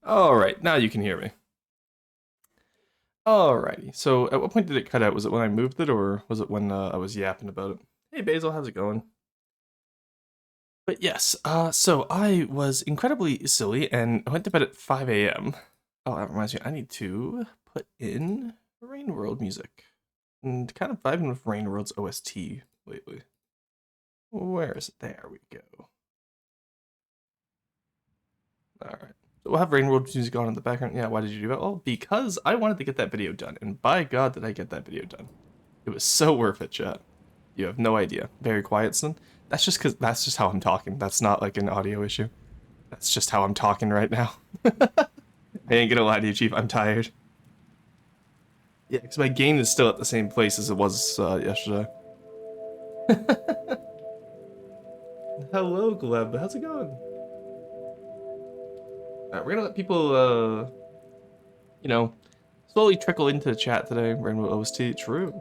Alright, now you can hear me. Alrighty, so at what point did it cut out? Was it when I moved it, or was it when I was yapping about it? Hey Basil, how's it going? But yes, so I was incredibly silly and I went to bed at 5 a.m. Oh, that reminds me, I need to put in Rain World music. And kind of vibing with Rain World's OST lately. Where is it? There we go. Alright. So we'll have Rain World music on in the background. Yeah, why did you do that? Well, because I wanted to get that video done, and by God did I get that video done. It was so worth it, chat. You have no idea. Very quiet, son. That's just how I'm talking. That's not like an audio issue. That's just how I'm talking right now. I ain't gonna lie to you, Chief. I'm tired. Yeah, because my game is still at the same place as it was yesterday. Hello, Gleb. How's it going? Alright, we're gonna let people, slowly trickle into the chat today. Rainbow OST. True.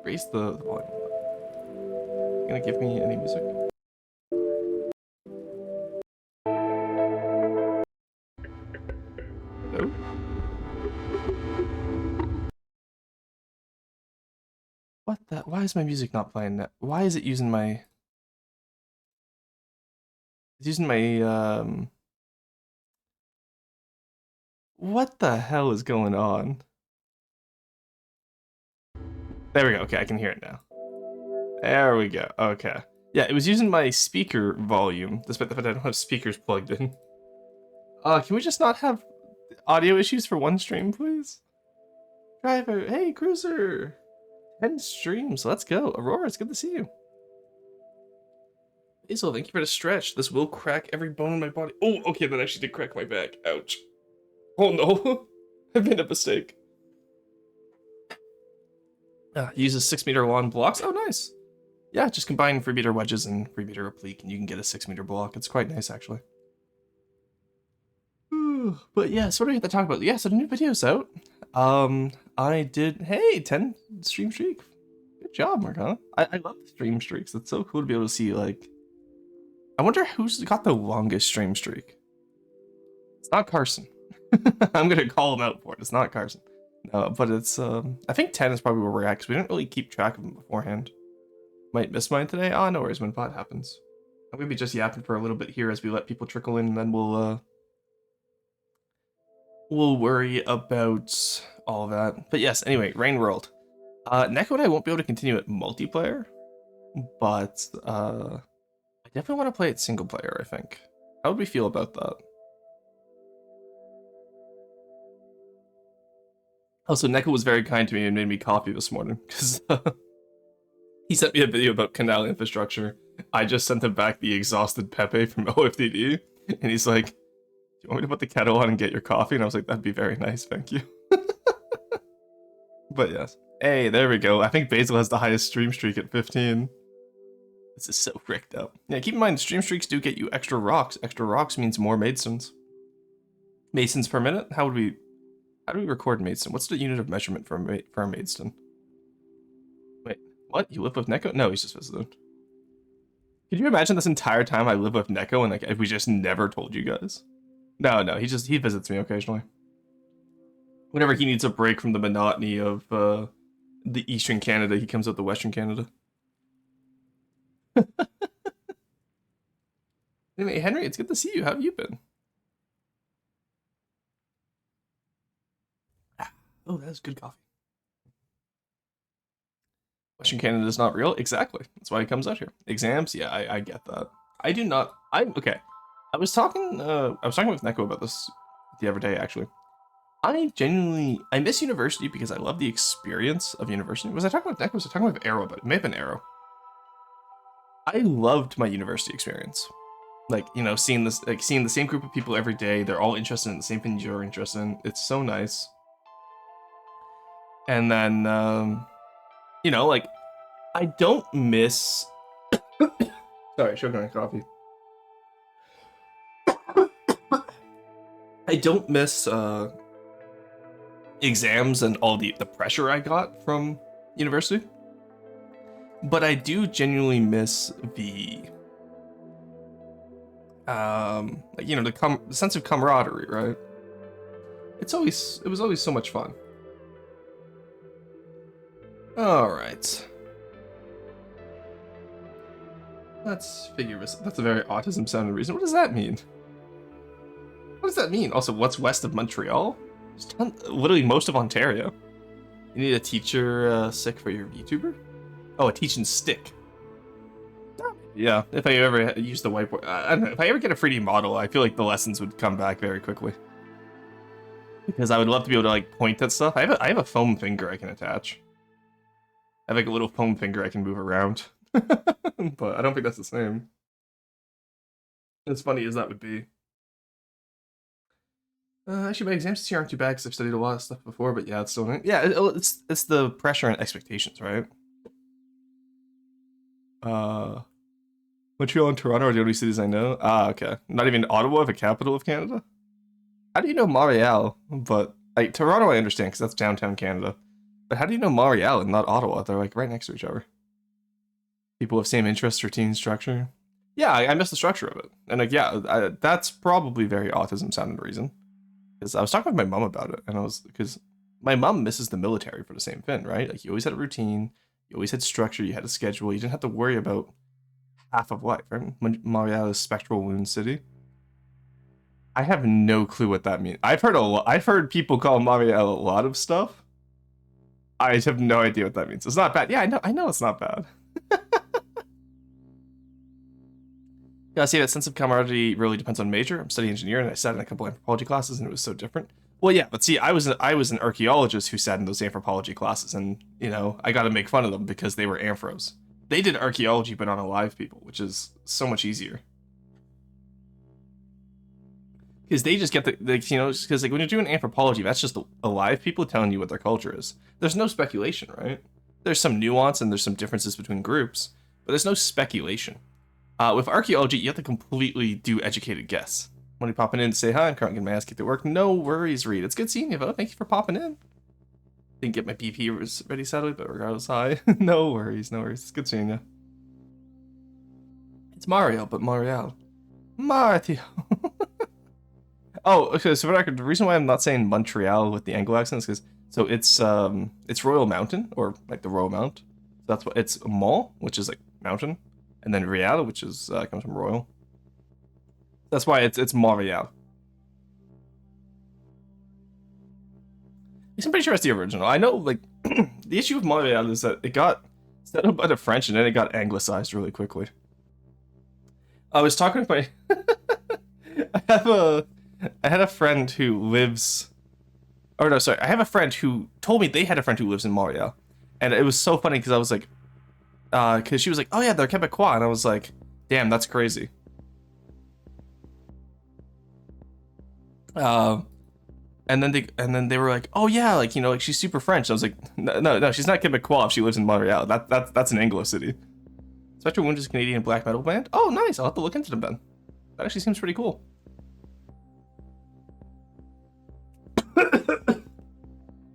Raise the volume. Gonna give me any music? No? What the? Why is my music not playing that? Why is it using my... It's using my, What the hell is going on? There we go. Okay, I can hear it now. There we go. Okay. Yeah, it was using my speaker volume, despite the fact I don't have speakers plugged in. Can we just not have audio issues for one stream, please? Driver, hey, Cruiser! 10 streams, let's go. Aurora, it's good to see you. Basil, thank you for the stretch. This will crack every bone in my body. Oh, okay, that actually did crack my back. Ouch. Oh no, I made a mistake. Uses 6-meter long blocks. Oh, nice. Yeah, just combine 3-meter wedges and 3-meter oblique, and you can get a 6-meter block. It's quite nice, actually. But yeah, so what do we have to talk about? Yeah, so the new video's out. I did, hey, 10 stream streak. Good job, Morgana. I love the stream streaks. It's so cool to be able to see, like, I wonder who's got the longest stream streak. It's not Carson. I'm gonna call him out for it. It's not Carson. No, but it's, I think 10 is probably where we're at, because we didn't really keep track of them beforehand. Might miss mine today? Oh, no worries, when pod happens. I'm gonna be just yapping for a little bit here as we let people trickle in, and then we'll worry about all of that. But yes, anyway, Rain World. Neko and I won't be able to continue it multiplayer, but I definitely want to play it single player, I think. How would we feel about that? Also, Neko was very kind to me and made me coffee this morning, because he sent me a video about canal infrastructure. I just sent him back the exhausted Pepe from OFDD, and he's like, do you want me to put the kettle on and get your coffee? And I was like, that'd be very nice, thank you. But yes. Hey, there we go. I think Basil has the highest stream streak at 15. This is so rigged up. Yeah, keep in mind, stream streaks do get you extra rocks. Extra rocks means more Maidstones. Masons per minute? How do we record Maidstone? What's the unit of measurement for a Maidstone? Wait, what? You live with Neko? No, he's just visited. Could you imagine this entire time I live with Neko and like we just never told you guys? No, he visits me occasionally. Whenever he needs a break from the monotony of the Eastern Canada, he comes out to Western Canada. Anyway, Henry, it's good to see you. How have you been? Oh, that's good coffee. Western Canada is not real. Exactly. That's why he comes out here. Exams, yeah, I get that. I do not. Okay. I was talking with Neko about this the other day, actually. I miss university because I love the experience of university. Was I talking with Neko? Was I talking with Arrow? But it may have been Arrow. I loved my university experience. Like, you know, seeing the same group of people every day. They're all interested in the same things you're interested in. It's so nice. And then, you know, like, I don't miss... Sorry, choking on coffee. I don't miss exams and all the pressure I got from university. But I do genuinely miss the like, you know, the sense of camaraderie, right? it was always so much fun. All right. Let's figure this. That's a very autism sounding reason. What does that mean? What does that mean? Also, what's west of Montreal? Literally most of Ontario. You need a teacher sick for your VTuber? Oh, a teaching stick. Yeah, if I ever use the whiteboard, I don't know. If I ever get a 3D model, I feel like the lessons would come back very quickly. Because I would love to be able to like point at stuff. I have a foam finger I can attach. I have like a little foam finger I can move around. But I don't think that's the same. As funny as that would be. Actually, my exams this year aren't too bad because I've studied a lot of stuff before, but yeah, it's still... Yeah, it's the pressure and expectations, right? Montreal and Toronto are the only cities I know. Ah, okay. Not even Ottawa, the capital of Canada? How do you know Montreal? But, like, Toronto I understand because that's downtown Canada. But how do you know Montreal and not Ottawa? They're, like, right next to each other. People have same interests, routine, structure. Yeah, I miss the structure of it. And, like, yeah, that's probably very autism-sounding reason. Because I was talking with my mom about it, and because my mom misses the military for the same thing, right? Like, you always had a routine, you always had structure, you had a schedule, you didn't have to worry about half of life, right? Montreal is Spectral Wound City. I have no clue what that means. I've heard people call Montreal a lot of stuff. I have no idea what that means. It's not bad. Yeah, I know it's not bad. Yeah, see, that sense of camaraderie really depends on major. I'm studying engineering, and I sat in a couple anthropology classes, and it was so different. Well, yeah, but see, I was an archaeologist who sat in those anthropology classes, and, you know, I got to make fun of them because they were anthros. They did archaeology, but on alive people, which is so much easier. Because they just get you know, because like when you're doing anthropology, that's just alive people telling you what their culture is. There's no speculation, right? There's some nuance and there's some differences between groups, but there's no speculation. With archaeology, you have to completely do educated guess. When you're popping in to say hi, I'm currently getting my ass kicked at work. No worries, Reed. It's good seeing you, though. Thank you for popping in. Didn't get my BP ready, sadly, but regardless, hi. No worries, no worries. It's good seeing you. It's Mario, but Mario. Mario. Oh, okay, so for the record, the reason why I'm not saying Montreal with the Anglo accent is because it's Royal Mountain, or like the Royal Mount. That's what it's Mont, which is like mountain, and then Real, which is comes from Royal. That's why it's Montreal. I'm pretty sure it's the original. I know, like, the issue with Montreal is that it got set up by the French and then it got anglicized really quickly. I was talking with my... I had a friend who lives... Oh, no, sorry. I have a friend who told me they had a friend who lives in Montreal. And it was so funny because I was like... Because she was like, oh yeah, they're Quebecois. And I was like, damn, that's crazy. And then they were like, oh yeah, like, you know, like she's super French. I was like, no, she's not Quebecois if she lives in Montreal. That's an Anglo city. Spectral Wound is a Canadian black metal band. Oh, nice. I'll have to look into them then. That actually seems pretty cool.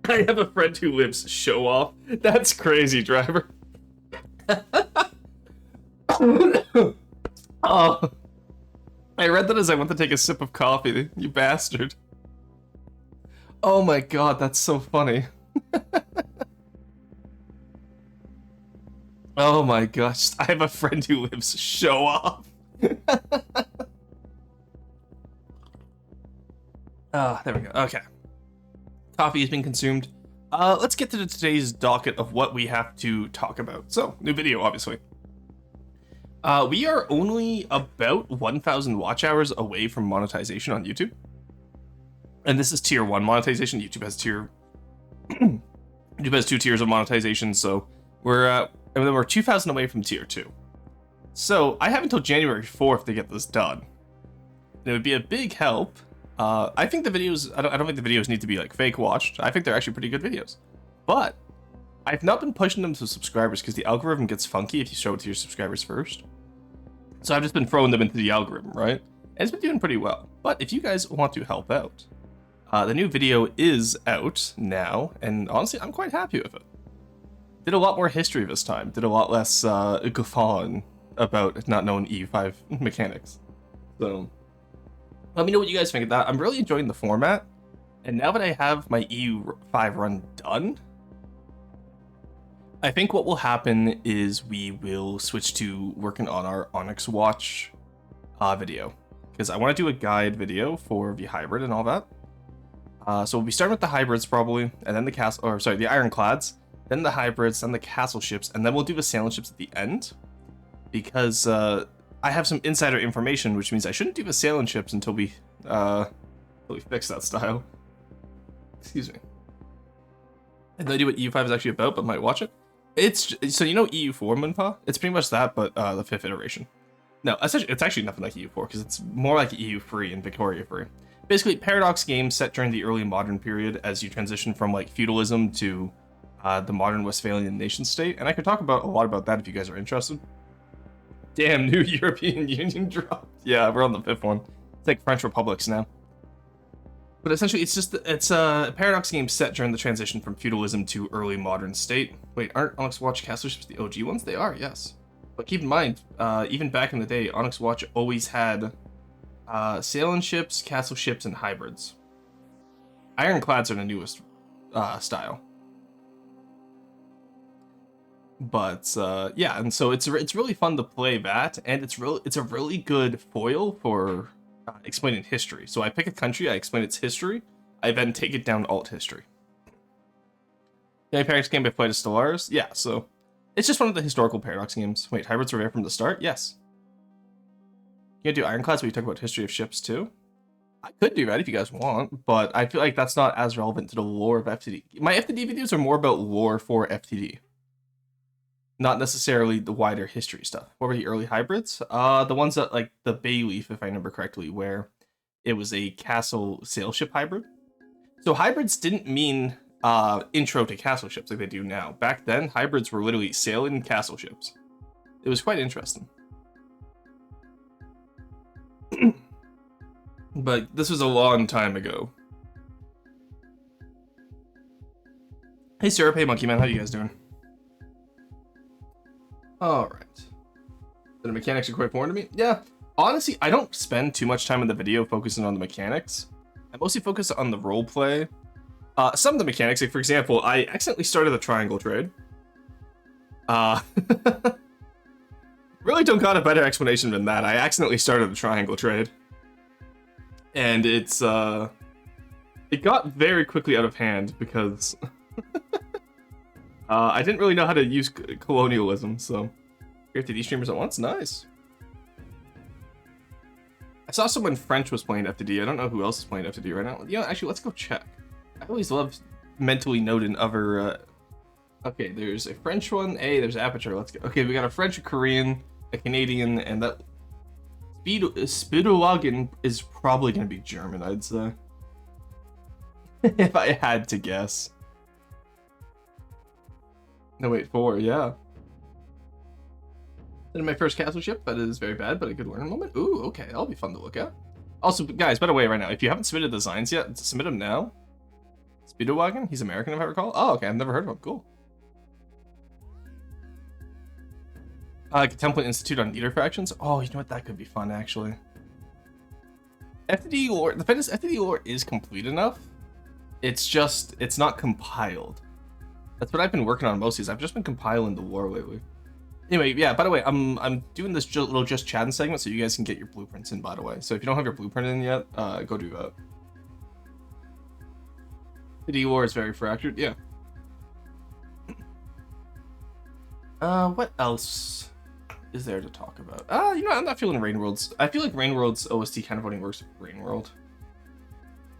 I have a friend who lives show off. That's crazy, driver. Oh, I read that as I went to take a sip of coffee. You bastard. Oh my god, that's so funny. Oh my gosh, I have a friend who lives show off. There we go. Okay. Coffee has been consumed. Let's get to today's docket of what we have to talk about. So, new video, obviously. We are only about 1,000 watch hours away from monetization on YouTube. And this is tier 1 monetization. YouTube has YouTube has 2 tiers of monetization, so we're 2,000 away from tier 2. So I have until January 4th to get this done. And it would be a big help. I think the videos, I don't think the videos need to be like fake watched. I think they're actually pretty good videos. But I've not been pushing them to subscribers because the algorithm gets funky if you show it to your subscribers first. So I've just been throwing them into the algorithm, right? And it's been doing pretty well. But if you guys want to help out, the new video is out now, and honestly, I'm quite happy with it. Did a lot more history this time. Did a lot less guffawing about not knowing E5 mechanics. So let me know what you guys think of that. I'm really enjoying the format. And now that I have my EU5 run done, I think what will happen is we will switch to working on our Onyx Watch video. Because I want to do a guide video for the hybrid and all that. So we'll be starting with the hybrids probably, and then the ironclads, then the hybrids, then the castle ships, and then we'll do the sailing ships at the end. Because I have some insider information, which means I shouldn't do the sailing ships until we fix that style. Excuse me. I have no idea what EU5 is actually about, but might watch it. So you know EU4 Munpa? It's pretty much that, but the 5th iteration. No, essentially, it's actually nothing like EU4, because it's more like EU3 and Victoria 3. Basically, paradox games set during the early modern period as you transition from like feudalism to the modern Westphalian nation state. And I could talk about a lot about that if you guys are interested. Damn, new European Union dropped. Yeah, we're on the 5th one. It's like French republics now. But essentially, it's a paradox game set during the transition from feudalism to early modern state. Wait, aren't Onyx Watch castle ships the OG ones? They are, yes. But keep in mind, even back in the day, Onyx Watch always had sailing ships, castle ships, and hybrids. Ironclads are the newest style. But yeah, and so it's really fun to play that, and it's a really good foil for explaining history. So I pick a country, I explain its history, I then take it down alt history. The only paradox game I played is Stellaris. Yeah, so it's just one of the historical paradox games. Wait, hybrids were there from the start? Yes. You gonna do ironclads where you talk about history of ships too? I could do that if you guys want, but I feel like that's not as relevant to the lore of FTD. My FTD videos are more about lore for FTD. Not necessarily the wider history stuff. What were the early hybrids? The ones that, like, the Bayleaf, if I remember correctly, where it was a castle sail ship hybrid. So hybrids didn't mean intro to castle ships like they do now. Back then, hybrids were literally sailing castle ships. It was quite interesting. But this was a long time ago. Hey Syrup, hey Monkey Man, how you guys doing? Alright. The mechanics are quite important to me? Yeah. Honestly, I don't spend too much time in the video focusing on the mechanics. I mostly focus on the roleplay. Some of the mechanics, like for example, I accidentally started the triangle trade. Really don't got a better explanation than that. I accidentally started the triangle trade. And it got very quickly out of hand because I didn't really know how to use colonialism, so we have to FTD streamers at once. Nice. I saw someone French was playing FTD. I don't know who else is playing FTD right now. Yeah, actually, let's go check. I always love mentally noting other. Okay, there's a French one. Hey, there's Aperture. Let's go. Okay, we got a French, a Korean, a Canadian, and that Speedwagon is probably gonna be German, I'd say. If I had to guess. No, wait, 4, yeah. Then my first castle ship, that is very bad, but a good learning moment. Ooh, okay, that'll be fun to look at. Also, guys, by the way, right now, if you haven't submitted designs yet, submit them now. Speedwagon, he's American if I recall. Oh, okay, I've never heard of him, cool. Like a template institute on leader factions. Oh, you know what, that could be fun, actually. FTD lore, the fact is FTD lore is complete enough. It's just, it's not compiled. That's what I've been working on mostly, is I've just been compiling the lore lately. Anyway, yeah, by the way, I'm doing this little just chatting segment so you guys can get your blueprints in, by the way. So if you don't have your blueprint in yet, go do that. FTD lore is very fractured, yeah. What else is there to talk about? You know, I'm not feeling Rainworld's. I feel like Rainworld's OST kind of voting works with Rainworld.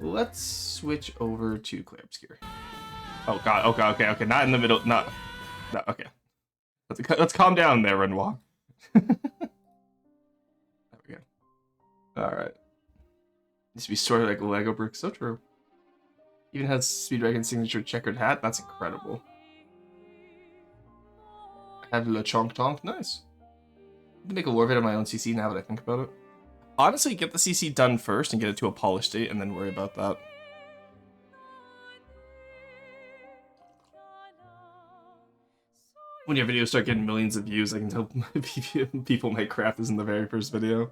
Let's switch over to Claire Obscure. Oh god, okay, not in the middle, not okay. Let's calm down there, Renoir. There we go. Alright. Needs to be sorted like Lego bricks, so true. Even has Speedwagon's signature checkered hat, that's incredible. I have Le Chonk Tonk, nice. I can make a lore vid of my own CC now that I think about it. Honestly, get the CC done first and get it to a polished state and then worry about that. When your videos start getting millions of views, I can tell people Minecraft is in the very first video.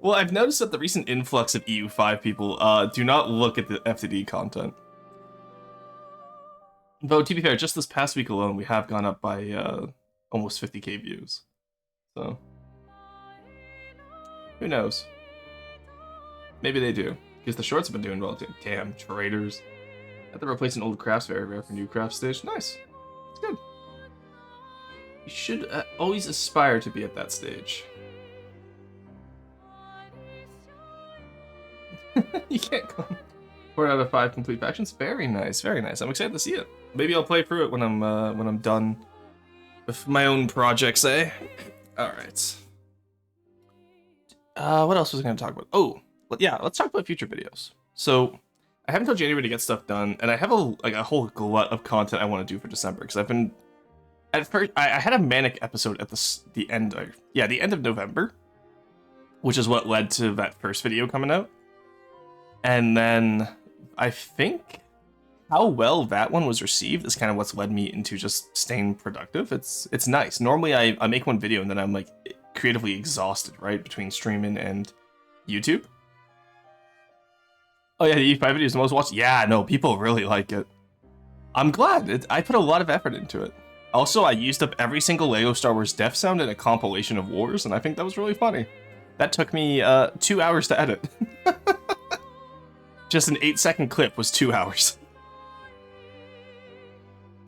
Well, I've noticed that the recent influx of EU5 people do not look at the FTD content. Though, to be fair, just this past week alone, we have gone up by almost 50k views. So, who knows? Maybe they do, because the shorts have been doing well too. Damn, traders. Have to replace an old crafts very rare for new craft stage. Nice. It's good. You should always aspire to be at that stage. You can't come. 4 out of 5 complete factions. Very nice, very nice. I'm excited to see it. Maybe I'll play through it when I'm done with my own projects, eh? All right. What else was I going to talk about? Oh, yeah. Let's talk about future videos. So I have until January to get stuff done, and I have a whole glut of content I want to do for December because I've been. At first, I had a manic episode at the end of November, which is what led to that first video coming out. And then I think how well that one was received is kind of what's led me into just staying productive. It's nice. Normally I make one video and then I'm like creatively exhausted, right? Between streaming and YouTube. Oh yeah, the E5 video is the most watched. Yeah, no, people really like it. I'm glad. I put a lot of effort into it. Also, I used up every single LEGO Star Wars death sound in a compilation of wars, and I think that was really funny. That took me 2 hours to edit. Just an 8-second clip was 2 hours.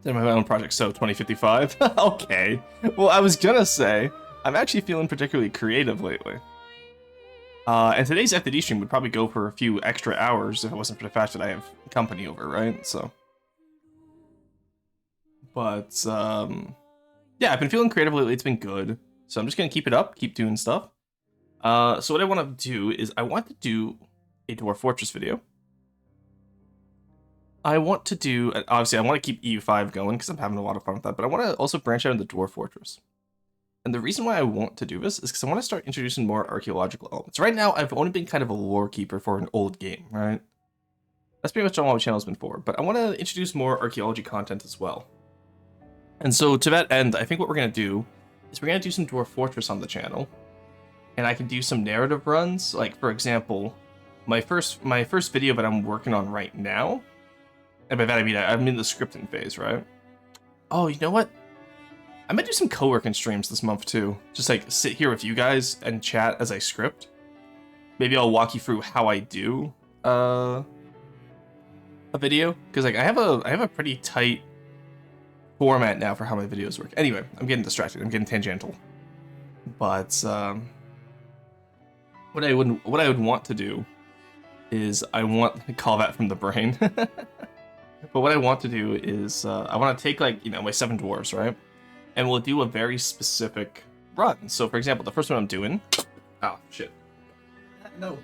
Did my own project, so 2055? Okay. Well, I was gonna say, I'm actually feeling particularly creative lately. And today's FTD stream would probably go for a few extra hours if it wasn't for the fact that I have company over, right? So. But, yeah, I've been feeling creative lately. It's been good. So I'm just gonna keep it up, keep doing stuff. So what I want to do is I want to do a Dwarf Fortress video. I want to do, obviously I want to keep EU5 going because I'm having a lot of fun with that, but I want to also branch out into Dwarf Fortress. And the reason why I want to do this is because I want to start introducing more archaeological elements. Right now, I've only been kind of a lore keeper for an old game, right? That's pretty much all my channel's been for, but I want to introduce more archaeology content as well. And so to that end, I think what we're going to do is we're going to do some Dwarf Fortress on the channel. And I can do some narrative runs, like for example, my first video that I'm working on right now, and by that I mean I'm in the scripting phase, right? Oh, you know what? I might do some co-working streams this month too. Just like sit here with you guys and chat as I script. Maybe I'll walk you through how I do a video, because like I have a pretty tight format now for how my videos work. Anyway, I'm getting distracted. I'm getting tangential. But what I would want to do is I want to call that from the brain. But what I want to do is I want to take like, you know, my 7 dwarves, right? And we'll do a very specific run. So for example, the first one I'm doing, oh shit, no,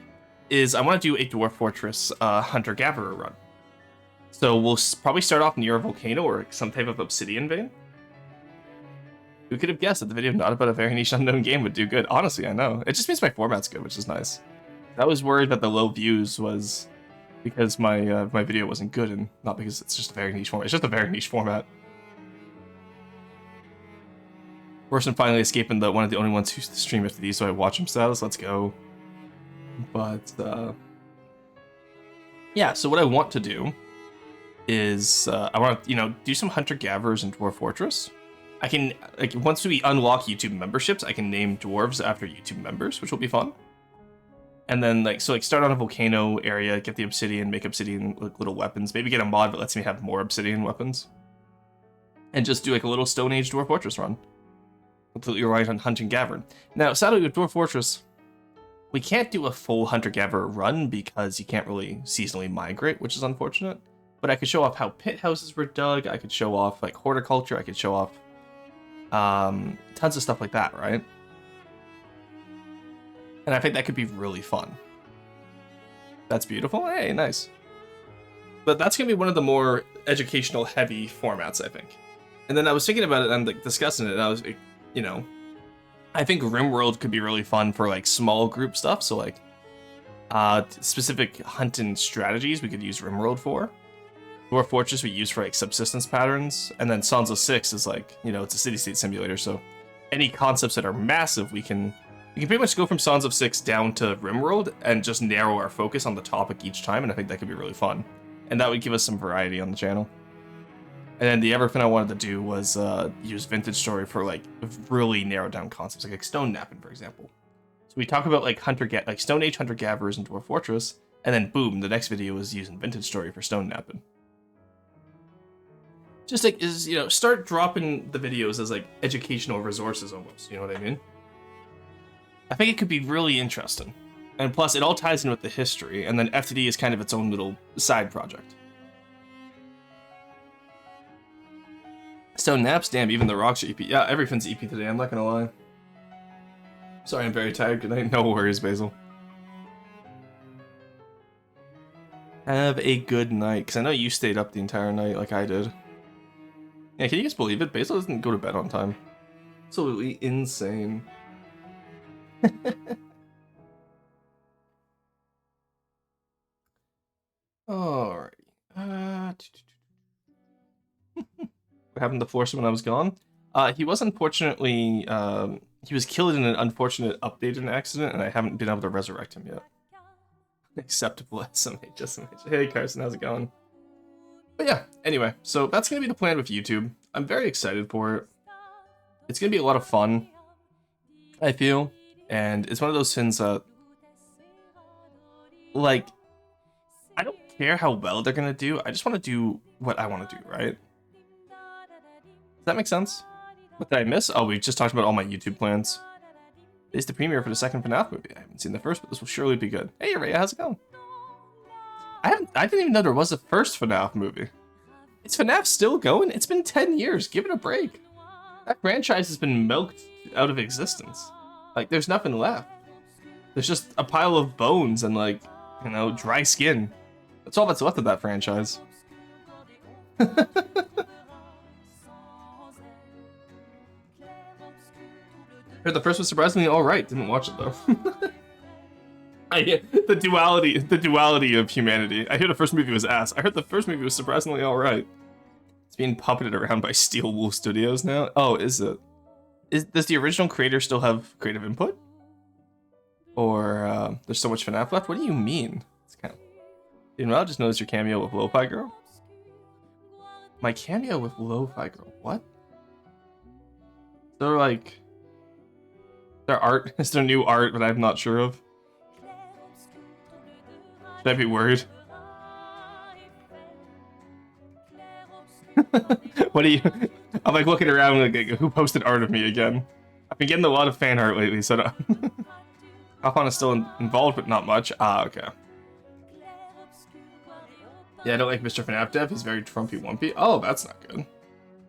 is I want to do a Dwarf Fortress hunter-gatherer run. So we'll probably start off near a volcano or some type of obsidian vein. Who could have guessed that the video not about a very niche unknown game would do good? Honestly, I know. It just means my format's good, which is nice. I was worried that the low views was because my my video wasn't good and not because it's just a very niche format. It's just a very niche format. Rorsten finally escaping one of the only ones who stream FTD, so I watch him status. Let's go. But yeah, so what I want to do is I want to, you know, do some hunter-gatherers in Dwarf Fortress. I can, like, once we unlock YouTube memberships, I can name dwarves after YouTube members, which will be fun. And then, like, so, like, start on a volcano area, get the obsidian, make obsidian like, little weapons. Maybe get a mod that lets me have more obsidian weapons. And just do, like, a little Stone Age Dwarf Fortress run. Completely reliant on hunting gathering. Now, sadly, with Dwarf Fortress, we can't do a full hunter-gatherer run because you can't really seasonally migrate, which is unfortunate. But I could show off how pit houses were dug. I could show off, like, horticulture. I could show off tons of stuff like that, right? And I think that could be really fun. That's beautiful. Hey, nice. But that's going to be one of the more educational heavy formats, I think. And then I was thinking about it and like discussing it, and I was, you know, I think RimWorld could be really fun for like small group stuff. So like specific hunting strategies we could use RimWorld for. Dwarf Fortress we use for like subsistence patterns, and then Sons of Six is like, you know, it's a city-state simulator, so any concepts that are massive we can We can pretty much go from Sons of Six down to Rimworld and just narrow our focus on the topic each time, and I think that could be really fun. And that would give us some variety on the channel. And then the other thing I wanted to do was use Vintage Story for like really narrowed down concepts, like stone napping, for example. So we talk about like Stone Age hunter gatherers in Dwarf Fortress, and then boom, the next video is using Vintage Story for stone napping. Just like start dropping the videos as like educational resources almost. You know what I mean? I think it could be really interesting, and plus it all ties in with the history, and then FTD is kind of its own little side project. Stone naps, damn, even the rocks are EP. Yeah, everything's EP today, I'm not gonna lie. Sorry, I'm very tired. Good night. No worries, Basil. Have a good night, because I know you stayed up the entire night like I did. Yeah, can you guys believe it? Basil doesn't go to bed on time. Absolutely insane. Alrighty. What happened to Force when I was gone? He was unfortunately, he was killed in an unfortunate updated accident, and I haven't been able to resurrect him yet. Acceptable SMH. Hey Carson, how's it going? But yeah, anyway, so that's gonna be the plan with YouTube. I'm very excited for it. It's gonna be a lot of fun, I feel, and it's one of those things that, like, I don't care how well they're gonna do, I just want to do what I want to do, right? Does that make sense? What did I miss? Oh, we just talked about all my YouTube plans. It's the premiere for the second FNAF movie. I haven't seen the first, but this will surely be good. Hey, Rhea, how's it going? I didn't even know there was a first FNAF movie. Is FNAF still going? It's been 10 years. Give it a break. That franchise has been milked out of existence. Like, there's nothing left. There's just a pile of bones and, like, dry skin. That's all that's left of that franchise. Heard the first was surprisingly alright. Didn't watch it though. The duality of humanity. I hear the first movie was ass. I heard the first movie was surprisingly alright. It's being puppeted around by Steel Wool Studios now. Oh, is it? Does the original creator still have creative input? Or there's so much FNAF left? What do you mean? It's kind of. Didn't I just notice your cameo with Lo-Fi Girl? My cameo with Lo-Fi Girl. What? They're like. Their art is there new art that I'm not sure of. Should I be worried? What are you? I'm like looking around like who posted art of me again? I've been getting a lot of fan art lately, so Alphon is still involved, but not much. Ah, okay. Yeah, I don't like Mr. FNAF Dev. He's very Trumpy Wumpy. Oh, that's not good.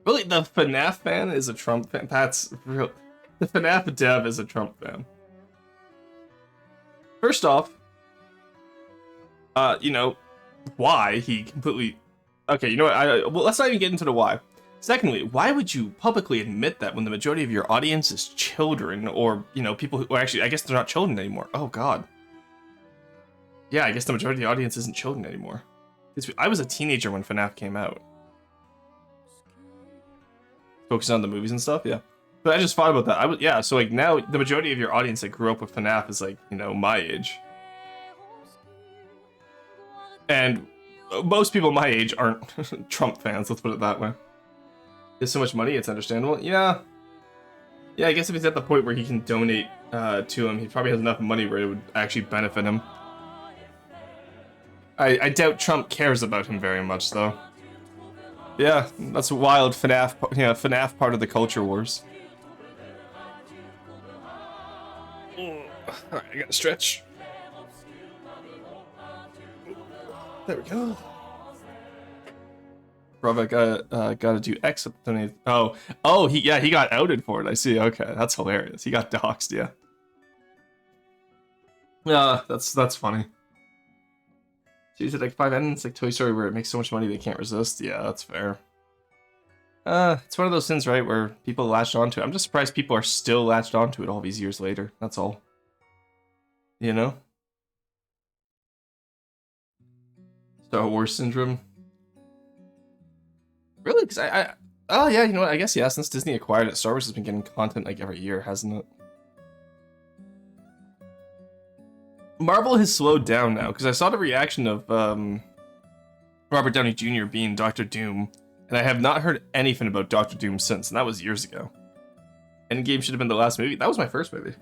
Really, the FNAF fan is a Trump fan? That's real. The FNAF dev is a Trump fan. First off, why he completely... Okay, you know what? Well, let's not even get into the why. Secondly, why would you publicly admit that when the majority of your audience is children or, people who... Well, actually, I guess they're not children anymore. Oh, God. Yeah, I guess the majority of the audience isn't children anymore. I was a teenager when FNAF came out. Focusing on the movies and stuff, yeah. But I just thought about that. So like now the majority of your audience that grew up with FNAF is like, my age. And most people my age aren't Trump fans, let's put it that way. There's so much money, it's understandable. Yeah. Yeah, I guess if he's at the point where he can donate to him, he probably has enough money where it would actually benefit him. I doubt Trump cares about him very much though. Yeah, that's a wild FNAF, FNAF part of the culture wars. Alright, I gotta stretch. There we go. Bravo gotta do X at the donate. Oh, he got outed for it. I see. Okay, that's hilarious. He got doxxed. Yeah. That's funny. So is it like 5 ends like Toy Story where it makes so much money they can't resist? Yeah, that's fair. It's one of those things, right, where people latched onto it. I'm just surprised people are still latched onto it all these years later. That's all. Star Wars syndrome. Really? Because oh yeah, you know what? I guess yeah. Since Disney acquired it, Star Wars has been getting content like every year, hasn't it? Marvel has slowed down now, because I saw the reaction of Robert Downey Jr. being Doctor Doom, and I have not heard anything about Doctor Doom since, and that was years ago. Endgame should have been the last movie. That was my first movie.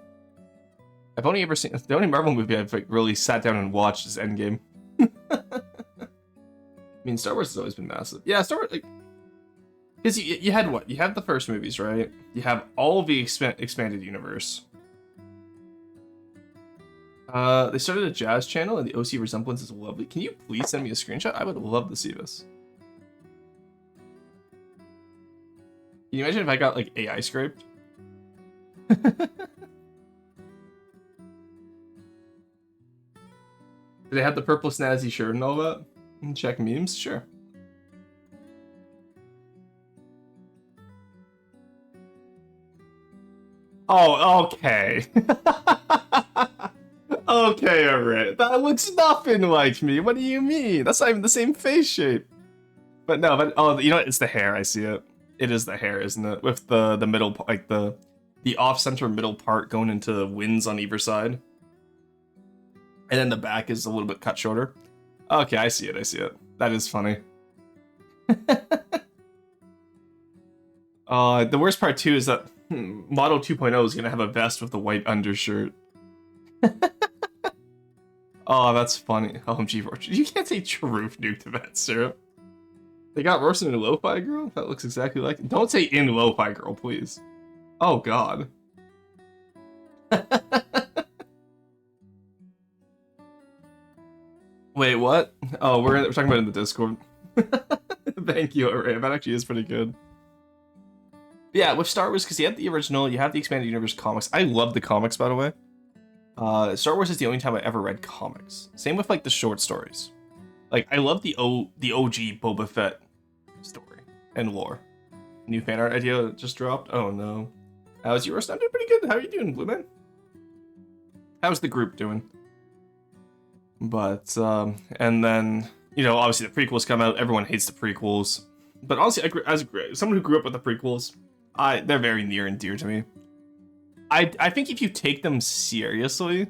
I've only ever seen... The only Marvel movie I've like really sat down and watched is Endgame. I mean, Star Wars has always been massive. Yeah, Star Wars, like... Because you had what? You have the first movies, right? You have all of the expanded universe. They started a jazz channel, and the OC resemblance is lovely. Can you please send me a screenshot? I would love to see this. Can you imagine if I got, like, AI scraped? Do they have the purple snazzy shirt and all that? And check memes? Sure. Oh, okay. Okay, alright. That looks nothing like me. What do you mean? That's not even the same face shape. But no, but oh, you know what? It's the hair. I see it. It is the hair, isn't it? With the middle, like the off-center middle part going into the wings on either side. And then the back is a little bit cut shorter. Okay, I see it. I see it. That is funny. The worst part too is that Model 2.0 is gonna have a vest with a white undershirt. Oh, that's funny. OMG, Rorsten. You can't say truth, nuke to that, syrup. They got Rorsten in Lo-Fi Girl? That looks exactly like it. Don't say in Lo-Fi Girl, please. Oh, God. Wait, what? Oh, we're talking about it in the Discord. Thank you, Array. That actually is pretty good. Yeah, with Star Wars, because you have the original, you have the Expanded Universe comics. I love the comics, by the way. Star Wars is the only time I ever read comics. Same with, like, the short stories. Like, I love the OG Boba Fett story and lore. New fan art idea just dropped? Oh, no. How's yours? I'm doing pretty good. How are you doing, Blue Man? How's the group doing? But, and then, you know, obviously the prequels come out. Everyone hates the prequels. But honestly, as someone who grew up with the prequels, they're very near and dear to me. I think if you take them seriously,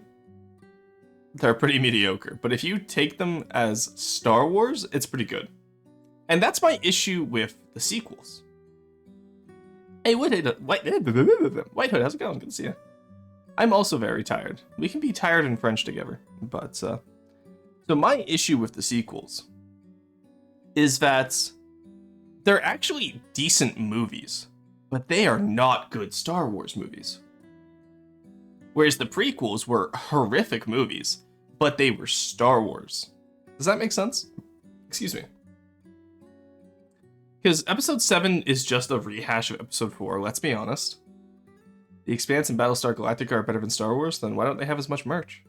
they're pretty mediocre. But if you take them as Star Wars, it's pretty good. And that's my issue with the sequels. Hey, Whitehood, how's it going? Good to see you. I'm also very tired. We can be tired in French together. But, so my issue with the sequels is that they're actually decent movies, but they are not good Star Wars movies. Whereas the prequels were horrific movies, but they were Star Wars. Does that make sense? Excuse me. Because Episode 7 is just a rehash of Episode 4, let's be honest. The Expanse and Battlestar Galactica are better than Star Wars, then why don't they have as much merch?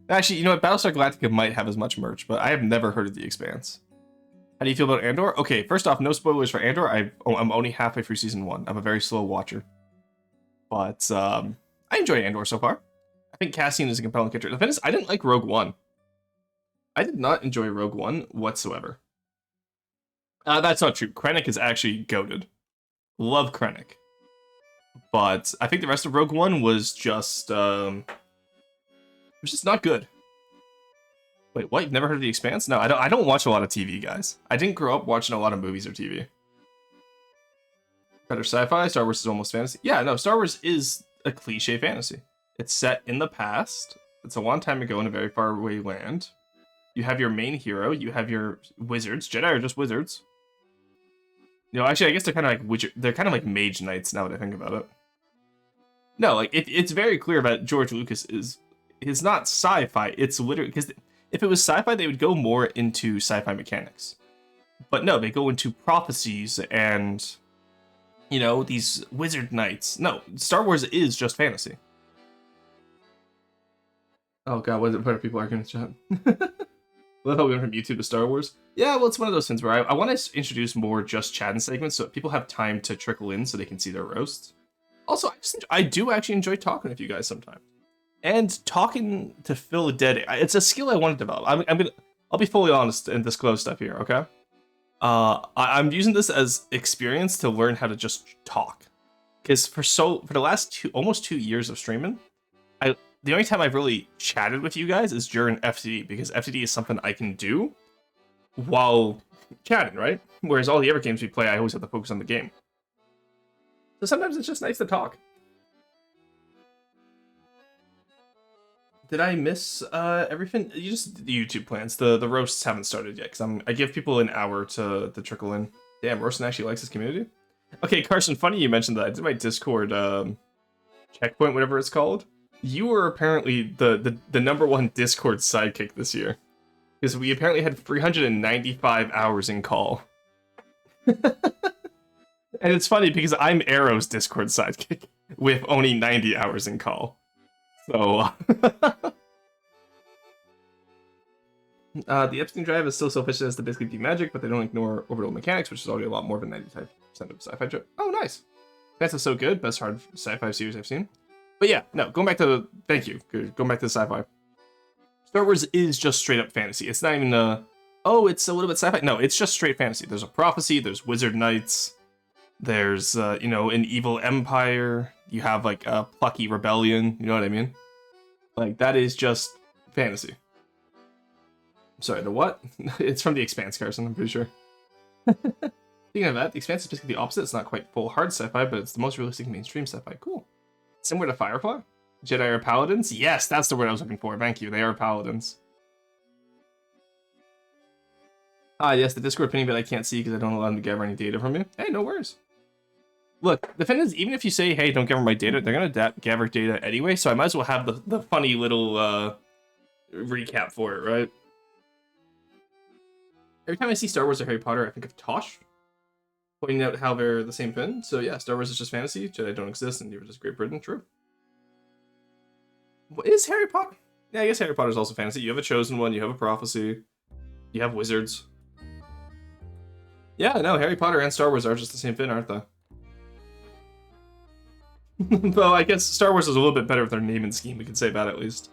Actually, you know what? Battlestar Galactica might have as much merch, but I have never heard of The Expanse. How do you feel about Andor? Okay, first off, no spoilers for Andor. I'm only halfway through Season 1. I'm a very slow watcher. But, I enjoy Andor so far. I think Cassian is a compelling character. The thing is, I didn't like Rogue One. I did not enjoy Rogue One whatsoever. That's not true. Krennic is actually goated. Love Krennic. But I think the rest of Rogue One was just, not good. Wait, what? You've never heard of The Expanse? No, I don't watch a lot of TV, guys. I didn't grow up watching a lot of movies or TV. Better sci-fi? Star Wars is almost fantasy? Yeah, no, Star Wars is a cliche fantasy. It's set in the past. It's a long time ago in a very far away land. You have your main hero. You have your wizards. Jedi are just wizards. You know, actually, I guess they're kind of like they're kind of like mage knights now that I think about it. No, like it's very clear that George Lucas is not sci-fi. It's literally because if it was sci-fi, they would go more into sci-fi mechanics. But no, they go into prophecies and, you know, these wizard knights. No, Star Wars is just fantasy. Oh god, what are people arguing in the chat? I love how we went from YouTube to Star Wars. Yeah, well, it's one of those things where I want to introduce more just chatting segments so that people have time to trickle in so they can see their roasts. Also, I do actually enjoy talking with you guys sometimes. And talking to fill a dead air, it's a skill I want to develop. I'll be fully honest and disclose stuff here, okay? I'm using this as experience to learn how to just talk. Because for the last almost 2 years of streaming, I the only time I've really chatted with you guys is during FTD, because FTD is something I can do while chatting, right? Whereas all the other games we play, I always have to focus on the game. So sometimes it's just nice to talk. Did I miss everything? You just the YouTube plans. The roasts haven't started yet because I give people an hour to trickle in. Damn, Rorsten actually likes his community. Okay, Carson, funny you mentioned that. I did my Discord checkpoint, whatever it's called. You were apparently the #1 Discord sidekick this year, because we apparently had 395 hours in call. And it's funny because I'm Arrow's Discord sidekick with only 90 hours in call. So, the Epstein drive is still so efficient as to basically be magic, but they don't ignore orbital mechanics, which is already a lot more than 95% of sci-fi drive. Oh, nice. That's so good. Best hard sci-fi series I've seen. But yeah, no, going back to the... Thank you. Going back to the sci-fi. Star Wars is just straight up fantasy. It's not even oh, it's a little bit sci-fi. No, it's just straight fantasy. There's a prophecy, there's wizard knights, there's, you know, an evil empire. You have, like, a plucky rebellion. You know what I mean? Like, that is just fantasy. Sorry, the what? It's from The Expanse, Carson, I'm pretty sure. Speaking of that, The Expanse is basically the opposite. It's not quite full hard sci-fi, but it's the most realistic mainstream sci-fi. Cool. Similar to Firefly? Jedi are paladins? Yes, that's the word I was looking for. Thank you. They are paladins. Ah, yes, the Discord opinion, but I can't see because I don't allow them to gather any data from you. Hey, no worries. Look, the thing is, even if you say, hey, don't gather my data, they're going to gather data anyway, so I might as well have the funny little recap for it, right? Every time I see Star Wars or Harry Potter, I think of Tosh, pointing out how they're the same thing. So yeah, Star Wars is just fantasy, Jedi don't exist, and you're just Great Britain. True. What is Harry Potter? Yeah, I guess Harry Potter is also fantasy. You have a chosen one, you have a prophecy, you have wizards. Yeah, no, Harry Potter and Star Wars are just the same thing, aren't they? Though I guess Star Wars is a little bit better with their name and scheme, we can say that at least.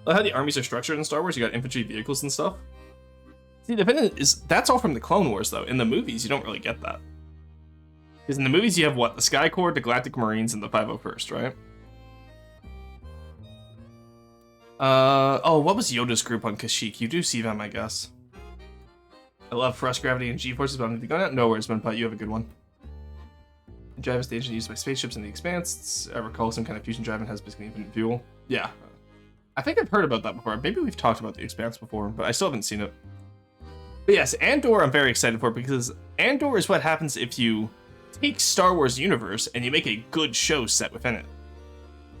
I like how the armies are structured in Star Wars. You got infantry vehicles and stuff. See, the thing is, that's all from the Clone Wars, though. In the movies, you don't really get that. Because in the movies, you have, what, the Sky Corps, the Galactic Marines, and the 501st, right? Oh, what was Yoda's group on Kashyyyk? You do see them, I guess. I love thrust gravity and G-forces, but I'm going out nowhere, but you have a good one. The drive station used by spaceships in the Expanse. I recall some kind of fusion drive and has basically infinite fuel. Yeah. I think I've heard about that before. Maybe we've talked about the Expanse before, but I still haven't seen it. But yes, Andor I'm very excited for, because Andor is what happens if you take Star Wars universe and you make a good show set within it.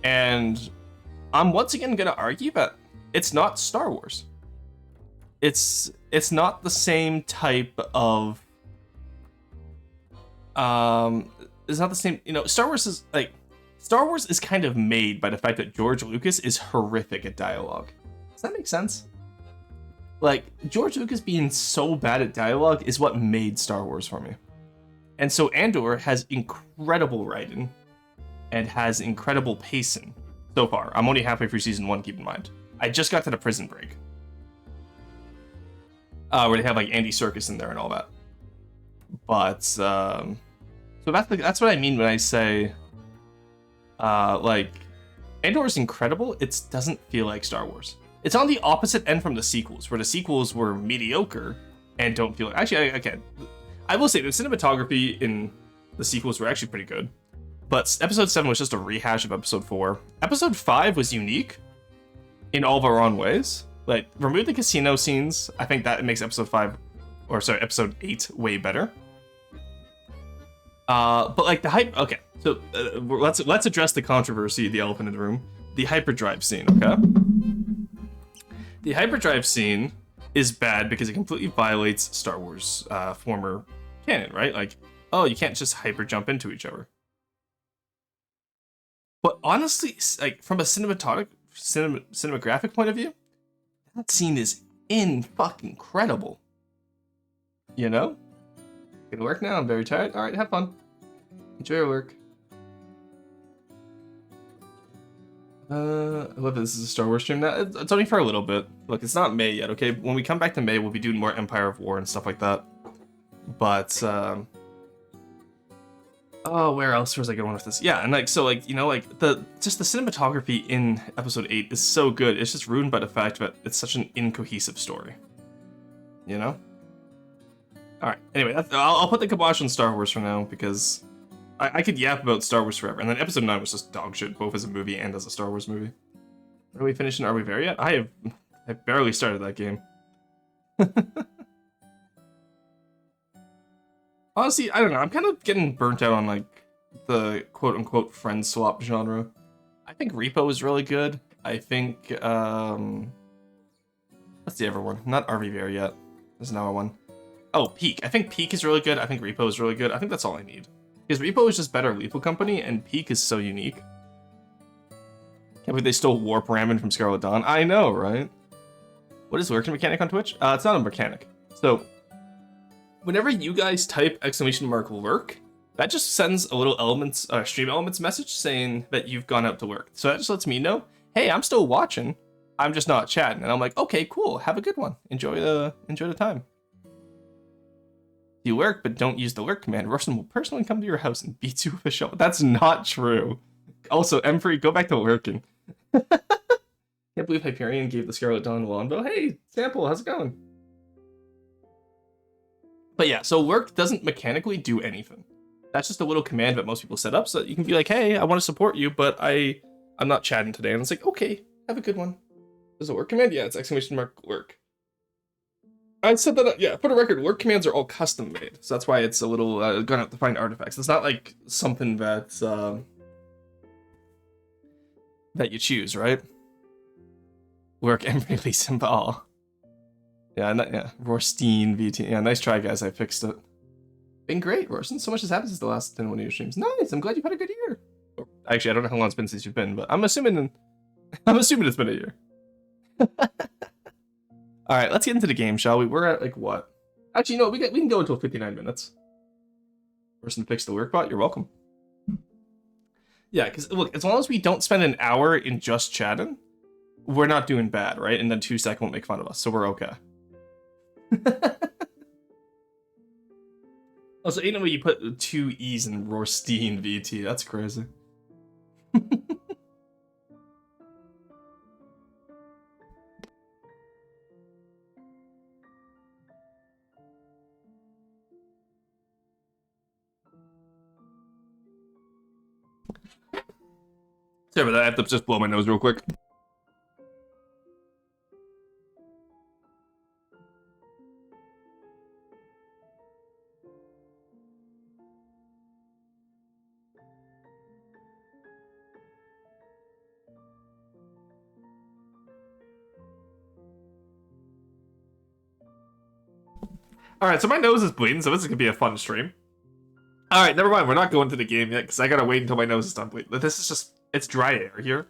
And I'm once again going to argue that it's not Star Wars. It's not the same type of... It's not the same... You know, Star Wars is kind of made by the fact that George Lucas is horrific at dialogue. Does that make sense? Like, George Lucas being so bad at dialogue is what made Star Wars for me. And so Andor has incredible writing and has incredible pacing so far. I'm only halfway through season 1, keep in mind. I just got to the prison break. Where they have, like, Andy Serkis in there and all that. But, so that's what I mean when I say... like, Andor is incredible. It doesn't feel like Star Wars. It's on the opposite end from the sequels, where the sequels were mediocre and don't feel like... Actually, okay. I will say the cinematography in the sequels were actually pretty good. But Episode 7 was just a rehash of Episode 4. Episode 5 was unique in all their own ways. Like, remove the casino scenes. I think that makes Episode 8 way better. But like the hype... Okay, so let's address the controversy, the elephant in the room. The hyperdrive scene, okay? The hyperdrive scene is bad because it completely violates Star Wars former canon, right? Like, oh, you can't just hyper jump into each other. But honestly, like from a cinematographic point of view, that scene is fucking incredible. You know? Gonna work now. I'm very tired. All right, have fun. Enjoy your work. I love that this is a Star Wars stream. Now it's only for a little bit. Look, it's not May yet. Okay, when we come back to May, we'll be doing more Empire of War and stuff like that. But Oh, where else was I going with this? Yeah, and like so, like you know, like the cinematography in episode 8 is so good. It's just ruined by the fact that it's such an incohesive story. You know. All right. Anyway, I'll put the kibosh on Star Wars for now because I could yap about Star Wars forever. And then episode 9 was just dog shit, both as a movie and as a Star Wars movie. Are we finishing? Are we there yet? I barely started that game. Honestly, I don't know. I'm kind of getting burnt out on like the quote-unquote friend swap genre. I think Repo is really good. I think what's the other one? Not RV yet. There's another one. Oh, Peak. I think Peak is really good. I think Repo is really good. I think that's all I need. Because Repo is just better Lethal Company, and Peak is so unique. Can't believe they stole Warp Ramen from Scarlet Dawn. I know, right? What is lurking mechanic on Twitch? It's not a mechanic. So, whenever you guys type !lurk, that just sends a little stream elements message saying that you've gone out to lurk. So that just lets me know, hey, I'm still watching. I'm just not chatting. And I'm like, okay, cool. Have a good one. Enjoy the time. You lurk, but don't use the lurk command. Rorsten will personally come to your house and beat you with a shovel. That's not true. Also, M3, go back to lurking. Can't believe Hyperion gave the Scarlet Dawn a longbow. Hey, Sample, how's it going? But yeah, so lurk doesn't mechanically do anything. That's just a little command that most people set up so that you can be like, hey, I want to support you, but I'm not chatting today. And it's like, okay, have a good one. There's a lurk command? Yeah, it's !lurk. I said that, yeah, for the record, lurk commands are all custom made. So that's why it's a little gonna have to find artifacts. It's not like something that's that you choose, right? Lurk and release symbol. Yeah, Rorsten VT. Yeah, nice try, guys. I fixed it. Been great, Rorsten. So much has happened since the last one of your streams. Nice. I'm glad you've had a good year. Actually, I don't know how long it's been since you've been, but I'm assuming it's been a year. All right, let's get into the game, shall we? We're at like what? Actually, no, we can go until 59 minutes. Person fixed the lurk bot. You're welcome. Yeah, because look, as long as we don't spend an hour in just chatting, we're not doing bad, right? And then 2sec won't make fun of us, so we're okay. Also, ain't no way you put 2 E's in Rorsten VT. That's crazy. Sorry about that. I have to just blow my nose real quick. Alright, so my nose is bleeding, so this is gonna be a fun stream. Alright, never mind, we're not going to the game yet, because I gotta wait until my nose is done bleeding. This is just, it's dry air here.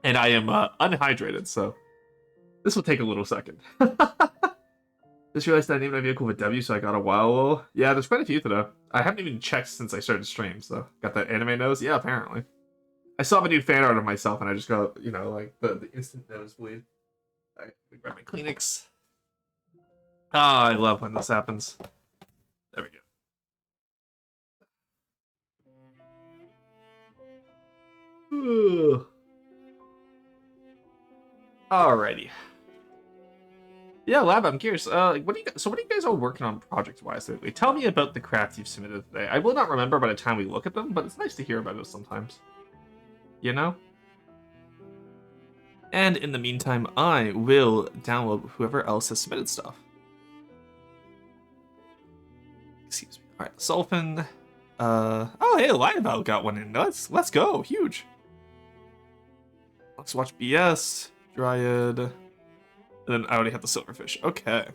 And I am unhydrated, so this will take a little second. Just realized I named my vehicle with W, so I got a wow. Yeah, there's quite a few today. I haven't even checked since I started stream, so got that anime nose? Yeah, apparently. I saw a new fan art of myself, and I just got, you know, like, the instant nosebleed. Alright, let me grab my Kleenex. Ah, I love when this happens. There we go. Alrighty. Yeah, Lab, I'm curious. What are you guys all working on project-wise lately? Tell me about the craft you've submitted today. I will not remember by the time we look at them, but it's nice to hear about it sometimes. You know? And in the meantime, I will download whoever else has submitted stuff. Excuse me. Alright, Sulfin. Oh, hey, Lionel got one in. Let's go. Huge. Let's watch BS. Dryad. And then I already have the Silverfish. Okay.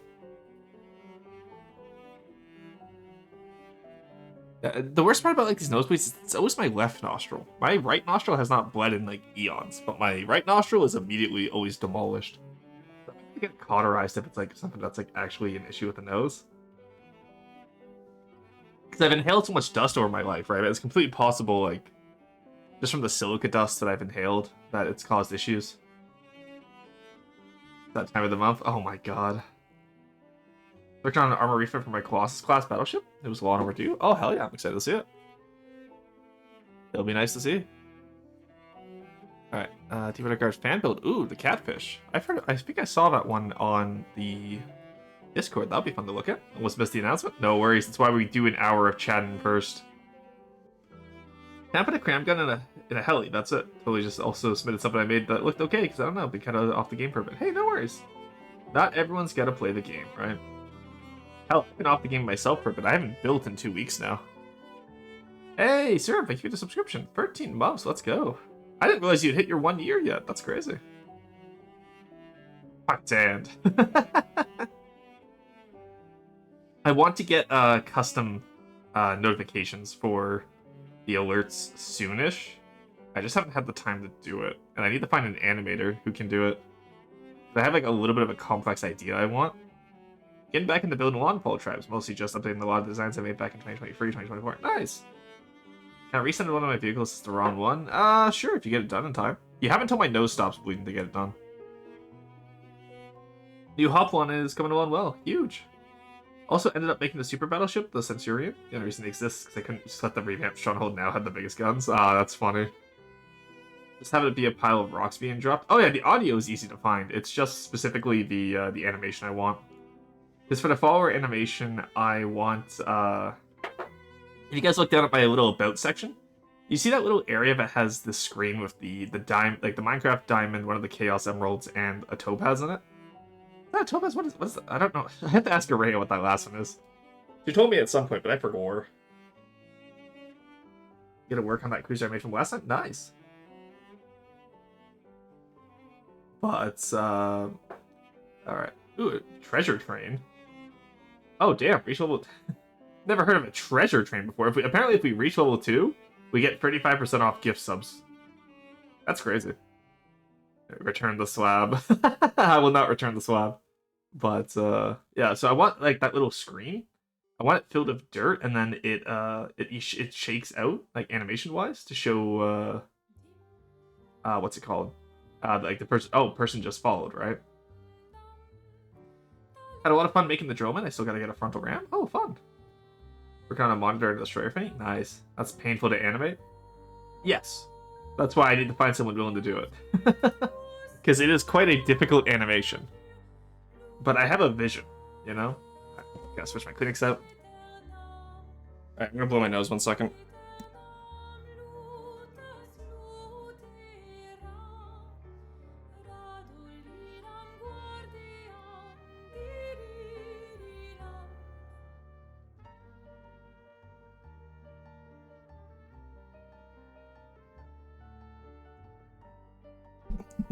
The worst part about like these nosebleeds is it's always my left nostril. My right nostril has not bled in like eons, but my right nostril is immediately always demolished. So I get cauterized if it's like something that's like actually an issue with the nose. Because I've inhaled so much dust over my life, right? It's completely possible, like, just from the silica dust that I've inhaled, that it's caused issues. That time of the month. Oh my god. Worked on an armor refit for my Colossus class battleship. It was long overdue. Oh hell yeah, I'm excited to see it. It'll be nice to see. Alright, Deep Guard's fan build. Ooh, the catfish. I think I saw that one on the Discord. That'll be fun to look at. Almost missed the announcement. No worries, that's why we do an hour of chatting first. Can I put a cram gun in a heli? That's it. Totally just also submitted something I made that looked okay, because I don't know, I've been kind of off the game for a bit. Hey, no worries. Not everyone's got to play the game, right? Hell, I've been off the game myself for a bit. I haven't built in 2 weeks now. Hey, sir, thank you for the subscription. 13 months, let's go. I didn't realize you'd hit your 1 year yet. That's crazy. Fuck, sand. I want to get custom notifications for the alerts soonish. I just haven't had the time to do it. And I need to find an animator who can do it. But I have like a little bit of a complex idea I want. Getting back into building longfall tribes, mostly just updating a lot of designs I made back in 2023, 2024. Nice! Can I resend one of my vehicles to the wrong one? Sure, if you get it done in time. You haven't until my nose stops bleeding to get it done. New hop one is coming along well. Huge. Also ended up making the super battleship, the Centurion. The only reason it exists is because I couldn't just let the revamped Stronghold now have the biggest guns. Ah, that's funny. Just have it be a pile of rocks being dropped. Oh yeah, the audio is easy to find. It's just specifically the animation I want. Because for the follower animation, I want... If you guys look down at my little about section, you see that little area that has the screen with the diamond, like the Minecraft diamond, one of the Chaos Emeralds, and a topaz in it? Is that a topaz? What is that? I don't know. I have to ask Araya what that last one is. She told me at some point, but I forgot. You gotta work on that cruiser I made from last time? Nice. But, alright. Ooh, treasure train. Oh, damn. Reach level... Never heard of a treasure train before. Apparently, if we reach level 2, we get 35% off gift subs. That's crazy. Return the slab. I will not return the slab. But, yeah, so I want, like, that little screen. I want it filled with dirt, and then it shakes out, like, animation-wise, to show, what's it called? Like, the person... Oh, person just followed, right? Had a lot of fun making the drillman. I still gotta get a frontal ram. Oh, fun. Working on a monitor and destroyer thing. Nice. That's painful to animate. Yes. That's why I need to find someone willing to do it. Because it is quite a difficult animation. But I have a vision, you know? Right, gotta switch my Kleenex out. Alright, I'm gonna blow my nose 1 second.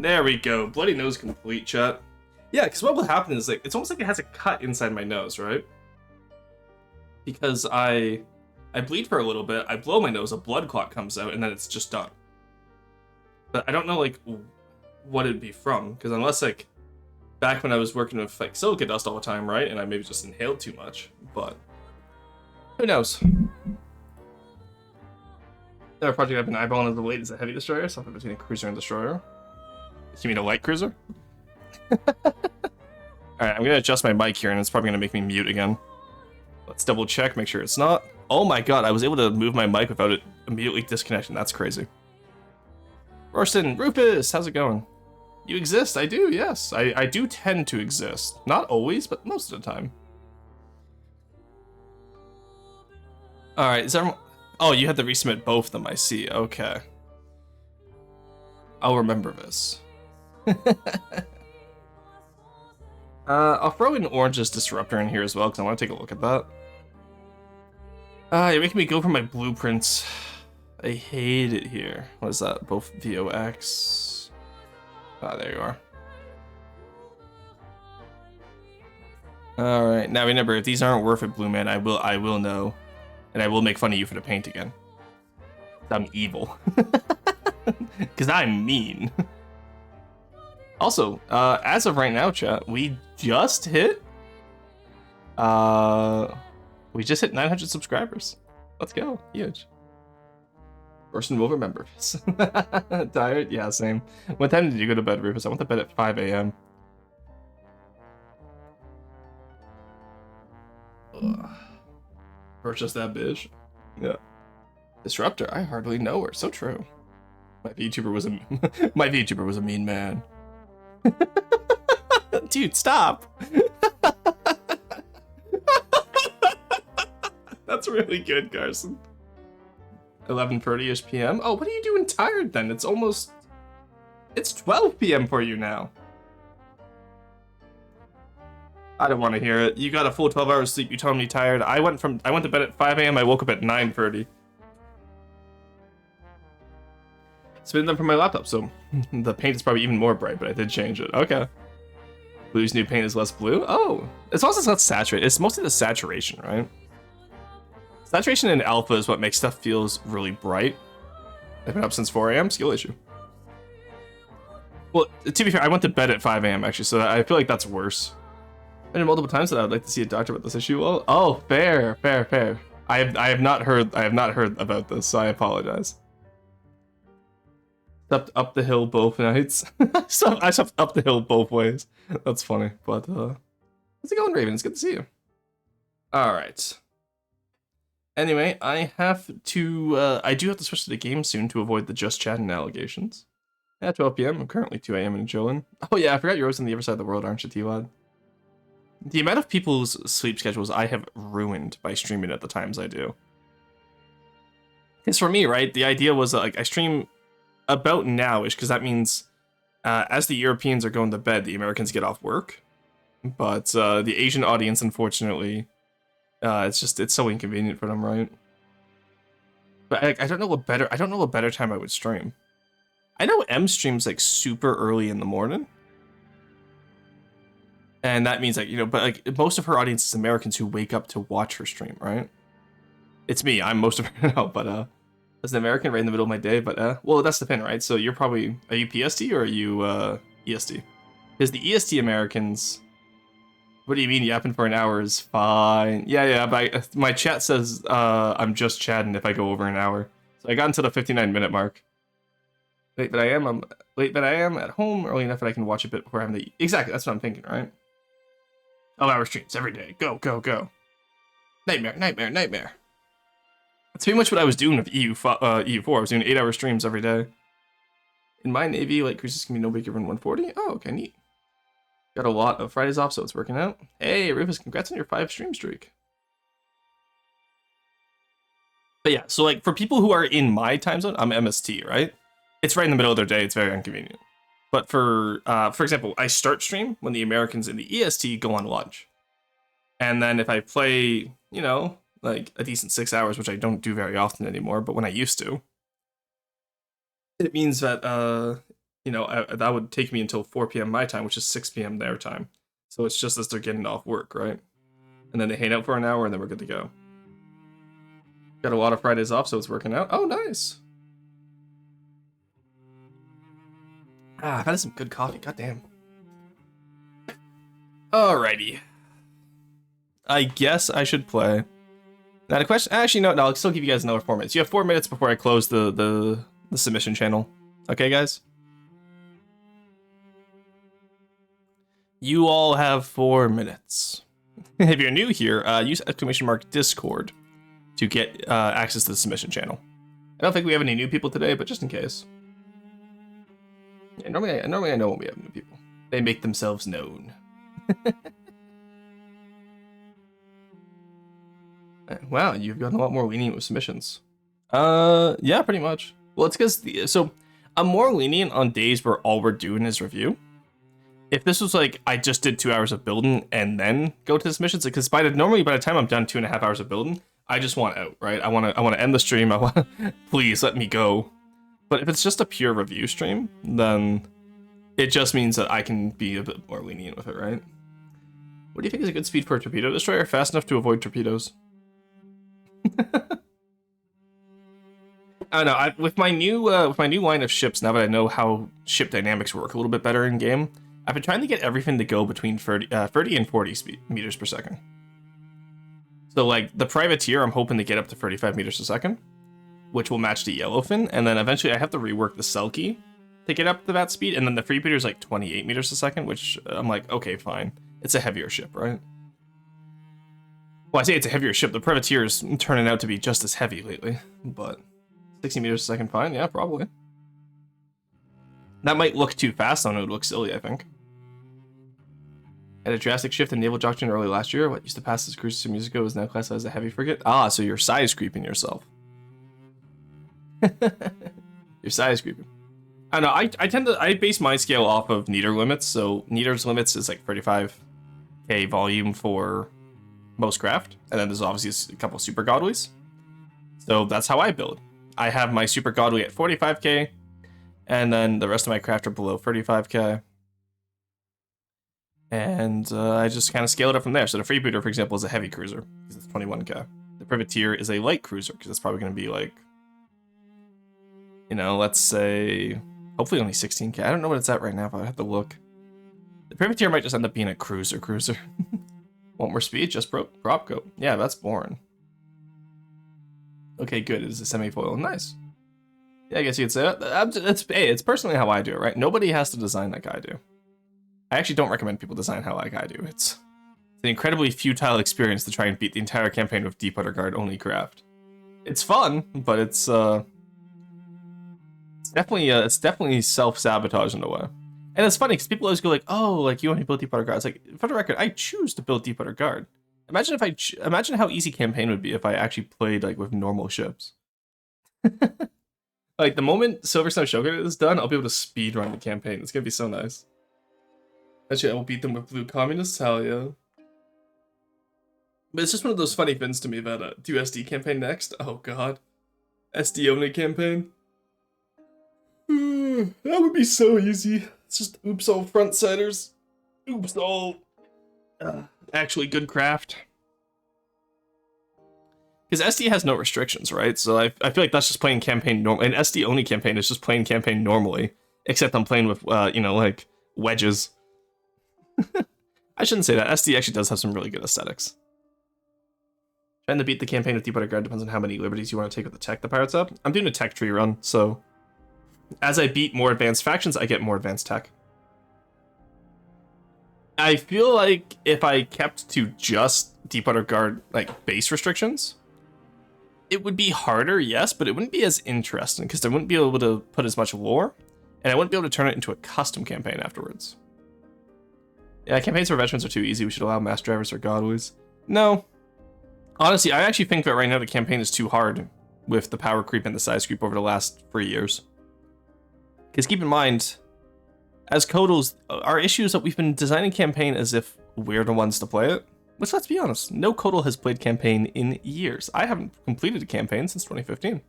There we go. Bloody nose complete, chat. Yeah, because what will happen is, like, it's almost like it has a cut inside my nose, right? Because I bleed for a little bit, I blow my nose, a blood clot comes out, and then it's just done. But I don't know, like, what it'd be from, because unless, like, back when I was working with, like, silica dust all the time, right? And I maybe just inhaled too much, but who knows? Another project I've been eyeballing as of late is a heavy destroyer, something between a cruiser and destroyer. You mean a light cruiser? Alright, I'm gonna adjust my mic here, and it's probably gonna make me mute again. Let's double check, make sure it's not. Oh my god, I was able to move my mic without it immediately disconnecting. That's crazy. Rorsten, Rufus, how's it going? You exist, I do, yes. I do tend to exist. Not always, but most of the time. Alright, is everyone... Oh, you had to resubmit both of them, I see. Okay. I'll remember this. I'll throw in Orange's Disruptor in here as well, because I want to take a look at that. You're making me go for my blueprints. I hate it here. What is that? Both VOX. Ah, there you are. Alright, now remember, if these aren't worth it, Blue Man, I will know. And I will make fun of you for the paint again. I'm evil. Because I'm mean. Also, as of right now, chat, we just hit 900 subscribers. Let's go. Huge. Rorsten will remember this. Tired? Yeah, same. What time did you go to bed, Rufus? I went to bed at 5 a.m. Purchase that bitch. Yeah. Disruptor, I hardly know her. So true. My VTuber was a my VTuber was a mean man. Dude, stop. That's really good, Carson. 11:30ish p.m. Oh, what are you doing tired then? It's 12 p.m. for you now. I don't want to hear it. You got a full 12 hours sleep. You told me tired. I went to bed at 5 a.m. I woke up at 9:30. Spin them from my laptop, so the paint is probably even more bright, but I did change it. Okay. Blue's new paint is less blue? Oh, it's also less saturated. It's mostly the saturation, right? Saturation in alpha is what makes stuff feels really bright. I've been up since 4 a.m. Skill issue. Well, to be fair, I went to bed at 5 a.m. actually, so I feel like that's worse. I did multiple times that I would like to see a doctor about this issue. Oh, fair. I have not heard about this, so I apologize. Stepped up the hill both nights. I stepped up the hill both ways. That's funny, but how's it going, Raven? It's good to see you. All right. Anyway, I do have to switch to the game soon to avoid the just chatting allegations. At 12 p.m. I'm currently 2 a.m. and chilling. Oh yeah, I forgot you're always on the other side of the world, aren't you, T-Lod? The amount of people's sleep schedules I have ruined by streaming at the times I do. Because for me, right, the idea was that, like, I stream about now-ish, because that means as the Europeans are going to bed, the Americans get off work. But the Asian audience, unfortunately, it's so inconvenient for them, right? But I don't know what better time I would stream. I know M streams like super early in the morning. And that means, like, you know, but like most of her audience is Americans who wake up to watch her stream, right? It's me, I'm most of her now, but as an American right in the middle of my day, but well, that's the pin, right? So you're probably, are you PST or are you EST? Because the EST Americans, what do you mean yapping for an hour is fine? Yeah, but my chat says I'm just chatting if I go over an hour. So I got into the 59-minute mark. Late but I am at home early enough that I can watch a bit before having to eat. Exactly, that's what I'm thinking, right? 12-hour streams every day. Go. Nightmare. That's pretty much what I was doing with EU4. I was doing 8-hour streams every day. In my Navy, like, cruises can be no bigger than 140. Oh, okay, neat. Got a lot of Fridays off, so it's working out. Hey, Rufus, congrats on your 5 stream streak. But yeah, so like for people who are in my time zone, I'm MST, right? It's right in the middle of their day. It's very inconvenient. But for example, I start stream when the Americans in the EST go on lunch. And then if I play, you know, like a decent 6 hours, which I don't do very often anymore, but when I used to, it means that, you know, that would take me until 4 p.m. my time, which is 6 p.m. their time. So it's just as they're getting off work, right? And then they hang out for an hour and then we're good to go. Got a lot of Fridays off, so it's working out. Oh, nice. I've had some good coffee, goddamn. Alrighty. I guess I should play. Now the question, actually no, I'll still give you guys another 4 minutes. You have 4 minutes before I close the submission channel. Okay, guys? You all have 4 minutes. If you're new here, use !Discord to get access to the submission channel. I don't think we have any new people today, but just in case. Yeah, normally I know when we have new people. They make themselves known. Wow, you've gotten a lot more lenient with submissions. Yeah, pretty much. Well, it's because so I'm more lenient on days where all we're doing is review. If this was like I just did 2 hours of building and then go to the submissions, because normally by the time I'm done 2.5 hours of building, I just want out, right? I want to end the stream. Please let me go. But if it's just a pure review stream, then it just means that I can be a bit more lenient with it, right? What do you think is a good speed for a torpedo destroyer? Fast enough to avoid torpedoes. I don't know. With my new line of ships, now that I know how ship dynamics work a little bit better in game, I've been trying to get everything to go between 30 and 40 meters per second. So like the privateer, I'm hoping to get up to 35 meters a second, which will match the yellowfin, and then eventually I have to rework the Selkie to get up to that speed, and then the freebooter is like 28 meters a second, which I'm like, okay, fine. It's a heavier ship, right? Well, I say it's a heavier ship. The privateer is turning out to be just as heavy lately, but 60 meters a second, fine. Yeah, probably. That might look too fast on it. It would look silly, I think. Had a drastic shift in naval doctrine early last year. What used to pass as cruises 2 years ago is now classified as a heavy frigate. Ah, so you're size creeping yourself. You're size creeping. I don't know. I base my scale off of Niter limits. So Niter's limits is like 35k volume for most craft, and then there's obviously a couple super godlies. So that's how I build. I have my super godly at 45k, and then the rest of my craft are below 35k. And I just kind of scale it up from there. So the freebooter, for example, is a heavy cruiser because it's 21k. The privateer is a light cruiser because it's probably going to be like, you know, let's say, hopefully only 16k. I don't know what it's at right now, but I have to look. The privateer might just end up being a cruiser. Want more speed? Just prop coat. Yeah, that's boring. Okay, good. It is a semi-foil. Nice. Yeah, I guess you could say that. It's personally how I do it, right? Nobody has to design like I do. I actually don't recommend people design how like I do. It's an incredibly futile experience to try and beat the entire campaign with Deep Water Guard only craft. It's fun, but it's definitely self-sabotage in a way. And it's funny because people always go like, "Oh, like you only build Deep Water Guard." It's like, for the record, I choose to build Deep Water Guard. Imagine if imagine how easy campaign would be if I actually played like with normal ships. Like the moment Silverstone Shogun is done, I'll be able to speed run the campaign. It's gonna be so nice. Actually, I will beat them with blue communists. Hell yeah! But it's just one of those funny things to me that do SD campaign next. Oh god, SD only campaign. That would be so easy. It's just oops all front-siders. Oops all actually good craft. Because SD has no restrictions, right? So I feel like that's just playing campaign normal. An SD only campaign is just playing campaign normally. Except I'm playing with, you know, like wedges. I shouldn't say that. SD actually does have some really good aesthetics. Trying to beat the campaign with Deep Water Guard depends on how many liberties you want to take with the tech the pirates up. I'm doing a tech tree run, so as I beat more advanced factions, I get more advanced tech. I feel like if I kept to just Deep Water Guard like base restrictions, it would be harder, yes, but it wouldn't be as interesting because I wouldn't be able to put as much lore, and I wouldn't be able to turn it into a custom campaign afterwards. Yeah, campaigns for veterans are too easy. We should allow mass drivers or godlies. No. Honestly, I actually think that right now the campaign is too hard with the power creep and the size creep over the last 3 years. Because keep in mind, as Codals, our issue is that we've been designing campaign as if we're the ones to play it. Which, let's be honest, no Codal has played campaign in years. I haven't completed a campaign since 2015.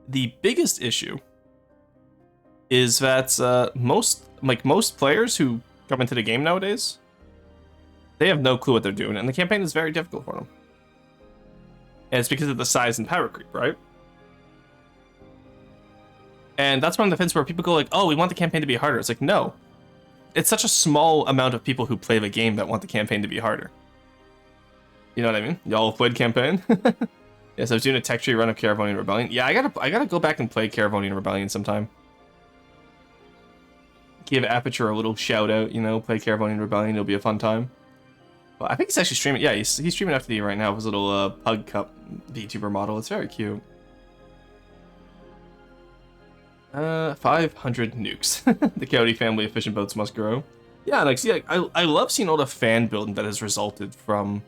The biggest issue is that most players who come into the game nowadays, they have no clue what they're doing, and the campaign is very difficult for them. And it's because of the size and power creep, right? And that's one of the things where people go like, oh, we want the campaign to be harder. It's like, no. It's such a small amount of people who play the game that want the campaign to be harder. You know what I mean? Y'all played campaign? Yes, I was doing a tech tree run of Caravonian Rebellion. Yeah, I gotta go back and play Caravonian Rebellion sometime. Give Aperture a little shout out, you know, play Caravonian Rebellion, it'll be a fun time. Well, I think he's actually streaming, yeah, he's streaming FD right now with his little Pug Cup VTuber model. It's very cute. 500 nukes. The Coyote family of fishing boats must grow. Yeah, like, see, I love seeing all the fan building that has resulted from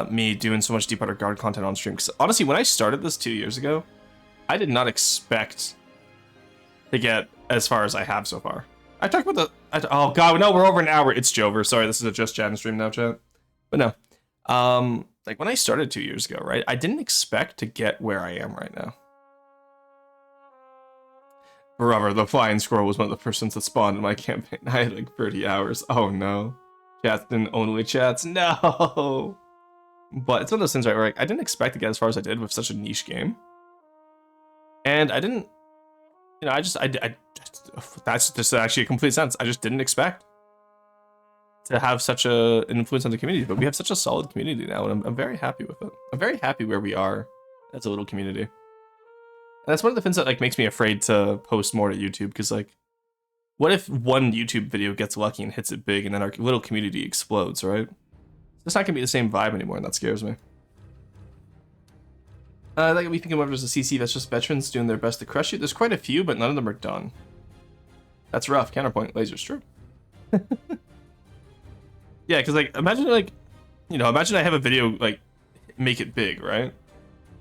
me doing so much Deep Water Guard content on stream. Because honestly, when I started this 2 years ago, I did not expect to get as far as I have so far. I talked about oh god, no, we're over an hour. It's Jover. Sorry, this is a just chat and stream now, chat. But no, like when I started 2 years ago, right? I didn't expect to get where I am right now. Brother, the flying squirrel was one of the first ones that spawned in my campaign. I had like 30 hours. Oh no. Chats didn't only chats. No. But it's one of those things, right, where like, I didn't expect to get as far as I did with such a niche game. And I didn't, you know, that's just actually a complete sense. I just didn't expect to have such an influence on the community, but we have such a solid community now, and I'm very happy with it. I'm very happy where we are as a little community. And that's one of the things that like makes me afraid to post more to YouTube, because like, what if one YouTube video gets lucky and hits it big, and then our little community explodes, right? It's not gonna be the same vibe anymore, and that scares me. Like we think of as a CC that's just veterans doing their best to crush you. There's quite a few, but none of them are done. That's rough. Counterpoint, laser's true. Yeah, because like imagine like, you know, imagine I have a video like make it big, right?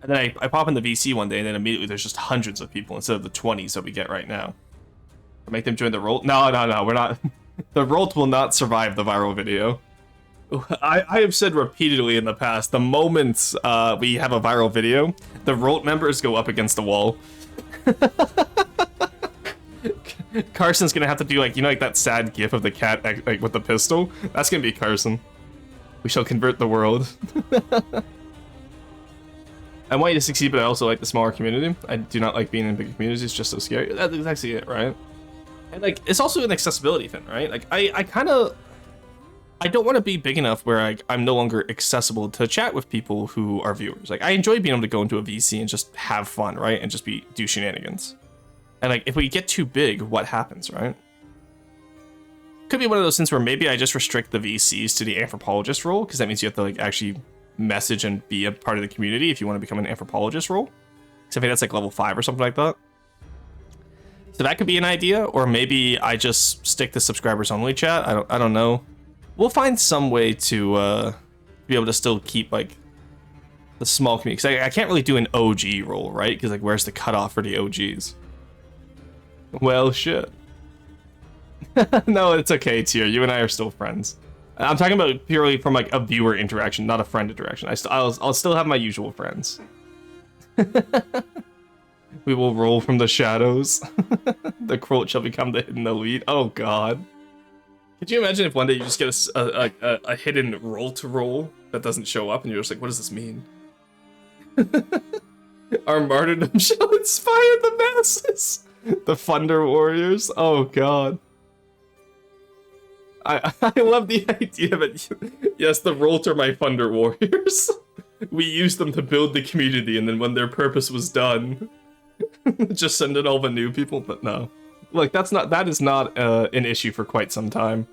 And then I pop in the VC one day, and then immediately there's just hundreds of people instead of the 20s that we get right now. Make them join the Rolt? No, we're not. The Rolt will not survive the viral video. I have said repeatedly in the past, the moment we have a viral video, the Rolt members go up against the wall. Carson's gonna have to do like, you know, like that sad gif of the cat like with the pistol? That's gonna be Carson. We shall convert the world. I want you to succeed, but I also like the smaller community. I do not like being in big communities, it's just so scary. That's exactly it, right? And like, it's also an accessibility thing, right? Like, I don't want to be big enough where I'm no longer accessible to chat with people who are viewers. Like, I enjoy being able to go into a VC and just have fun, right? And just do shenanigans. And like, if we get too big, what happens, right? Could be one of those things where maybe I just restrict the VCs to the anthropologist role, because that means you have to like actually message and be a part of the community if you want to become an anthropologist role. So I think that's like level 5 or something like that. So that could be an idea, or maybe I just stick to subscribers only chat. I don't know. We'll find some way to be able to still keep like the small community, because I can't really do an OG role, right? Because like, where's the cutoff for the OGs? Well, shit. No, it's okay, Tier. You and I are still friends. I'm talking about purely from like a viewer interaction, not a friend interaction. I'll still have my usual friends. We will roll from the shadows. The Croat shall become the hidden elite. Oh god. Could you imagine if one day you just get a hidden roll to roll that doesn't show up and you're just like, what does this mean? Our martyrdom shall inspire the masses. The Thunder Warriors. Oh god. I love the idea that, yes, the Rolt are my Thunder Warriors. We used them to build the community, and then when their purpose was done, just send in all the new people. But no, look, that is not an issue for quite some time.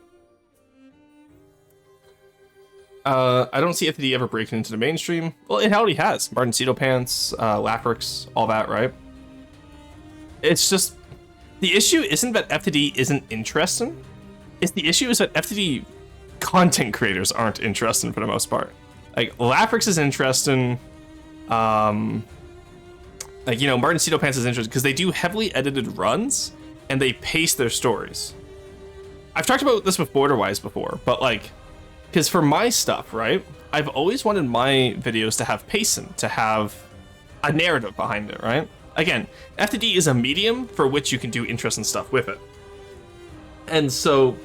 I don't see FD ever breaking into the mainstream. Well, it already has. Martin Cedo Pants, Lafrix, all that, right? It's just, the issue isn't that FTD isn't interesting. It's the issue is that FTD content creators aren't interesting for the most part. Like, Lafrix is interesting. Like, you know, Martin Cedo Pants is interesting because they do heavily edited runs and they pace their stories. I've talked about this with Borderwise before, but like, because for my stuff, right, I've always wanted my videos to have pacing, to have a narrative behind it, right? Again, FTD is a medium for which you can do interesting stuff with it. And so,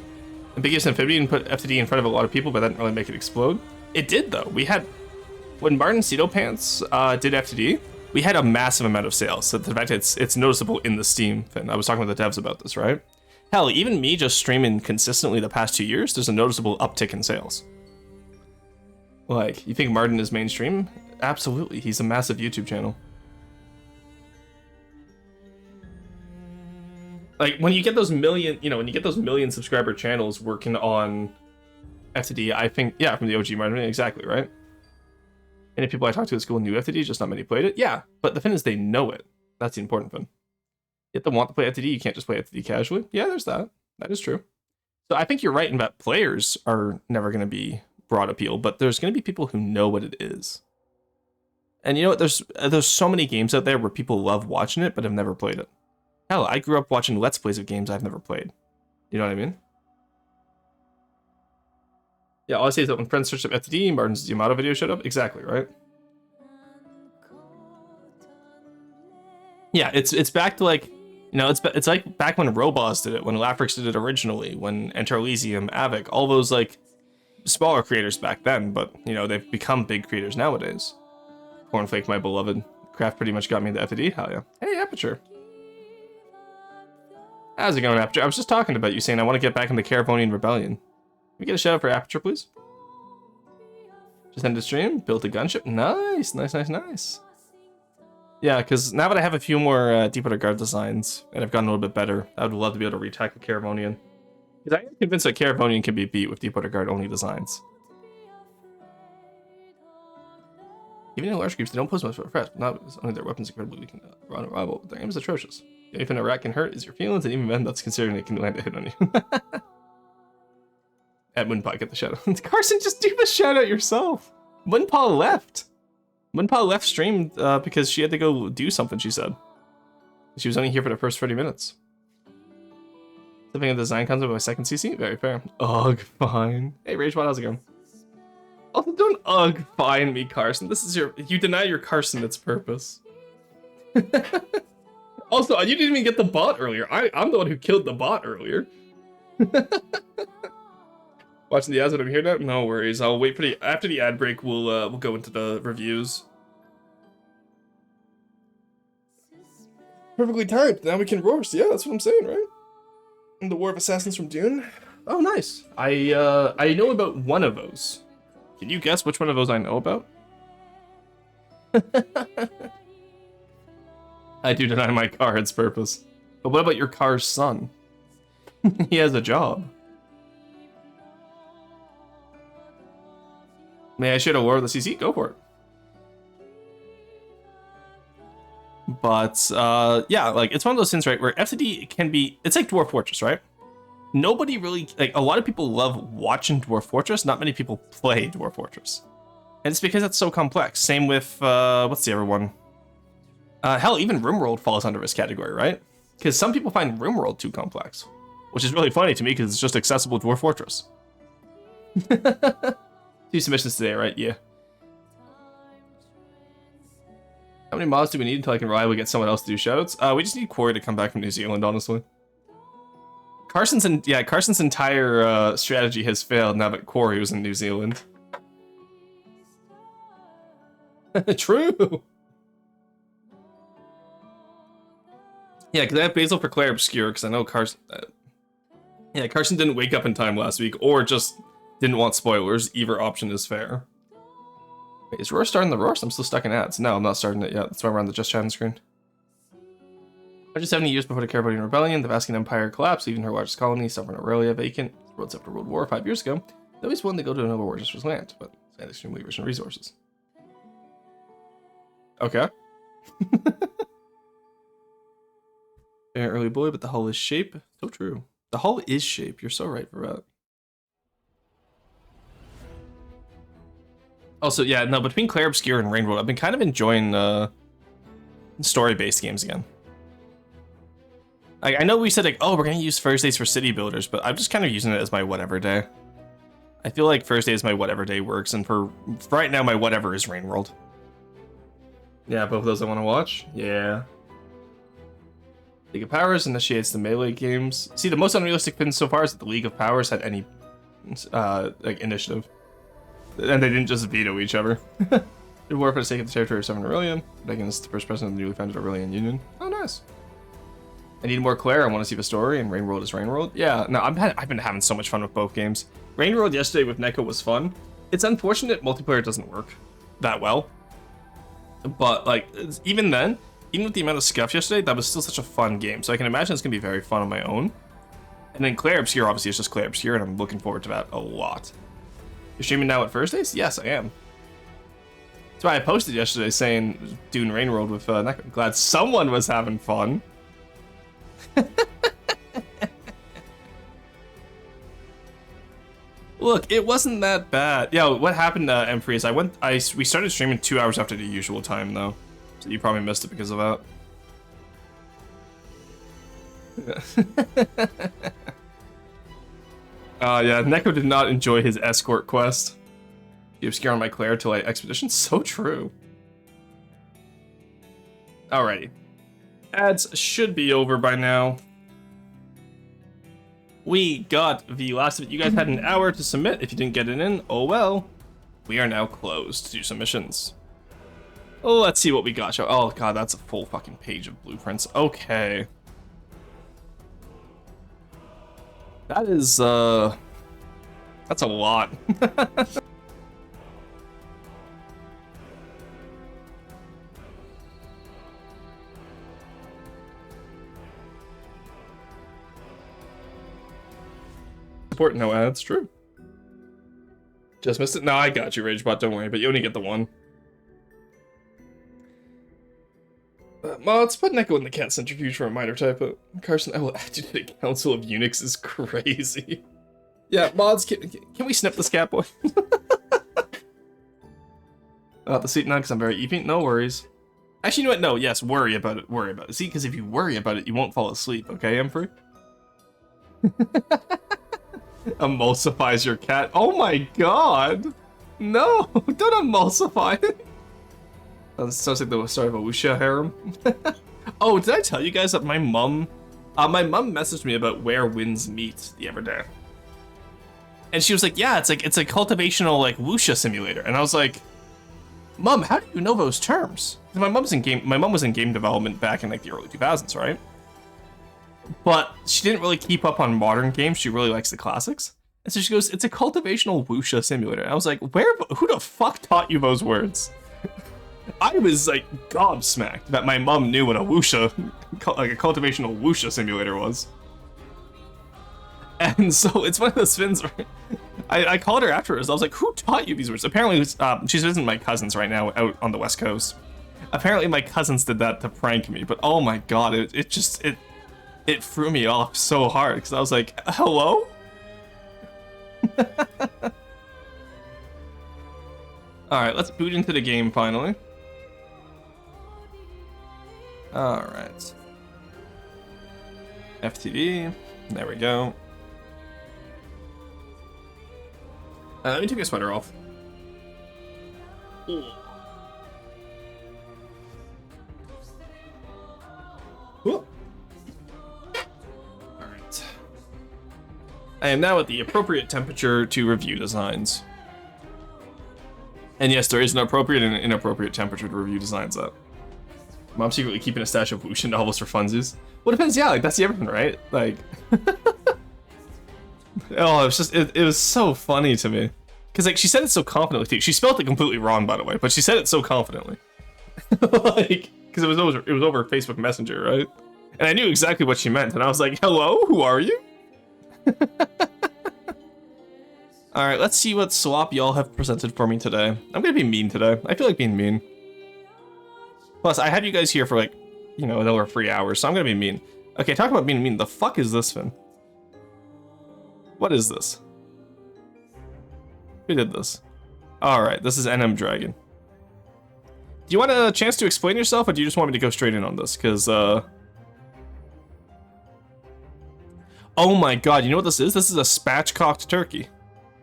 Ambiguous Amphibian put FTD in front of a lot of people, but that didn't really make it explode. It did, though. We had, when Martin Cedo Pants did FTD, we had a massive amount of sales. So the fact it's noticeable in the Steam thing. I was talking with the devs about this, right? Hell, even me just streaming consistently the past 2 years, there's a noticeable uptick in sales. Like, you think Martin is mainstream? Absolutely, he's a massive YouTube channel. Like, when you get those million, you know, when you get those million subscriber channels working on FTD, I think, yeah, from the OG Martin, exactly, right? Any people I talked to at school knew FTD, just not many played it. Yeah, but the thing is they know it. That's the important thing. You have to want to play FTD, you can't just play FTD casually. Yeah, there's that. That is true. So I think you're right in that players are never going to be broad appeal, but there's going to be people who know what it is. And you know what? There's so many games out there where people love watching it, but have never played it. Hell, I grew up watching Let's Plays of games I've never played. You know what I mean? Yeah, all I say is that when friends searched up FTD, Martin's Yamato video showed up. Exactly, right? Yeah, it's back to like, you know, it's like back when Robos did it, when Lafrix did it originally, when Enter Elysium, Avic, all those like smaller creators back then, but you know, they've become big creators nowadays. Cornflake, my beloved. Craft pretty much got me into FTD. Hell yeah. Hey, Aperture. How's it going, Aperture? I was just talking about you saying I want to get back into Caravonian Rebellion. Can we get a shout out for Aperture, please? Just ended stream, built a gunship. Nice, nice, nice, nice. Yeah, because now that I have a few more Deepwater Guard designs, and I've gotten a little bit better, I would love to be able to re-tackle Caravonian. Because I am convinced that Caravonian can be beat with Deepwater Guard only designs. Even in large groups, they don't pose much of a threat, but not because only their weapons incredibly weak and unreliable. Their aim is atrocious. The only thing a rat can hurt is your feelings, and even then, that's considering it can land a hit on you. At Moonpaw, get the shout out. Carson, just do the shout out yourself. Moonpaw left. Moonpaw left stream because she had to go do something, she said. She was only here for the first 30 minutes. Something in the design comes with my second CC? Very fair. Ugh, fine. Hey, RageBot, how's it going? Also, don't ugh fine me, Carson. This is you deny your Carson its purpose. Also, you didn't even get the bot earlier. I'm the one who killed the bot earlier. Watching the ads when I'm here now? No worries. I'll wait for after the ad break. We'll go into the reviews. Perfectly timed. Now we can roast. Yeah, that's what I'm saying, right? And the War of Assassins from Dune. Oh, nice. I know about one of those. Can you guess which one of those I know about? I do deny my car its purpose. But what about your car's son? He has a job. May I share a lore of the CC? Go for it. But, yeah, like, it's one of those things, right, where FTD can be, it's like Dwarf Fortress, right? Nobody really, like, a lot of people love watching Dwarf Fortress, not many people play Dwarf Fortress. And it's because it's so complex. Same with, what's the other one? Hell, even RimWorld falls under this category, right? Because some people find RimWorld too complex. Which is really funny to me, because it's just accessible Dwarf Fortress. 2 submissions today, right? Yeah. How many mods do we need until I can reliably get someone else to do shoutouts? We just need Corey to come back from New Zealand, honestly. Carson's entire strategy has failed now that Corey was in New Zealand. True. Yeah, because I have Basil for Claire Obscure, because I know Carson... yeah, Carson didn't wake up in time last week, or just didn't want spoilers. Either option is fair. Wait, is Roar starting the Roars? I'm still stuck in ads. No, I'm not starting it yet. That's why we're on the just chatting screen. 170 years before the Caravanian Rebellion, the Vascan Empire collapsed, leaving her largest colony, Southern Aurelia, vacant. Worlds after World War 5 years ago. They always wanted to go to another war just for his land, but it's had extremely rich in resources. Okay. Very early boy, but the hull is shape. So true. The hull is shape. You're so right for that. Also, yeah, no, between Claire Obscure and Rainbow, I've been kind of enjoying story-based games again. Like, I know we said, like, oh, we're going to use Thursdays for city builders, but I'm just kind of using it as my whatever day. I feel like Thursday is my whatever day works, and for right now, my whatever is Rain World. Yeah, both of those I want to watch. Yeah. League of Powers initiates the melee games. See, the most unrealistic thing so far is that the League of Powers had any, like, initiative. And they didn't just veto each other. Did war for the sake of the territory of Southern Aurelia, against the first president of the newly founded Aurelian Union. Oh, nice. I need more Claire. I want to see the story, and Rain World is Rain World. Yeah, no, I've been having so much fun with both games. Rain World yesterday with Neko was fun. It's unfortunate multiplayer doesn't work that well. But, like, even then, even with the amount of scuff yesterday, that was still such a fun game. So I can imagine it's going to be very fun on my own. And then Claire Obscure, obviously, is just Claire Obscure, and I'm looking forward to that a lot. You're streaming now at Thursdays? Yes, I am. That's why I posted yesterday saying doing Rain World with Neko. I'm glad someone was having fun. Look, it wasn't that bad. Yeah, what happened, M3, is we started streaming 2 hours after the usual time, though. So you probably missed it because of that. Yeah, Neko did not enjoy his escort quest. You obscure on my Claire till I expedition. So true. Alrighty. Ads should be over by now. We got the last of it. You guys had an hour to submit. If you didn't get it in, oh well. We are now closed to do submissions. Oh, let's see what we got. Oh god, that's a full fucking page of blueprints. Okay. That is, that's a lot. Support no ads, true. Just missed it? No, I got you, RageBot, don't worry, but you only get the one. Mods, put Neko in the cat centrifuge for a minor typo. Carson, I will add you to the Council of Eunuchs is crazy. Yeah, mods, can we snip this cat boy? The sleep now because I'm very eeping. No worries. Actually, you know what? No, yes, worry about it. Worry about it. See, because if you worry about it, you won't fall asleep, okay, Emperor? Emulsifies your cat. Oh my god! No! Don't emulsify it! That sounds like the start of a wuxia harem. Oh, did I tell you guys that my mom messaged me about where winds meet the other day? And she was like, yeah, it's a cultivational like wuxia simulator. And I was like, Mom, how do you know those terms? My mom was in game development back in like the early 2000s, right? But she didn't really keep up on modern games. She really likes the classics. And so she goes, it's a cultivational wuxia simulator. And I was like, who the fuck taught you those words? I was like gobsmacked that my mom knew what a wuxia, like a cultivational wuxia simulator was. And so it's one of those things where I called her afterwards. I was like, who taught you these words? Apparently, she's visiting my cousins right now out on the West Coast. Apparently, my cousins did that to prank me. But oh my god, it threw me off so hard. Because I was like, hello? Alright, let's boot into the game finally. Alright. FTV. There we go. Let me take my sweater off. Alright. I am now at the appropriate temperature to review designs. And yes, there is an appropriate and an inappropriate temperature to review designs at. Mom's secretly keeping a stash of wuxia novels for funsies. Well, it depends, yeah, like, that's everything, right? Like... Oh, it was just, it was so funny to me. Because, like, she said it so confidently, too. She spelled it completely wrong, by the way, but she said it so confidently. Like, because it was over Facebook Messenger, right? And I knew exactly what she meant, and I was like, hello, who are you? Alright, let's see what swap y'all have presented for me today. I'm gonna be mean today. I feel like being mean. Plus, I had you guys here for, like, you know, another 3 hours, so I'm gonna be mean. Okay, talk about being mean. The fuck is this, Finn? What is this? Who did this? Alright, this is NM Dragon. Do you want a chance to explain yourself, or do you just want me to go straight in on this? Because, Oh my god, you know what this is? This is a spatchcocked turkey.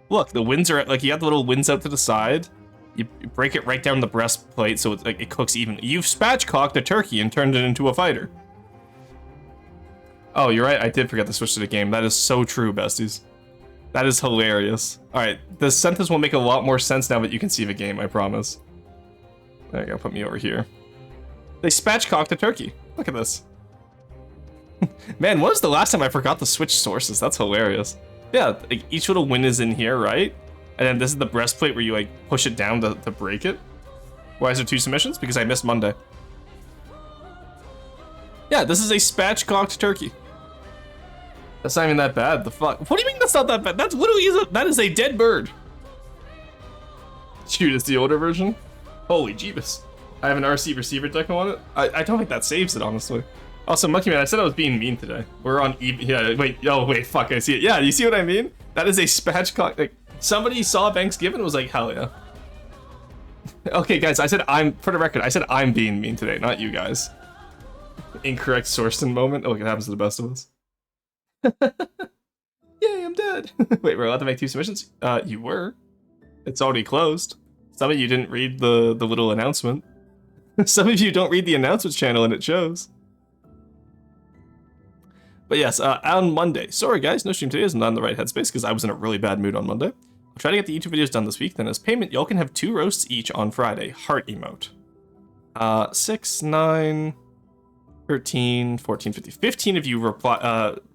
Look, the wings are, like, you got the little wings out to the side. You break it right down the breastplate so it's, like, it cooks evenly. You've spatchcocked a turkey and turned it into a fighter. Oh, you're right, I did forget to switch to the game. That is so true, besties. That is hilarious. Alright, the sentence will make a lot more sense now that you can see the game, I promise. There you go, put me over here. They spatchcocked a turkey. Look at this. Man, when was the last time I forgot to switch sources? That's hilarious. Yeah, like, each little win is in here, right? And then this is the breastplate where you, like, push it down to break it. Why is there 2 submissions? Because I missed Monday. Yeah, this is a spatchcocked turkey. That's not even that bad. The fuck? What do you mean that's not that bad? That's literally that is a dead bird. Shoot, it's the older version? Holy Jeebus. I have an RC receiver deco on it? I don't think that saves it, honestly. Also, Monkey Man, I said I was being mean today. We're on yeah, wait, oh, wait, fuck, I see it. Yeah, you see what I mean? That is a spatchcock, like, somebody saw Thanksgiving and was like, hell yeah. Okay, guys, for the record, I said I'm being mean today, not you guys. Incorrect Rorsten moment. Oh, look, it happens to the best of us. Yay, I'm dead. Wait, we're allowed to make 2 submissions? You were. It's already closed. Some of you didn't read the little announcement. Some of you don't read the announcements channel and it shows. But yes, on Monday. Sorry guys, no stream today. I'm not in the right headspace because I was in a really bad mood on Monday. I'll try to get the YouTube videos done this week. Then as payment, y'all can have 2 roasts each on Friday. Heart emote. 6, 9, 13, 14, 15. 15 of you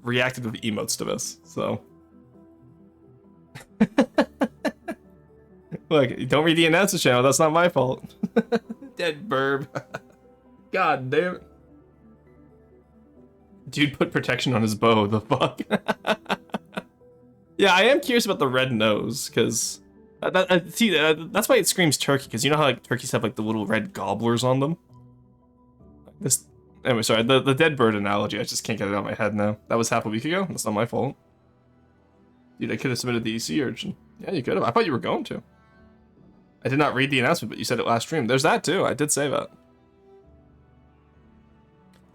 reacted with emotes to this, so. Look, don't read the announcement channel. That's not my fault. Dead burb. God damn it. Dude put protection on his bow. The fuck? Yeah, I am curious about the red nose, because that's why it screams turkey, because you know how like turkeys have like the little red gobblers on them? This. Anyway, sorry. The dead bird analogy. I just can't get it out of my head now. That was half a week ago. That's not my fault. Dude, I could have submitted the EC urchin. Yeah, you could have. I thought you were going to. I did not read the announcement, but you said it last stream. There's that too. I did say that.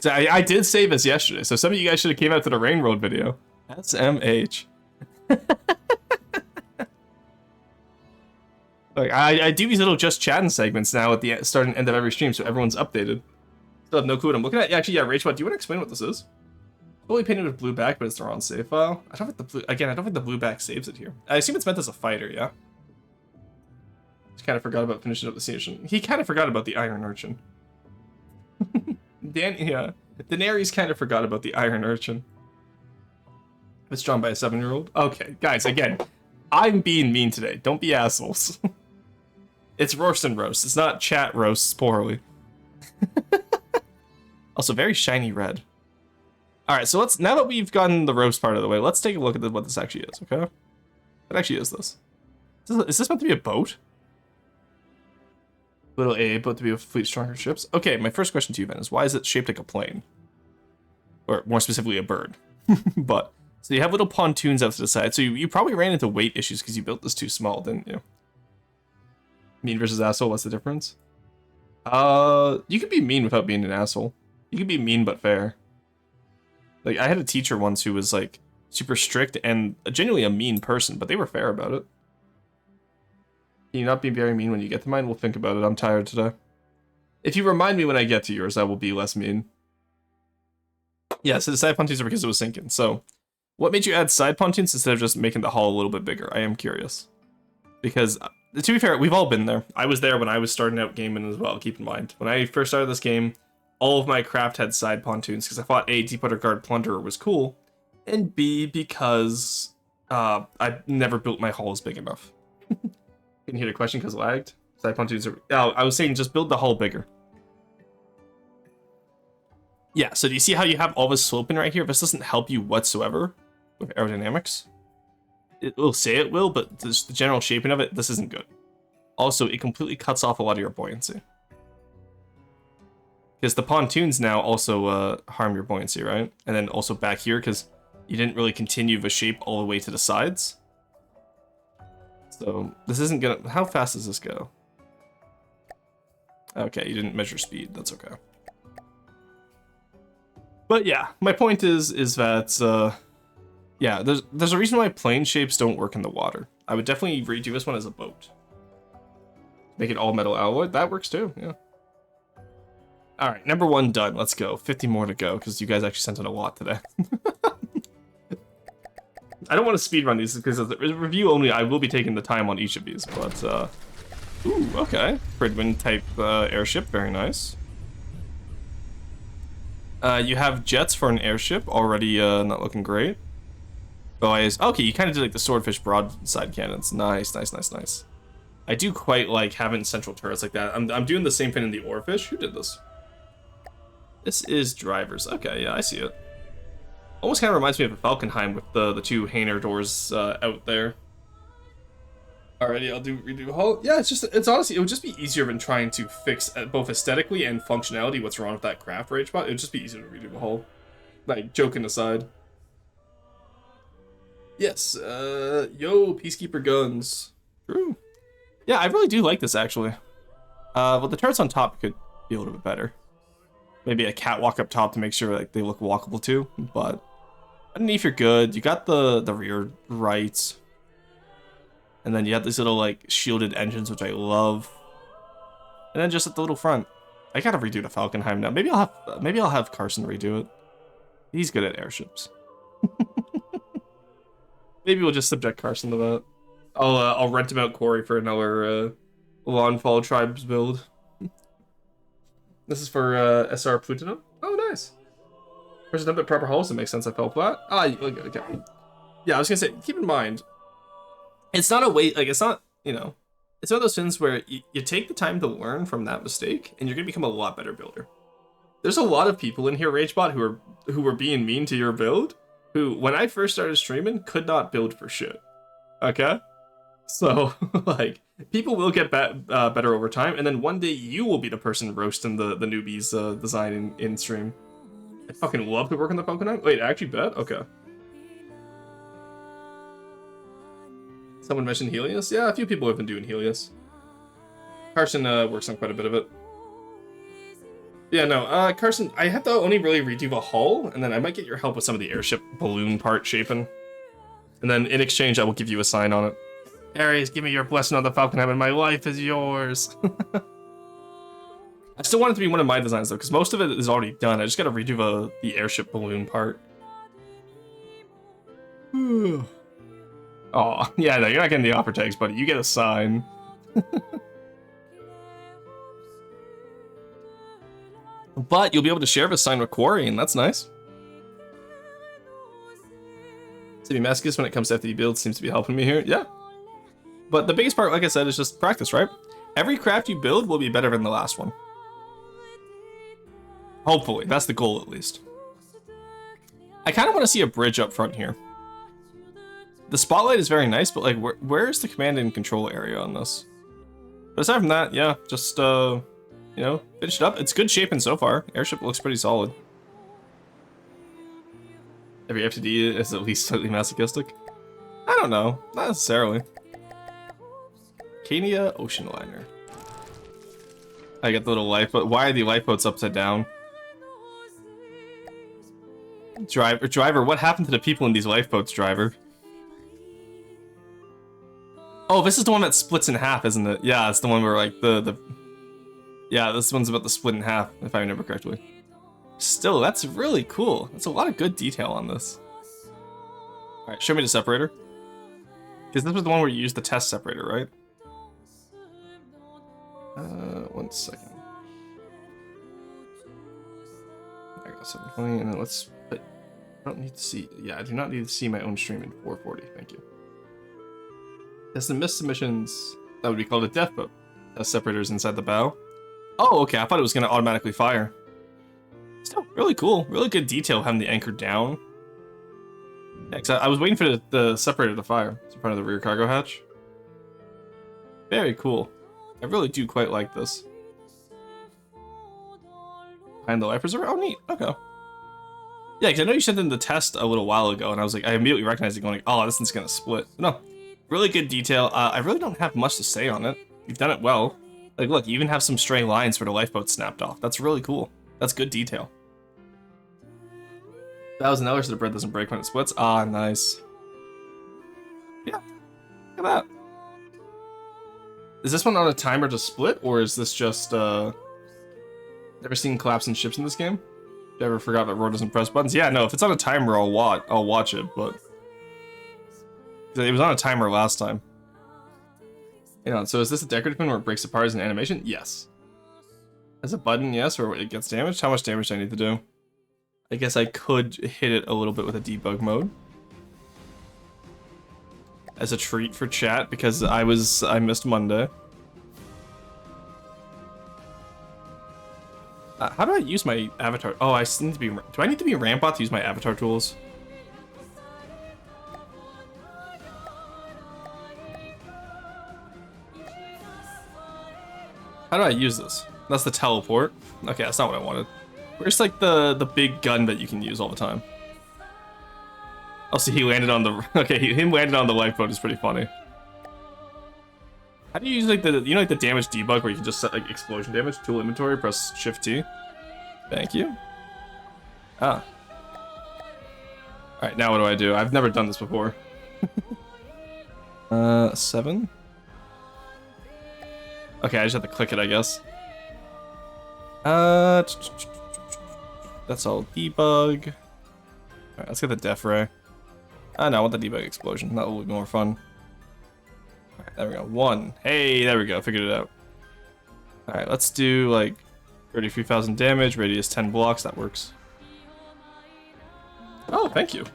I did say this yesterday, so some of you guys should have came out to the Rain Road video. SMH. Like, I do these little just chatting segments now at the start and end of every stream, so everyone's updated. Still have no clue what I'm looking at. Yeah, actually, yeah, Rachel, do you want to explain what this is? Fully painted with blue back, but it's the wrong save file. I don't think the blue, again, I don't think the blue back saves it here. I assume it's meant as a fighter, yeah? Just kind of forgot about finishing up the station. He kind of forgot about the Iron Urchin. Yeah. Daenerys kind of forgot about the Iron Urchin. It's drawn by a 7-year-old. Okay, guys, again, I'm being mean today. Don't be assholes. It's Rorsten roast. It's not chat roasts poorly. Also, very shiny red. All right, so let's, now that we've gotten the roast part of the way, let's take a look at what this actually is, okay? What actually is this? Is this meant to be a boat? Little A, but to be a fleet of stronger ships. Okay, my first question to you then is, why is it shaped like a plane? Or more specifically, a bird. But, so you have little pontoons out to the side. So you probably ran into weight issues because you built this too small, didn't you? Mean versus asshole, what's the difference? You could be mean without being an asshole. You could be mean but fair. Like, I had a teacher once who was, like, super strict and genuinely a mean person, but they were fair about it. Can you not be very mean when you get to mine? We'll think about it. I'm tired today. If you remind me when I get to yours, I will be less mean. Yeah, so the side pontoons are because it was sinking. So, what made you add side pontoons instead of just making the hull a little bit bigger? I am curious. Because, to be fair, we've all been there. I was there when I was starting out gaming as well, keep in mind. When I first started this game, all of my craft had side pontoons because I thought A, Deepwater Guard Plunderer was cool, and B, because I never built my hulls big enough. Can you hear the question because lagged? Side pontoons are... Oh, I was saying just build the hull bigger. Yeah, so do you see how you have all this sloping right here? This doesn't help you whatsoever with aerodynamics. It will say it will, but the general shaping of it, this isn't good. Also, it completely cuts off a lot of your buoyancy. Because the pontoons now also harm your buoyancy, right? And then also back here, because you didn't really continue the shape all the way to the sides. So, this isn't gonna... How fast does this go? Okay, you didn't measure speed. That's okay. But yeah, my point is that, yeah, there's a reason why plane shapes don't work in the water. I would definitely redo this one as a boat. Make it all metal alloy. That works too, yeah. Alright, number 1 done. Let's go. 50 more to go, because you guys actually sent in a lot today. I don't want to speedrun these, because as a review only, I will be taking the time on each of these, but, ooh, okay. Pridwin type airship, very nice. You have jets for an airship, already not looking great. Okay, you kind of did like the swordfish broadside cannons. Nice, nice, nice, nice. I do quite like having central turrets like that. I'm doing the same thing in the oarfish. Who did this? This is drivers. Okay, yeah, I see it. Almost kind of reminds me of a Falkenheim with the 2 Hainer doors out there. Alrighty, I'll redo hull. Yeah, it's honestly, it would just be easier than trying to fix both aesthetically and functionality what's wrong with that craft rage bot. It would just be easier to redo the hull. Like, joking aside. Yes, yo, Peacekeeper guns. True. Yeah, I really do like this, actually. Well, the turrets on top could be a little bit better. Maybe a catwalk up top to make sure like they look walkable too, but underneath you're good. You got the rear right. And then you have these little like shielded engines, which I love. And then just at the little front. I gotta redo the Falkenheim now. Maybe I'll have Carson redo it. He's good at airships. Maybe we'll just subject Carson to that. I'll rent him out Corey for another Lawnfall Tribes build. This is for SR Plutonum. Oh, nice. There's a bit proper hulls. It makes sense. I fell flat. Okay. Yeah, I was gonna say, keep in mind, it's not a wait. Like, it's not, you know, it's one of those things where you take the time to learn from that mistake, and you're gonna become a lot better builder. There's a lot of people in here, RageBot, who were being mean to your build, who, when I first started streaming, could not build for shit. Okay? So, like, people will get better over time, and then one day you will be the person roasting the newbies design in stream. I fucking love to work on the Pokemon. Wait, I actually bet? Okay. Someone mentioned Helios? Yeah, a few people have been doing Helios. Carson works on quite a bit of it. Yeah, no, Carson, I have to only really redo the hull, and then I might get your help with some of the airship balloon part shaping. And then in exchange, I will give you a sign on it. Aries, give me your blessing on the Falconheim, and my life is yours. I still want it to be one of my designs, though, because most of it is already done. I just gotta redo the airship balloon part. Oh, yeah, no, you're not getting the offer tags, buddy. You get a sign. But you'll be able to share this sign with Quarry, and that's nice. Semi-masochist when it comes to FD builds seems to be helping me here. Yeah. But the biggest part, like I said, is just practice, right? Every craft you build will be better than the last one. Hopefully. That's the goal, at least. I kind of want to see a bridge up front here. The spotlight is very nice, but, like, where's the command and control area on this? But aside from that, yeah, just, you know, finish it up. It's good shaping so far. Airship looks pretty solid. Every FTD is at least slightly masochistic. I don't know. Not necessarily. Cania Ocean Liner. I got the little lifeboat. Why are the lifeboats upside down? Driver, what happened to the people in these lifeboats, driver? Oh, this is the one that splits in half, isn't it? Yeah, it's the one where, like, yeah, this one's about to split in half, if I remember correctly. Still, that's really cool. That's a lot of good detail on this. Alright, show me the separator. Because this was the one where you used the test separator, right? 1 second. I got 720, and then let's put... I don't need to see... Yeah, I do not need to see my own stream in 440, thank you. Test and miss submissions. That would be called a death boat. Test separators inside the bow. Oh, okay, I thought it was going to automatically fire. Still, really cool. Really good detail having the anchor down. Yeah, cause I was waiting for the separator to fire. It's in front of the rear cargo hatch. Very cool. I really do quite like this. Behind the life preserver? Oh, neat. Okay. Yeah, because I know you sent in the test a little while ago, and I was like, I immediately recognized it going like, oh, this thing's going to split. No. Really good detail. I really don't have much to say on it. You've done it well. Like, look, you even have some stray lines where the lifeboat snapped off. That's really cool. That's good detail. $1,000 so the bread doesn't break when it splits. Ah, nice. Yeah, look at that. Is this one on a timer to split, or is this just, Never seen collapsing ships in this game? You ever forgot that Roar doesn't press buttons? Yeah, no, if it's on a timer, I'll watch it, but... It was on a timer last time. You know, so is this a decorative pin where it breaks apart as an animation? Yes. As a button, yes, or it gets damaged? How much damage do I need to do? I guess I could hit it a little bit with a debug mode. As a treat for chat, because I missed Monday. How do I use my avatar? Oh, I need to be... Do I need to be a Rampot to use my avatar tools? How do I use this? That's the teleport. Okay, that's not what I wanted. Where's like the big gun that you can use all the time? Oh, see, he landed on the... Okay, him landed on the lifeboat is pretty funny. How do you use like the... You know like the damage debug where you can just set like explosion damage? Tool inventory, press Shift T. Thank you. Ah. Alright, now what do I do? I've never done this before. 7? Okay, I just have to click it, I guess. That's all debug. Alright, let's get the def ray. No, I want the debug explosion. That will be more fun. Alright, there we go. 1. Hey, there we go. Figured it out. Alright, let's do like 33,000 damage, radius 10 blocks. That works. Oh, thank you.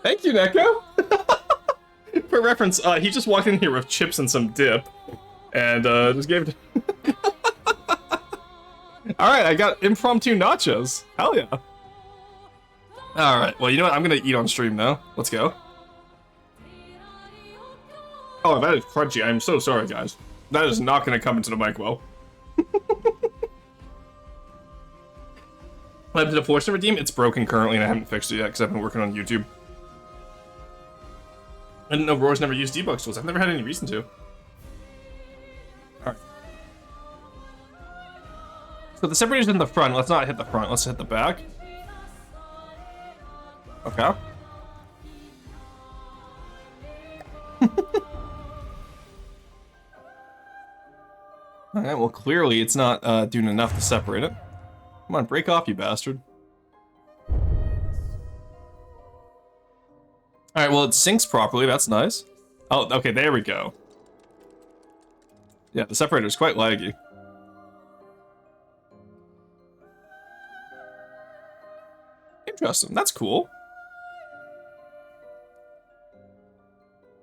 Thank you, Neko. For reference, he just walked in here with chips and some dip, and just gave it. All right, I got impromptu nachos. Hell yeah. Alright, well, you know what? I'm gonna eat on stream now. Let's go. Oh, that is crunchy. I'm so sorry, guys. That is not gonna come into the mic well. I did a force to redeem. It's broken currently, and I haven't fixed it yet because I've been working on YouTube. I didn't know Roar's never used debug tools. I've never had any reason to. Alright. So the separator's in the front. Let's not hit the front. Let's hit the back. Okay. Alright, well, clearly it's not doing enough to separate it. Come on, break off, you bastard. Alright, well, it syncs properly. That's nice. Oh, okay, there we go. Yeah, the separator's quite laggy. Interesting. That's cool.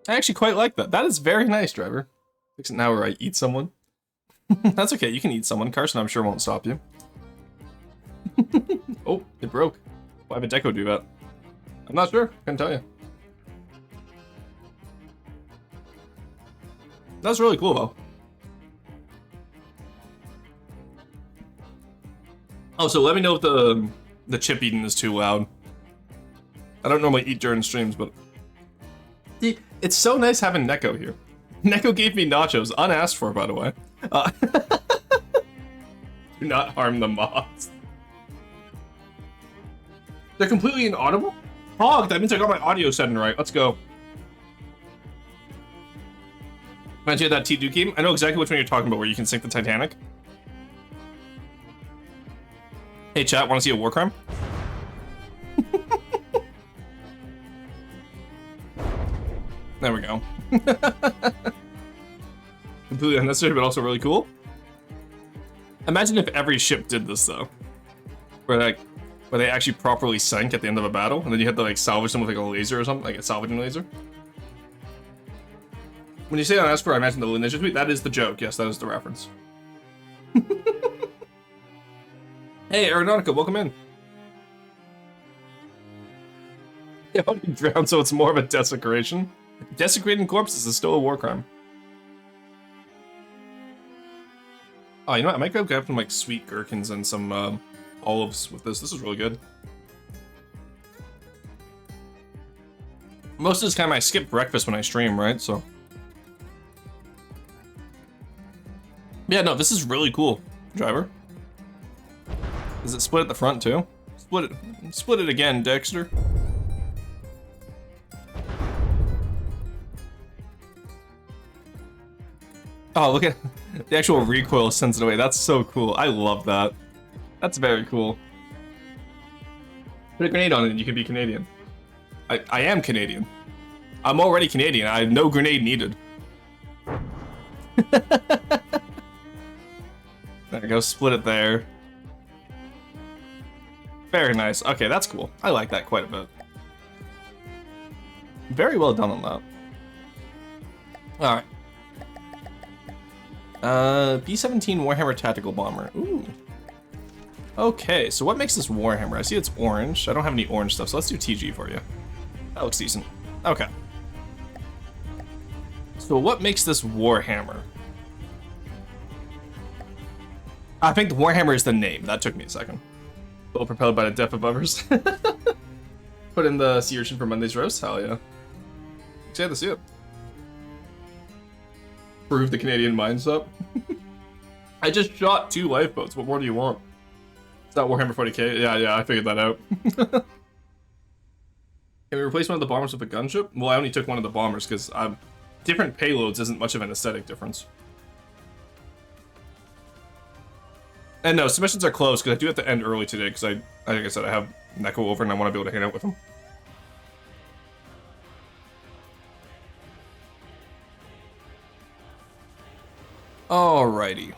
I actually quite like that. That is very nice, driver. Fix it now where I eat someone. That's okay, you can eat someone. Carson, I'm sure, won't stop you. Oh, it broke. Why have a deco do that? I'm not sure. Couldn't tell you. That's really cool, though. Oh, so let me know if the chip eating is too loud. I don't normally eat during streams, but... See, it's so nice having Neko here. Neko gave me nachos, unasked for, by the way. Do not harm the moths. They're completely inaudible? Hog, that means I got my audio setting right. Let's go. Imagine that T2 game? I know exactly which one you're talking about, where you can sink the Titanic. Hey chat, wanna see a war crime? There we go. Completely unnecessary, but also really cool. Imagine if every ship did this, though. Where they actually properly sank at the end of a battle, and then you had to like salvage them with like a laser or something, like a salvaging laser. When you say unasked for, I imagine the Ninja tweet. That is the joke. Yes, that is the reference. Hey, Aeronautica, welcome in. Yeah, how do you drown so it's more of a desecration? Desecrating corpses is still a war crime. Oh, you know what? I might go grab some like sweet gherkins and some olives with this. This is really good. Most of this time I skip breakfast when I stream, right? So. Yeah, no, this is really cool, driver. Is it split at the front too? Split it again, Dexter. Oh, look at the actual recoil sends it away. That's so cool. I love that. That's very cool. Put a grenade on it and you can be Canadian. I am Canadian. I'm already Canadian. I have no grenade needed. There we go, split it there. Very nice. Okay, that's cool. I like that quite a bit. Very well done on that. Alright. B-17 Warhammer Tactical Bomber. Ooh. Okay, so what makes this Warhammer? I see it's orange. I don't have any orange stuff, so let's do TG for you. That looks decent. Okay. So what makes this Warhammer? I think the Warhammer is the name. That took me a second. Well propelled by the death of others. Put in the sea urchin for Monday's roast? Hell yeah. Excited to see it. Prove the Canadian mindset. I just shot 2 lifeboats. What more do you want? It's not Warhammer 40k. Yeah, I figured that out. Can we replace one of the bombers with a gunship? Well, I only took one of the bombers because different payloads isn't much of an aesthetic difference. And no, submissions are closed because I do have to end early today because like I said, I have Neko over and I want to be able to hang out with him. Alrighty.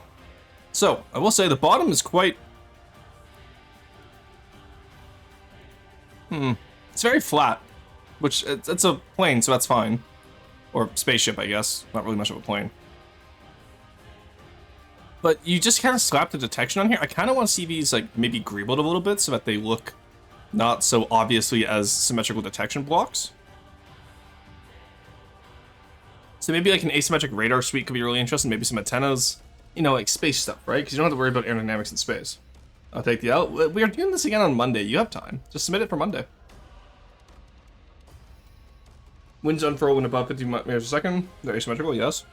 So, I will say the bottom is quite... It's very flat. Which, it's a plane, so that's fine. Or spaceship, I guess. Not really much of a plane. But you just kind of slap the detection on here. I kind of want to see these, like, maybe greebled a little bit so that they look not so obviously as symmetrical detection blocks. So maybe like an asymmetric radar suite could be really interesting. Maybe some antennas, you know, like space stuff, right? Because you don't have to worry about aerodynamics in space. I'll take the out. We are doing this again on Monday. You have time. Just submit it for Monday. Winds unfurl when above 50 meters a second. They're asymmetrical, yes.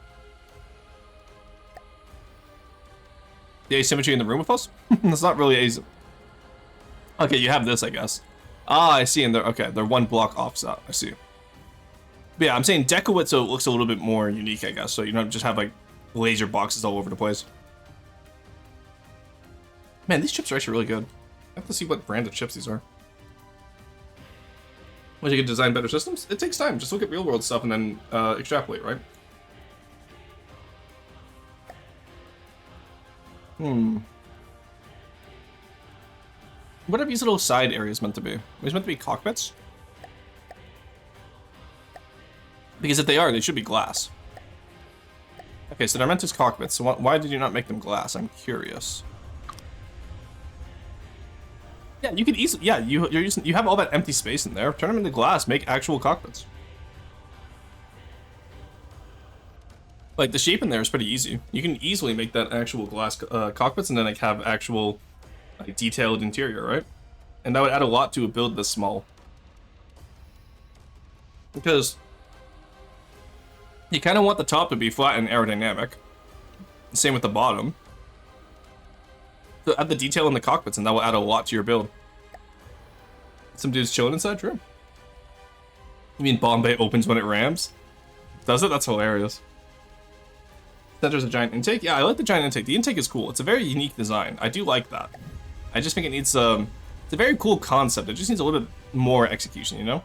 The asymmetry in the room with us? It's not really as. Okay, you have this, I guess. Ah, I see. And they're okay. They're one block offset. I see. But yeah, I'm saying deco it so it looks a little bit more unique, I guess. So you don't just have like laser boxes all over the place. Man, these chips are actually really good. I have to see what brand of chips these are. When you can design better systems, it takes time. Just look at real world stuff and then extrapolate, right? What are these little side areas meant to be? Are these meant to be cockpits? Because if they are, they should be glass. Okay, so they're meant as cockpits. So why did you not make them glass? I'm curious. Yeah, you can easily. Yeah, you have all that empty space in there. Turn them into glass. Make actual cockpits. Like the shape in there is pretty easy. You can easily make that actual glass cockpits and then like have actual like detailed interior, right? And that would add a lot to a build this small. Because you kind of want the top to be flat and aerodynamic. Same with the bottom. So add the detail in the cockpits and that will add a lot to your build. Some dudes chilling inside, true. You mean Bombay opens when it rams? Does it? That's hilarious. Center's a giant intake? Yeah, I like the giant intake. The intake is cool. It's a very unique design. I do like that. I just think it needs it's a very cool concept. It just needs a little bit more execution, you know?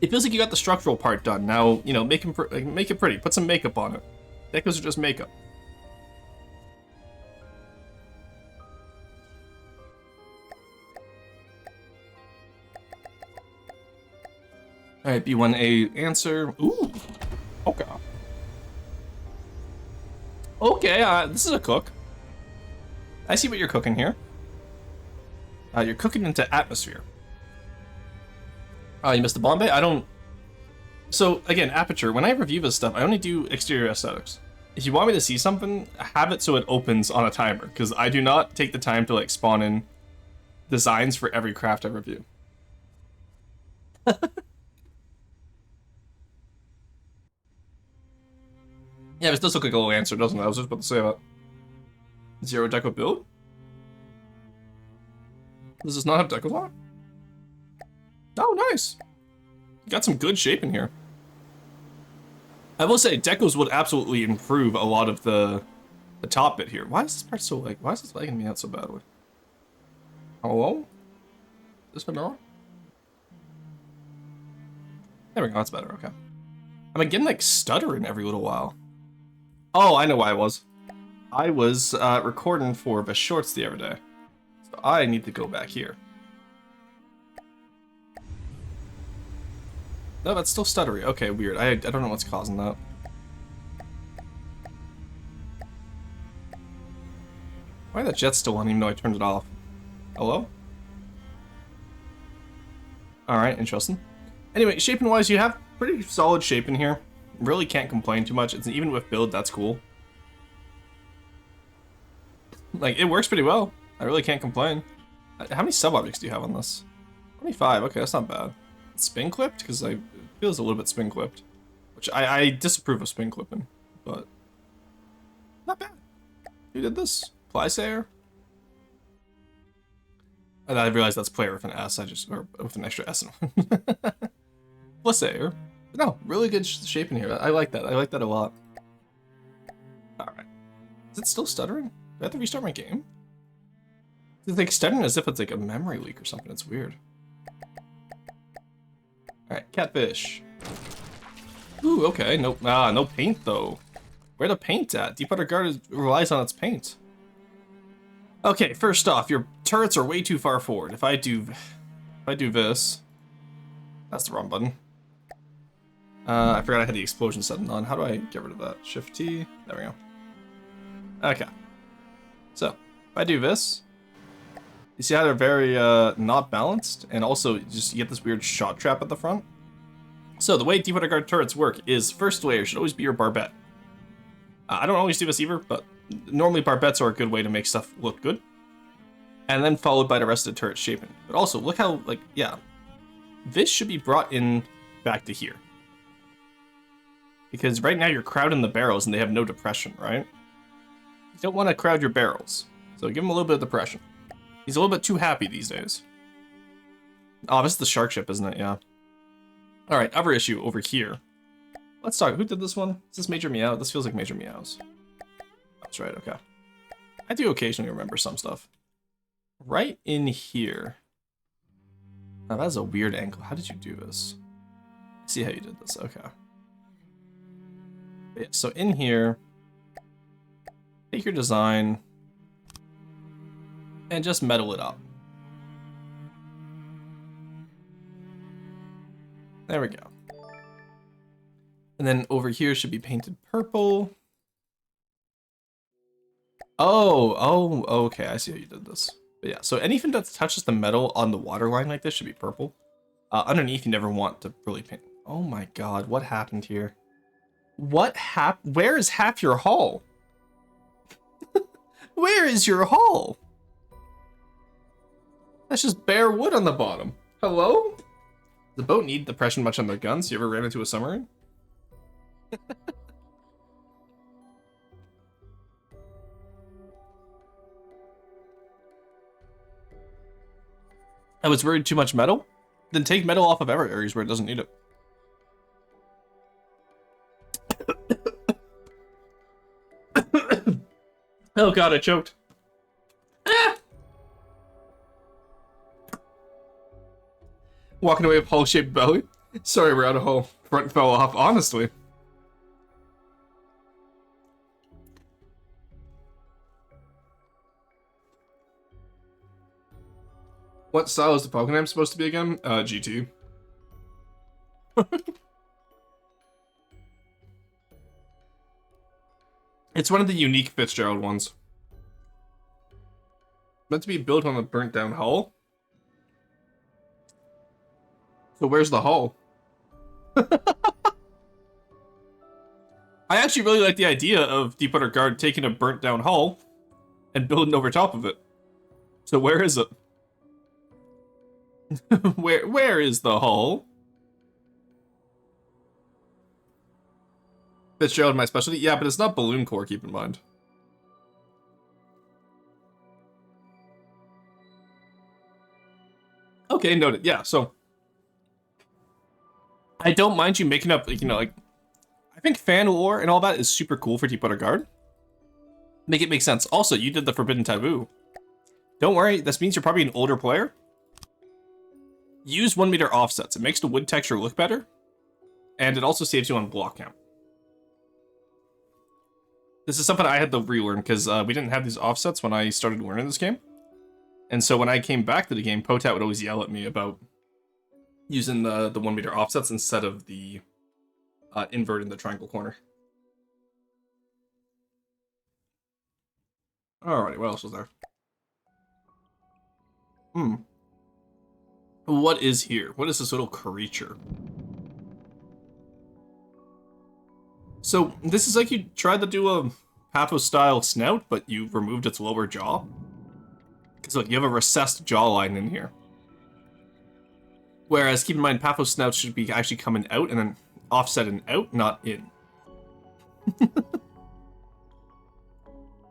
It feels like you got the structural part done. Now, you know, make it pretty. Put some makeup on it. Decos are just makeup. Alright, B1A answer. Ooh. Okay. Okay, this is a cook. I see what you're cooking here. You're cooking into atmosphere. You missed the Bombay? I don't... So, again, aperture. When I review this stuff, I only do exterior aesthetics. If you want me to see something, have it so it opens on a timer, because I do not take the time to, like, spawn in designs for every craft I review. Yeah, this does look like a little answer, doesn't it? I was just about to say that. Zero deco build? Does this not have decos on? Oh, nice. You got some good shape in here. I will say, decos would absolutely improve a lot of the top bit here. Why is this part so like? Why is this lagging me out so badly? Hello? This been on? There we go. That's better. Okay. I'm getting like stuttering every little while. Oh, I know why I was. I was recording for the shorts the other day, so I need to go back here. No, that's still stuttery. Okay, weird. I don't know what's causing that. Why that jet's still on even though I turned it off? Hello? Alright, interesting. Anyway, shaping wise, you have pretty solid shape in here. Really can't complain too much. It's even with build, that's cool. Like, it works pretty well. I really can't complain. How many sub-objects do you have on this? 25, okay, that's not bad. It's spin clipped? Because it feels a little bit spin clipped. Which I disapprove of spin clipping, but not bad. Who did this? Plysayer? And I realized that's player with an S, or with an extra S in it. Plysayer. No, really good shape in here. I like that. I like that a lot. Alright. Is it still stuttering? Do I have to restart my game? It's like stuttering as if it's like a memory leak or something. It's weird. Alright, catfish. Ooh, okay. No, no paint though. Where the paint at? Deep Water Guard relies on its paint. Okay, first off, your turrets are way too far forward. If I do this, that's the wrong button. I forgot I had the explosion setting on. How do I get rid of that? Shift T. There we go. Okay. So, if I do this, You see how they're very not balanced, and also you get this weird shot trap at the front. So the way Deep Water Guard turrets work is first layer should always be your barbette. I don't always do this either, but normally barbettes are a good way to make stuff look good. And then followed by the rest of the turret shaping. But also, look how, like, yeah. This should be brought in back to here. Because right now you're crowding the barrels and they have no depression, right? You don't want to crowd your barrels. So give him a little bit of depression. He's a little bit too happy these days. Oh, this is the shark ship, isn't it? Yeah. Alright, other issue over here. Let's talk. Who did this one? Is this Major Meow? This feels like Major Meows. That's right, okay. I do occasionally remember some stuff. Right in here. Now that's a weird angle. How did you do this? I see how you did this. Okay. But yeah, so in here, take your design and just metal it up. There we go. And then over here should be painted purple. Oh, okay. I see how you did this. But yeah, so anything that touches the metal on the water line like this should be purple. Underneath, you never want to really paint. Oh my god, what happened here? Where is half your hull? Where is your hull? That's just bare wood on the bottom. Hello? Does the boat need depression much on their guns? You ever ran into a submarine? I was worried too much metal? Then take metal off of other areas where it doesn't need it. Oh god, I choked. Ah! Walking away with hull-shaped belly. Sorry, we're out of hull. Front fell off, honestly. What style is the Pokemon supposed to be again? GT. It's one of the unique Fitzgerald ones. Meant to be built on a burnt down hull. So where's the hull? I actually really like the idea of Deepwater Guard taking a burnt down hull and building over top of it. So where is it? Where is the hull? Fitzgerald, my specialty? Yeah, but it's not balloon core, keep in mind. Okay, noted. Yeah, so I don't mind you making up, you know, like, I think fan lore and all that is super cool for Deepwater Guard. Make it make sense. Also, you did the Forbidden Taboo. Don't worry, this means you're probably an older player. Use 1 meter offsets. It makes the wood texture look better, and it also saves you on block count. This is something I had to relearn because we didn't have these offsets when I started learning this game. And so when I came back to the game, Potat would always yell at me about using the 1 meter offsets instead of the invert in the triangle corner. Alrighty, what else was there? What is here? What is this little creature? So, this is like you tried to do a Paphos-style snout, but you removed its lower jaw. Because look, you have a recessed jawline in here. Whereas, keep in mind, Paphos snouts should be actually coming out and then offset and out, not in.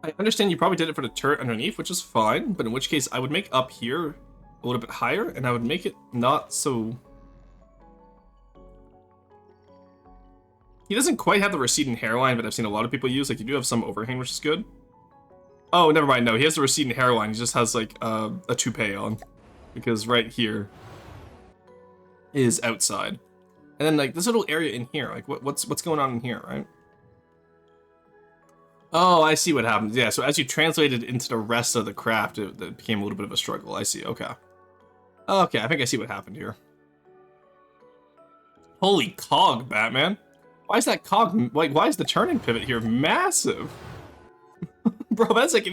I understand you probably did it for the turret underneath, which is fine, but in which case I would make up here a little bit higher, and I would make it not so... He doesn't quite have the receding hairline that I've seen a lot of people use. Like, you do have some overhang, which is good. Oh, never mind. No, he has the receding hairline. He just has, like, a toupee on. Because right here is outside. And then, like, this little area in here. Like, what's going on in here, right? Oh, I see what happened. Yeah, so as you translated into the rest of the craft, it became a little bit of a struggle. I see. Okay. Okay, I think I see what happened here. Holy cog, Batman. Why is that cog, like, why is the turning pivot here massive? Bro, that's like,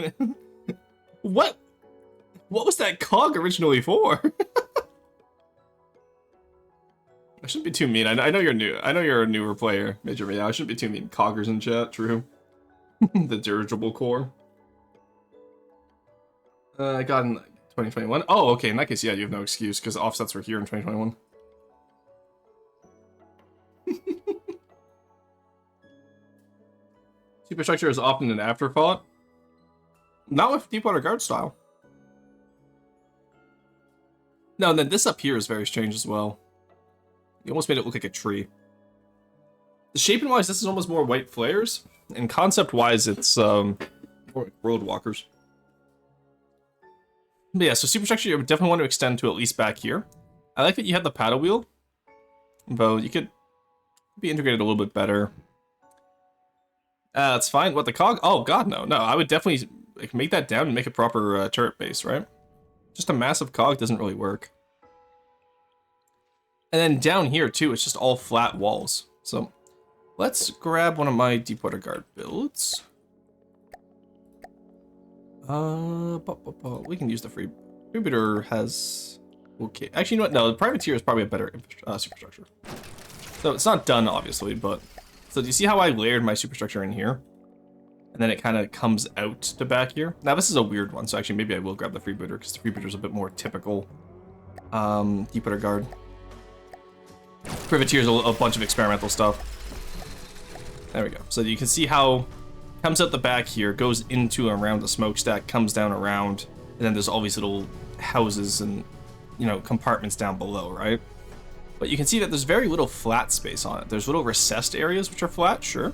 what What was that cog originally for? I shouldn't be too mean. I know you're new. I know you're a newer player, Major Meow. I shouldn't be too mean. Coggers in chat, true. The dirigible core. I got in 2021. Oh, okay. In that case, yeah, you have no excuse because offsets were here in 2021. Superstructure is often an afterthought. Not with Deepwater Guard style. No, and then this up here is very strange as well. You almost made it look like a tree. The shape-wise, this is almost more white flares, and concept-wise, it's more like road walkers. But yeah, so superstructure you would definitely want to extend to at least back here. I like that you have the paddle wheel, though you could be integrated a little bit better. That's fine. What, the cog? Oh god, no. No, I would definitely like, make that down and make a proper turret base, right? Just a massive cog doesn't really work. And then down here, too, it's just all flat walls. So let's grab one of my Deepwater Guard builds. We can use the freebooter has... Okay, actually, you know what? No, the privateer is probably a better superstructure. So it's not done, obviously, but... So do you see how I layered my superstructure in here? And then it kind of comes out to back here. Now, this is a weird one, so actually maybe I will grab the freebooter, because the freebooter is a bit more typical Deepwater Guard. Privateer is a bunch of experimental stuff. There we go. So you can see how comes out the back here, goes into and around the smokestack, comes down around, and then there's all these little houses and, you know, compartments down below, right? But you can see that there's very little flat space on it. There's little recessed areas which are flat, sure.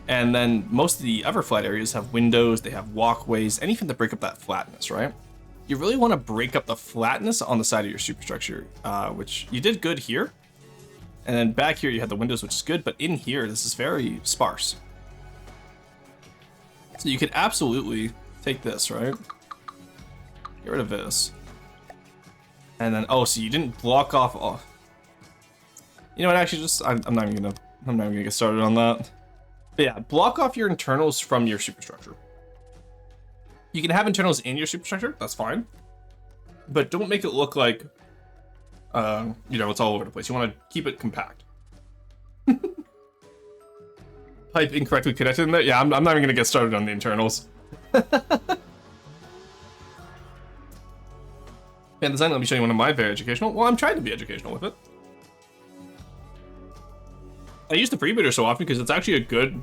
And then most of the other flat areas have windows, they have walkways, anything to break up that flatness, right? You really want to break up the flatness on the side of your superstructure, which you did good here. And then back here you have the windows, which is good, but in here, this is very sparse. So you could absolutely take this, right? Get rid of this. And then, oh, so you didn't block off, oh. You know what, actually, just, I'm not even gonna get started on that. But yeah, block off your internals from your superstructure. You can have internals in your superstructure, that's fine. But don't make it look like, you know, it's all over the place. You want to keep it compact. Pipe incorrectly connected in there? Yeah, I'm not even going to get started on the internals. Man design, let me show you one of my very educational. Well, I'm trying to be educational with it. I use the freebooter so often because it's actually a good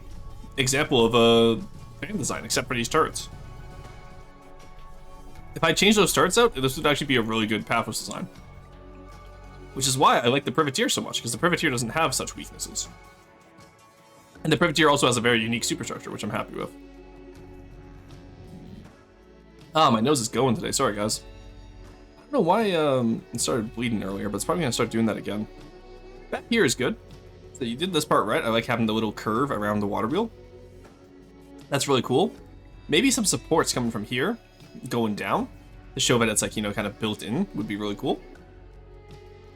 example of a fan design, except for these turrets. If I change those turrets out, this would actually be a really good Paphos design. Which is why I like the privateer so much, because the privateer doesn't have such weaknesses. And the privateer also has a very unique superstructure, which I'm happy with. Ah, my nose is going today. Sorry, guys. I don't know why it started bleeding earlier, but it's probably going to start doing that again. Back here is good. So you did this part right. I like having the little curve around the water wheel. That's really cool. Maybe some supports coming from here, going down, to show that it's like, you know, kind of built in would be really cool.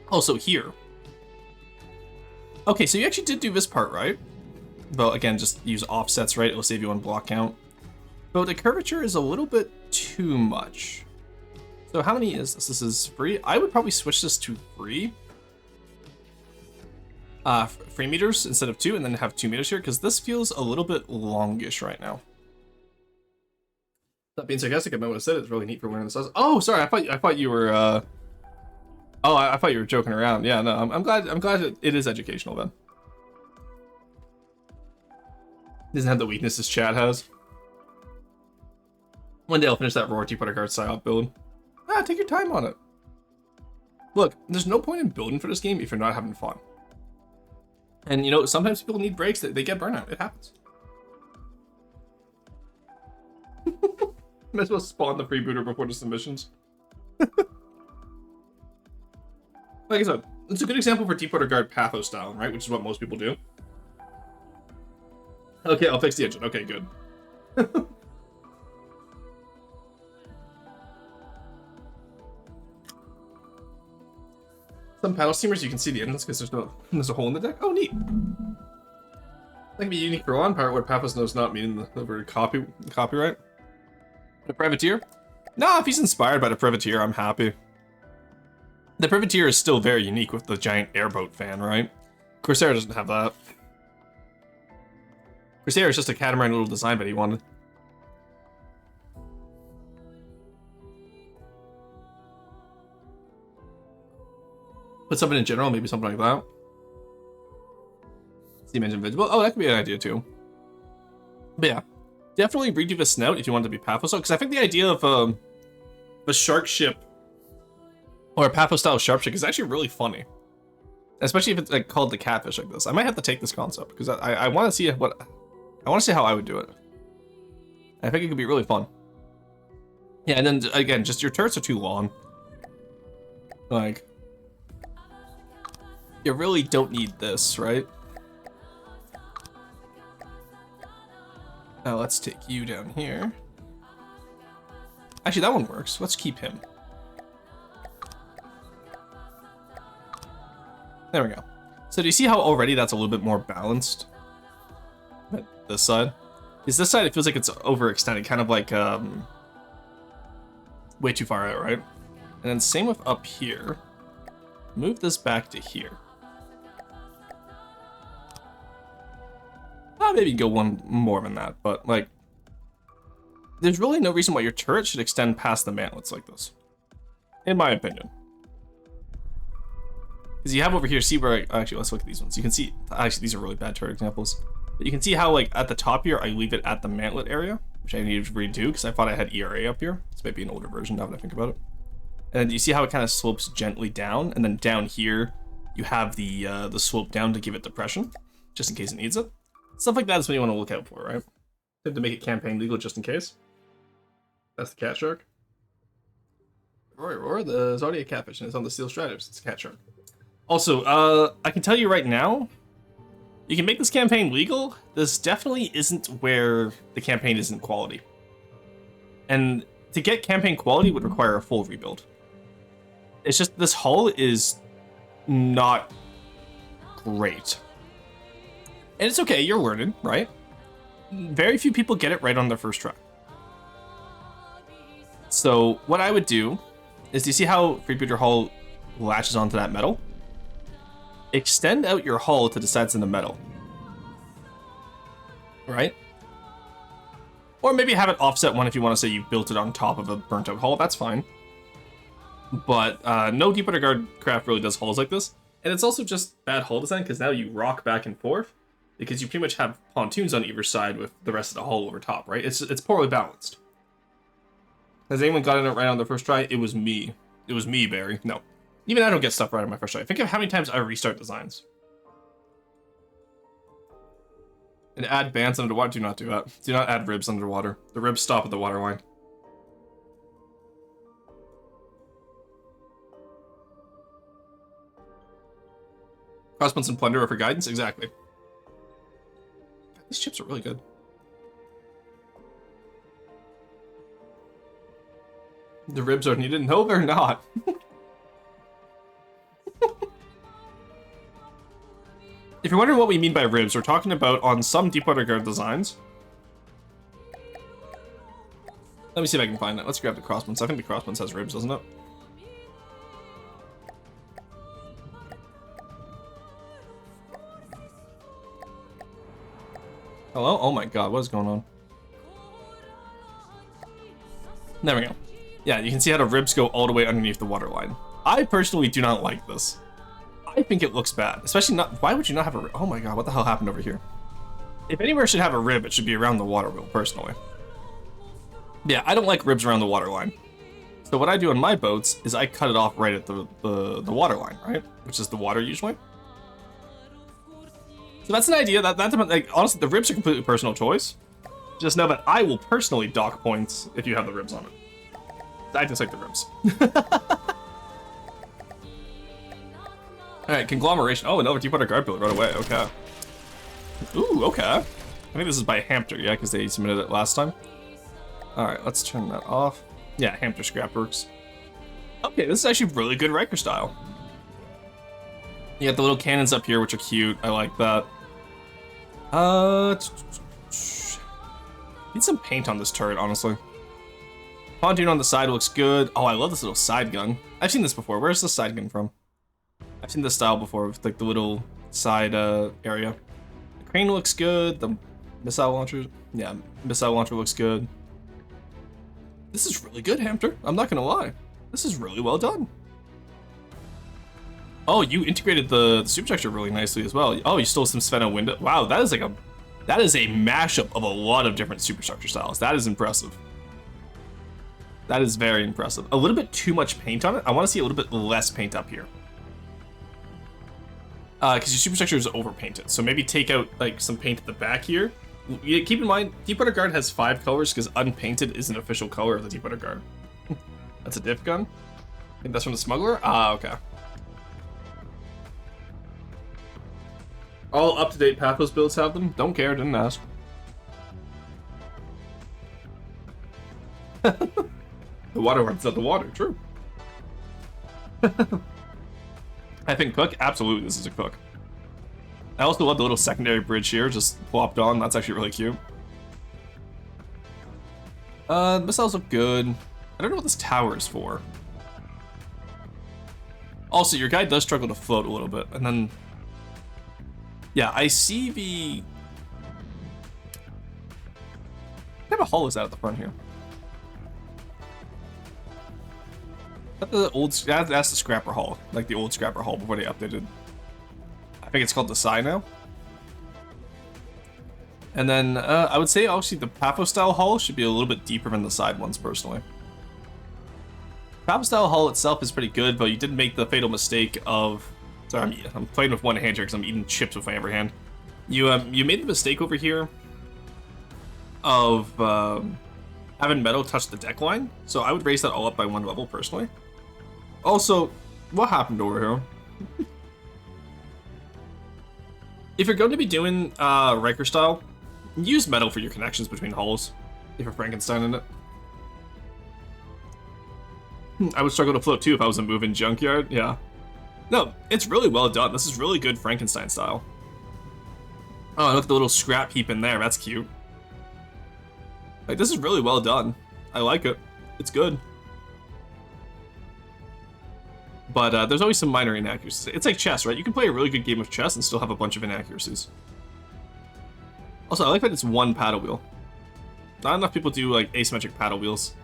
Also here. Okay, so you actually did do this part right. But again, just use offsets, right? It'll save you on block count. But the curvature is a little bit too much. So how many is this? This is free. I would probably switch this to free. 3 meters instead of 2, and then have 2 meters here, because this feels a little bit longish right now. That being sarcastic, I might want to say it's really neat for wearing this. Oh, sorry, I thought you were oh, I thought you were joking around. Yeah, no, I'm glad it is educational then. Doesn't have the weaknesses Chad has. One day I'll finish that Rorsten Reviews style build. Take your time on it. Look, there's no point in building for this game if you're not having fun. And you know, sometimes people need breaks, they get burnout. It happens. Might as well spawn the freebooter before the submissions. Like I said, it's a good example for Deepwater Guard Pathos style, right? Which is what most people do. Okay, I'll fix the engine. Okay, good. Some paddle steamers, you can see the engines because there's a hole in the deck. Oh, neat. That can be unique for one part where Paphos knows not meaning the word copyright. The privateer, No, if he's inspired by the privateer, I'm happy. The privateer is still very unique with the giant airboat fan, right? Corsair doesn't have that. Corsair is just a catamaran little design that he wanted. Put something in general, maybe something like that. Steam engine visible. Oh, that could be an idea too. But yeah, definitely redo the snout if you want to be Paphos, because I think the idea of a shark ship or a Paphos style sharp ship is actually really funny, especially if it's like called the catfish like this. I might have to take this concept because I want to see how I would do it. I think it could be really fun. Yeah, and then again, just your turrets are too long. Like, you really don't need this, right? Now let's take you down here. Actually, that one works. Let's keep him. There we go. So do you see how already that's a little bit more balanced? But this side? Because this side, it feels like it's overextended, kind of like way too far out, right? And then same with up here. Move this back to here. Maybe go one more than that, but like, there's really no reason why your turret should extend past the mantlets like this, in my opinion. Because you have over here, see where actually, let's look at these ones. You can see, actually, these are really bad turret examples. But you can see how, like, at the top here, I leave it at the mantlet area, which I needed to redo because I thought I had ERA up here. It's maybe an older version now that I think about it. And you see how it kind of slopes gently down, and then down here, you have the slope down to give it depression, just in case it needs it. Stuff like that is what you want to look out for, right? To make it campaign legal just in case. That's the cat shark. Roar, there's already a catfish and it's on the steel stratus. It's a cat shark. Also, I can tell you right now, you can make this campaign legal. This definitely isn't where the campaign isn't quality. And to get campaign quality would require a full rebuild. It's just this hull is not great. And it's okay, you're learning, right? Very few people get it right on their first try. So what I would do is, do you see how Freebooter hull latches onto that metal? Extend out your hull to the sides in the metal. Right? Or maybe have it offset one if you want to say you built it on top of a burnt out hull, that's fine. But no Deepwater Guard craft really does hulls like this. And it's also just bad hull design because now you rock back and forth. Because you pretty much have pontoons on either side with the rest of the hull over top, right? It's poorly balanced. Has anyone gotten it right on the first try? It was me. It was me, Barry. No. Even I don't get stuff right on my first try. Think of how many times I restart designs. And add bands underwater. Do not do that. Do not add ribs underwater. The ribs stop at the waterline. Crossbones and plunder are for guidance? Exactly. These chips are really good. The ribs are needed? No, they're not. If you're wondering what we mean by ribs, we're talking about on some Deepwater Guard designs. Let me see if I can find it. Let's grab the crossbones. I think the crossbones has ribs, doesn't it? Hello? Oh my god, what is going on? There we go. Yeah, you can see how the ribs go all the way underneath the waterline. I personally do not like this. I think it looks bad. Especially not... Why would you not have a rib? Oh my god, what the hell happened over here? If anywhere should have a rib, it should be around the water wheel, personally. Yeah, I don't like ribs around the waterline. So what I do on my boats is I cut it off right at the waterline, right? Which is the water usually. So that's an idea. That like, honestly, the ribs are completely personal choice. Just know that I will personally dock points if you have the ribs on it. I just like the ribs. Alright, conglomeration. Oh, another Deepwater Guard build right away. Okay. Ooh, okay. I think this is by Hampter, yeah, because they submitted it last time. Alright, let's turn that off. Yeah, Hampter scrap works. Okay, this is actually really good Riker style. You got the little cannons up here, which are cute. I like that. Need some paint on this turret, honestly. Pontoon on the side looks good. Oh, I love this little side gun. I've seen this before. Where's the side gun from? I've seen this style before with like the little side area. The crane looks good. The missile launcher, yeah, missile launcher looks good. This is really good, Hamster. I'm not gonna lie. This is really well done. Oh, you integrated the superstructure really nicely as well. Oh, you stole some Sveno window. Wow, that is a mashup of a lot of different superstructure styles. That is impressive. That is very impressive. A little bit too much paint on it. I want to see a little bit less paint up here. Because your superstructure is overpainted. So maybe take out like some paint at the back here. Keep in mind, Deep Water Guard has 5 colors because unpainted is an official color of the Deep Water Guard. That's a diff gun. I think that's from the Smuggler. Ah, okay. All up-to-date Pathos builds have them. Don't care, didn't ask. The water runs out the water, true. I think Cook, absolutely this is a Cook. I also love the little secondary bridge here, just plopped on, that's actually really cute. The missiles look good. I don't know what this tower is for. Also, your guy does struggle to float a little bit, and then... Yeah, I see the... What type of hull is that at the front here? That's the scrapper hull, like the old scrapper hull before they updated. I think it's called the Psy now. And then I would say obviously the Paphos style hull should be a little bit deeper than the side ones personally. Paphos style hull itself is pretty good, but you did make the fatal mistake of... Sorry, I'm playing with one hand here because I'm eating chips with my other hand. You made the mistake over here of having metal touch the deck line, so I would raise that all up by 1 level personally. Also, what happened over here? If you're going to be doing Riker style, use metal for your connections between hulls. If you're Frankenstein in it. I would struggle to float too if I was a moving junkyard, yeah. No, it's really well done. This is really good Frankenstein style. Oh, look at the little scrap heap in there, that's cute. Like, this is really well done. I like it. It's good. But there's always some minor inaccuracies. It's like chess, right? You can play a really good game of chess and still have a bunch of inaccuracies. Also, I like that it's 1 paddle wheel. Not enough people do like asymmetric paddle wheels.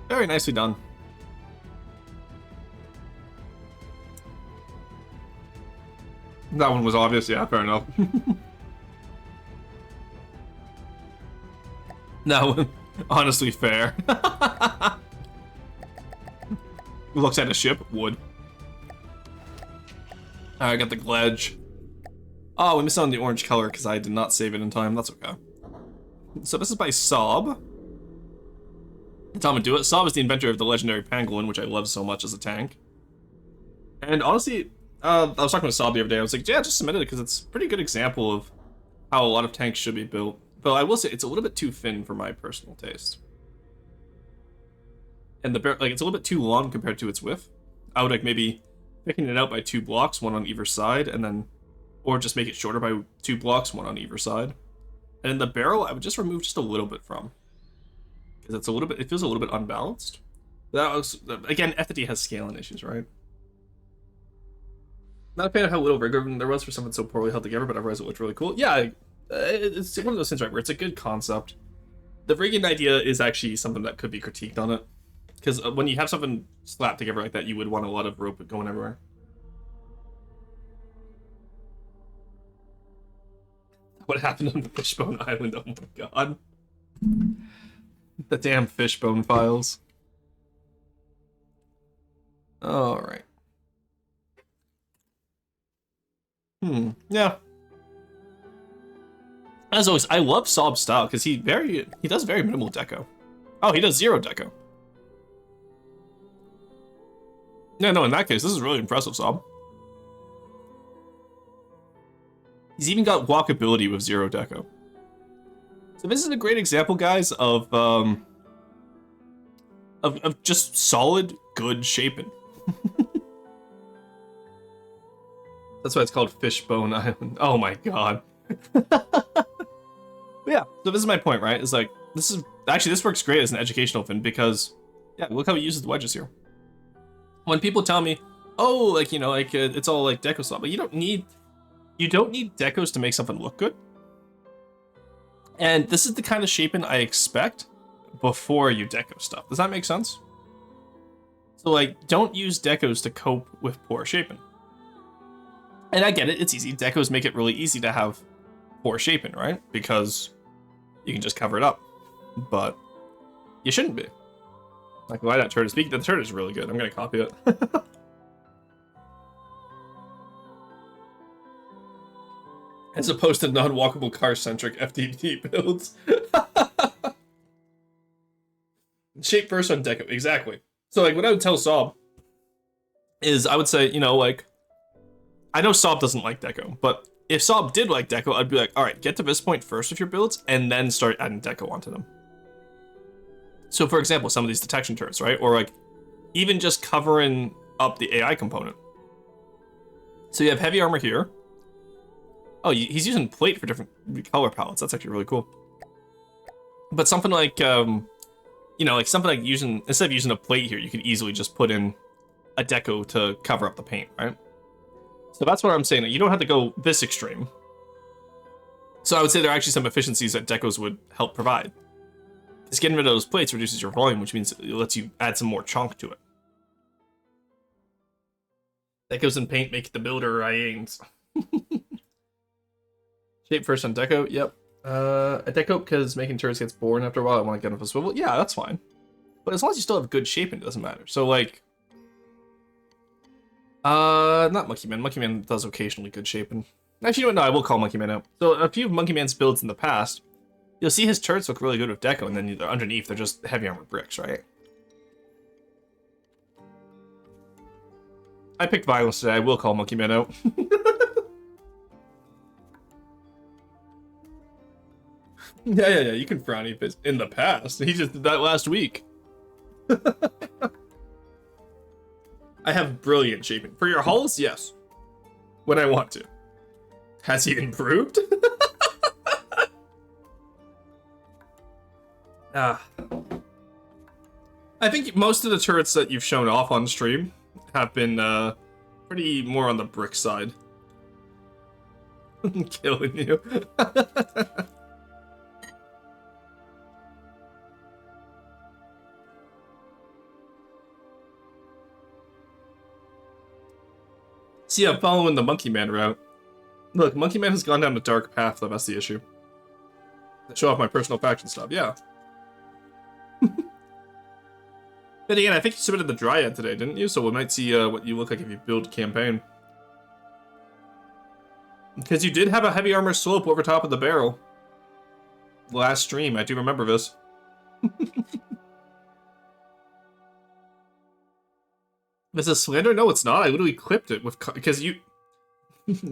Very nicely done. That one was obvious, yeah, fair enough. That one, honestly fair. Looks at a ship, wood. I got the Gledge. Oh, we missed out on the orange color because I did not save it in time. That's okay. So this is by Saab. Tom would do it. Saab is the inventor of the legendary Pangolin, which I love so much as a tank. And honestly, I was talking to Saab the other day. I was like, yeah, just submit it because it's a pretty good example of how a lot of tanks should be built. But I will say it's a little bit too thin for my personal taste. And it's a little bit too long compared to its width. I would like maybe picking it out by 2 blocks, 1 on either side, and then, or just make it shorter by 2 blocks, 1 on either side. And in the barrel, I would just remove just a little bit from, because it's a little bit, it feels a little bit unbalanced. That was, again, FTD has scaling issues, right? Not a fan of how little rigor there was for something so poorly held together, but otherwise it looked really cool. Yeah, it's one of those things, right, where it's a good concept. The rigging idea is actually something that could be critiqued on it. Because when you have something slapped together like that, you would want a lot of rope going everywhere. What happened on Fishbone Island? Oh my god. The damn Fishbone files. Alright. Yeah. As always, I love Saab's style because he does very minimal deco. Oh, he does 0 deco. Yeah, no, in that case, this is really impressive, Saab. He's even got walkability with 0 deco. So this is a great example, guys, of just solid, good shaping. That's why it's called Fishbone Island. Oh my god. Yeah, so this is my point, right? It's like, this works great as an educational thing because Yeah, look how he uses the wedges here. When people tell me, oh, like, you know, like it's all like deco stuff, but you don't need decos to make something look good. And this is the kind of shaping I expect before you deco stuff. Does that make sense? So like, don't use decos to cope with poor shaping. And I get it, it's easy. Decos make it really easy to have poor shaping, right? Because you can just cover it up. But you shouldn't be. Like, why that turret is speaking? The turret is really good. I'm gonna copy it. As opposed to non-walkable car-centric FTD builds. Shape first on deco, exactly. So like, what I would tell Saab is I would say, you know, like, I know Saab doesn't like deco, but if Saab did like deco, I'd be like, all right, get to this point first with your builds, and then start adding deco onto them. So for example, some of these detection turrets, right? Or like, even just covering up the AI component. So you have heavy armor here. Oh, he's using plate for different color palettes. That's actually really cool. But something like, you know, like something like using, instead of using a plate here, you could easily just put in a deco to cover up the paint, right? So that's what I'm saying. You don't have to go this extreme. So I would say there are actually some efficiencies that decos would help provide. Because getting rid of those plates reduces your volume, which means it lets you add some more chunk to it. Decos and paint make the builder aims. Shape first on deco, yep. A deco because making turrets gets boring after a while. I want to get off a swivel. Yeah, that's fine. But as long as you still have good shaping, it doesn't matter. So like, not Monkey Man. Monkey Man does occasionally good shaping. Actually, you know what? No, I will call Monkey Man out. So a few of Monkey Man's builds in the past, you'll see his turrets look really good with deco, and then underneath they're just heavy armor bricks, right? I picked violence today. I will call Monkey Man out. Yeah. You can frown if it's in the past. He just did that last week. I have brilliant shaping. For your hulls, yes. When I want to. Has he improved? I think most of the turrets that you've shown off on stream have been pretty more on the brick side. Killing you. See, I'm following the Monkey Man route. Look, Monkey Man has gone down a dark path, though, that's the issue. Show off my personal faction stuff, yeah. But again, I think you submitted the Dryad today, didn't you? So we might see what you look like if you build campaign. Because you did have a heavy armor slope over top of the barrel. Last stream, I do remember this. This is slander? No, it's not. I literally clipped it with because you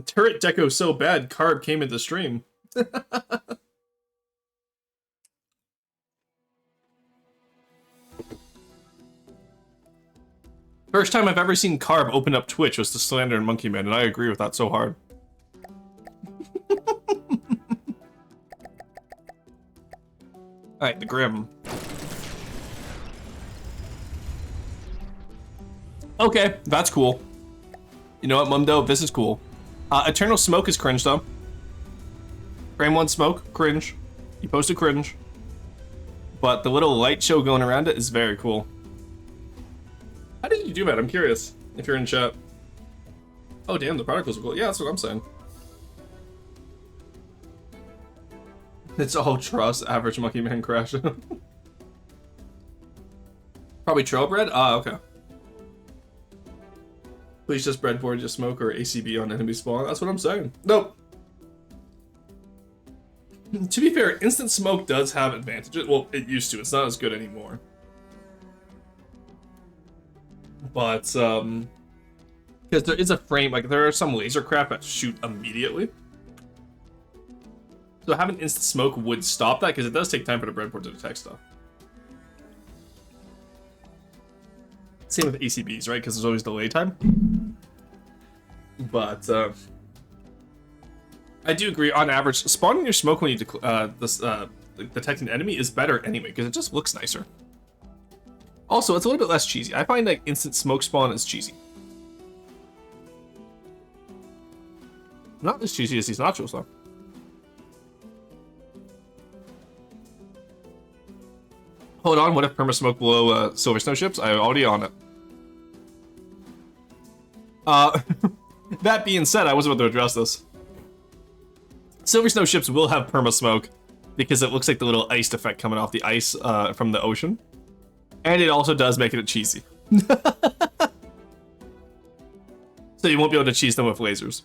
turret deco so bad. Carb came into stream. First time I've ever seen Carb open up Twitch was to slander and Monkey Man, and I agree with that so hard. Alright, the Grim. Okay, that's cool. You know what, Mumdo? This is cool. Eternal Smoke is cringe, though. Frame 1 Smoke, cringe. You posted cringe. But the little light show going around it is very cool. How did you do that? I'm curious, if you're in chat. Oh, damn, the particles are cool. Yeah, that's what I'm saying. It's all trust, average Monkey Man crash. Probably Trailbread? Ah, okay. Please just breadboard, just smoke, or ACB on enemy spawn. That's what I'm saying. Nope. To be fair, instant smoke does have advantages. Well, it used to. It's not as good anymore. But, because there is a frame, like, there are some laser craft that shoot immediately. So having instant smoke would stop that, because it does take time for the breadboard to detect stuff. Same with ACBs, right? Because there's always delay time. But I do agree. On average, spawning your smoke when you detect an enemy is better anyway, because it just looks nicer. Also, it's a little bit less cheesy. I find like instant smoke spawn is cheesy. Not as cheesy as these nachos though. Hold on, what if perma-smoke below silver snow ships? I'm already on it. That being said, I was about to address this. Silver snow ships will have perma-smoke because it looks like the little iced effect coming off the ice from the ocean. And it also does make it cheesy. So you won't be able to cheese them with lasers.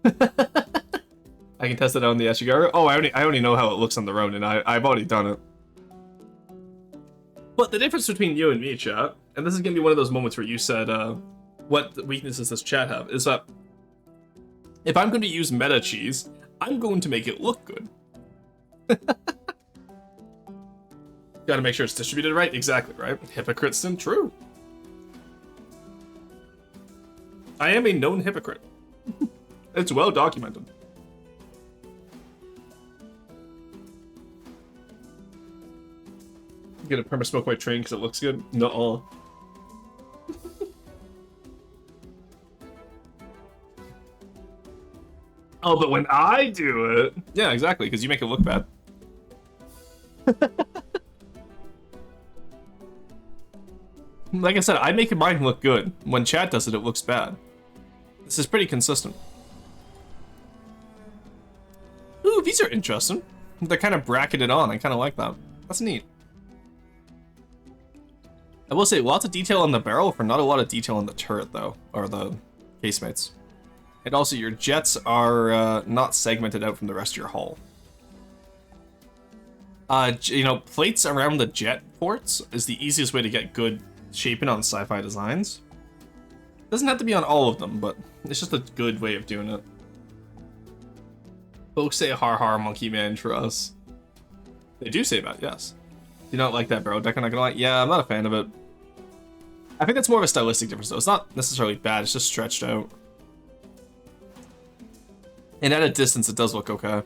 I can test it out on the Ashigaru. Oh, I only know how it looks on the Ronin. I've already done it. But the difference between you and me, chat, and this is going to be one of those moments where you said, what weaknesses does chat have, is that if I'm going to use meta cheese, I'm going to make it look good. Gotta make sure it's distributed right. Exactly, right? Hypocriteson, true. I am a known hypocrite. It's well documented. Get a perma-smoke my train because it looks good? Nuh-uh. Oh, but when I do it... Yeah, exactly, because you make it look bad. Like I said, I make mine look good. When chat does it, it looks bad. This is pretty consistent. Ooh, these are interesting. They're kind of bracketed on. I kind of like that. That's neat. I will say, lots of detail on the barrel for not a lot of detail on the turret, though. Or the casemates. And also, your jets are not segmented out from the rest of your hull. You know, plates around the jet ports is the easiest way to get good shaping on sci-fi designs. Doesn't have to be on all of them, but it's just a good way of doing it. Folks say har har monkey man for us. They do say that, yes. Do you not like that barrel deck? I'm not gonna lie. Yeah, I'm not a fan of it. I think that's more of a stylistic difference though. It's not necessarily bad, it's just stretched out. And at a distance it does look okay.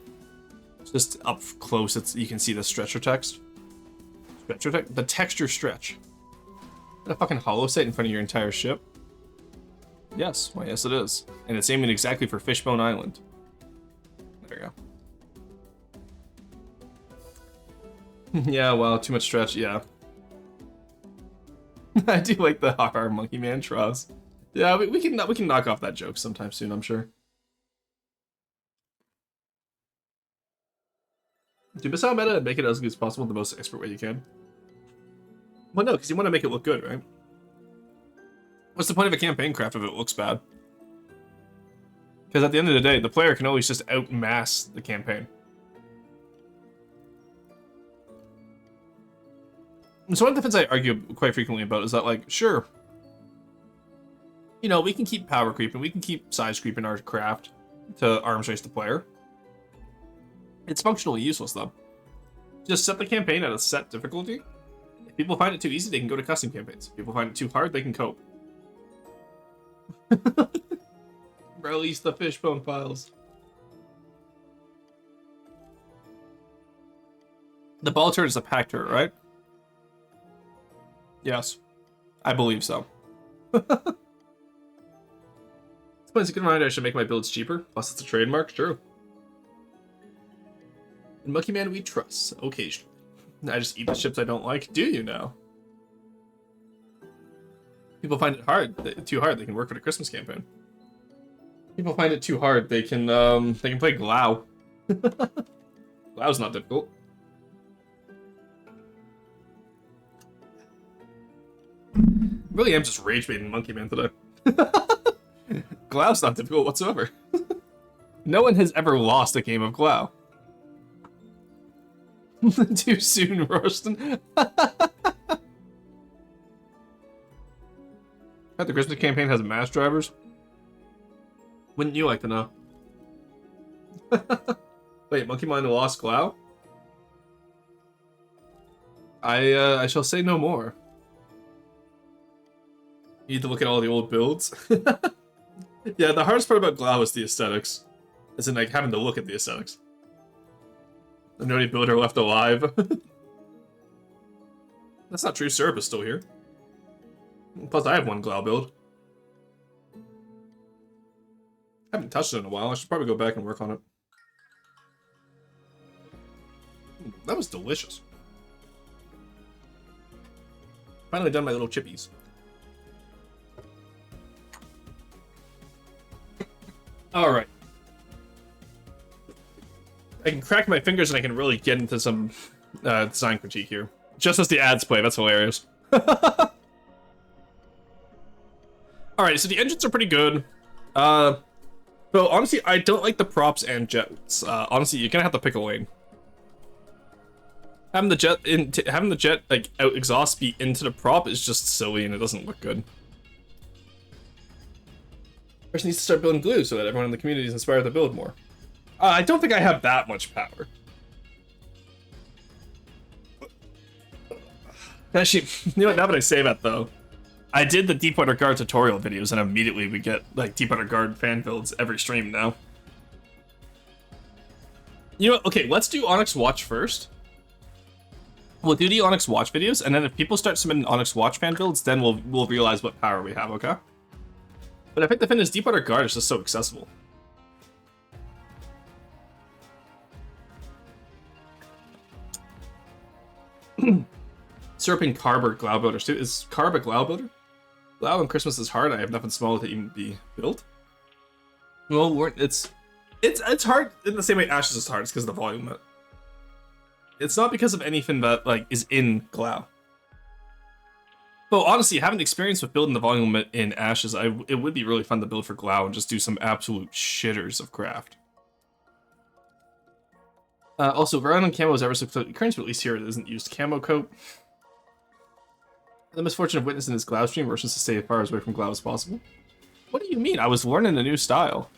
It's just up close, you can see the stretcher text. The texture stretch. A fucking hollow sight in front of your entire ship? Yes, well, yes it is. And it's aiming exactly for Fishbone Island. There you go. Yeah, well, too much stretch, yeah. I do like the har monkey man trust. Yeah, we can knock off that joke sometime soon, I'm sure. Do Missile meta and make it as good as possible the most expert way you can. Well, no, because you want to make it look good, right? What's the point of a campaign craft if it looks bad? Because at the end of the day, the player can always just outmass the campaign. And so one of the things I argue quite frequently about is that, like, sure, you know, we can keep power creep and we can keep size creep in our craft to arms race the player. It's functionally useless, though. Just set the campaign at a set difficulty. If people find it too easy, they can go to custom campaigns. If people find it too hard, they can cope. Release the fishbone files. The ball turret is a pack turret, right? Yes. I believe so. It's a good reminder I should make my builds cheaper. Plus it's a trademark, true. In Monkey Man we trust, occasionally. I just eat the ships I don't like. Do you now? People find it hard, too hard, they can work for the Christmas campaign. People find it too hard, they can play Glau. Glau's not difficult. Really am just rage baiting Monkey Man today. Glau's not difficult whatsoever. No one has ever lost a game of Glau. Too soon, Rorsten. The Christmas campaign has mass drivers. Wouldn't you like to know? Wait, Monkey Man lost Glau? I shall say no more. You need to look at all the old builds. Yeah, the hardest part about Glau is the aesthetics. As in, like, having to look at the aesthetics. The only builder left alive. That's not true. Syrup is still here. Plus, I have one Glau build. I haven't touched it in a while. I should probably go back and work on it. That was delicious. Finally done my little chippies. Alright. I can crack my fingers and I can really get into some design critique here. Just as the ads play, that's hilarious. Alright, so the engines are pretty good. But honestly, I don't like the props and jets. Honestly, you're gonna have to pick a lane. Having the jet like out exhaust be into the prop is just silly and it doesn't look good. Person needs to start building glue so that everyone in the community is inspired to build more. I don't think I have that much power. Actually, you know what, now that I say that though, I did the Deepwater Guard tutorial videos and immediately we get like Deepwater Guard fan builds every stream now. You know what, okay, let's do Onyx Watch first. We'll do the Onyx Watch videos, and then if people start submitting Onyx Watch fan builds, then we'll realize what power we have, okay? But I think the thing is, Deepwater Guard is just so accessible. Syruping Carb or Glau builders too. Is Carb a Glau builder? Glau and Christmas is hard. I have nothing small to even be built. Well, it's hard in the same way Ashes is hard. It's because of the volume limit. It's not because of anything that like is in Glau. But honestly, having experience with building the volume limit in Ashes, it would be really fun to build for Glau and just do some absolute shitters of craft. Also, Veron and Camo is ever so current, but at least here it isn't used Camo coat. The misfortune of witnessing this Glau stream versus to stay as far away from Glau as possible. What do you mean? I was learning a new style.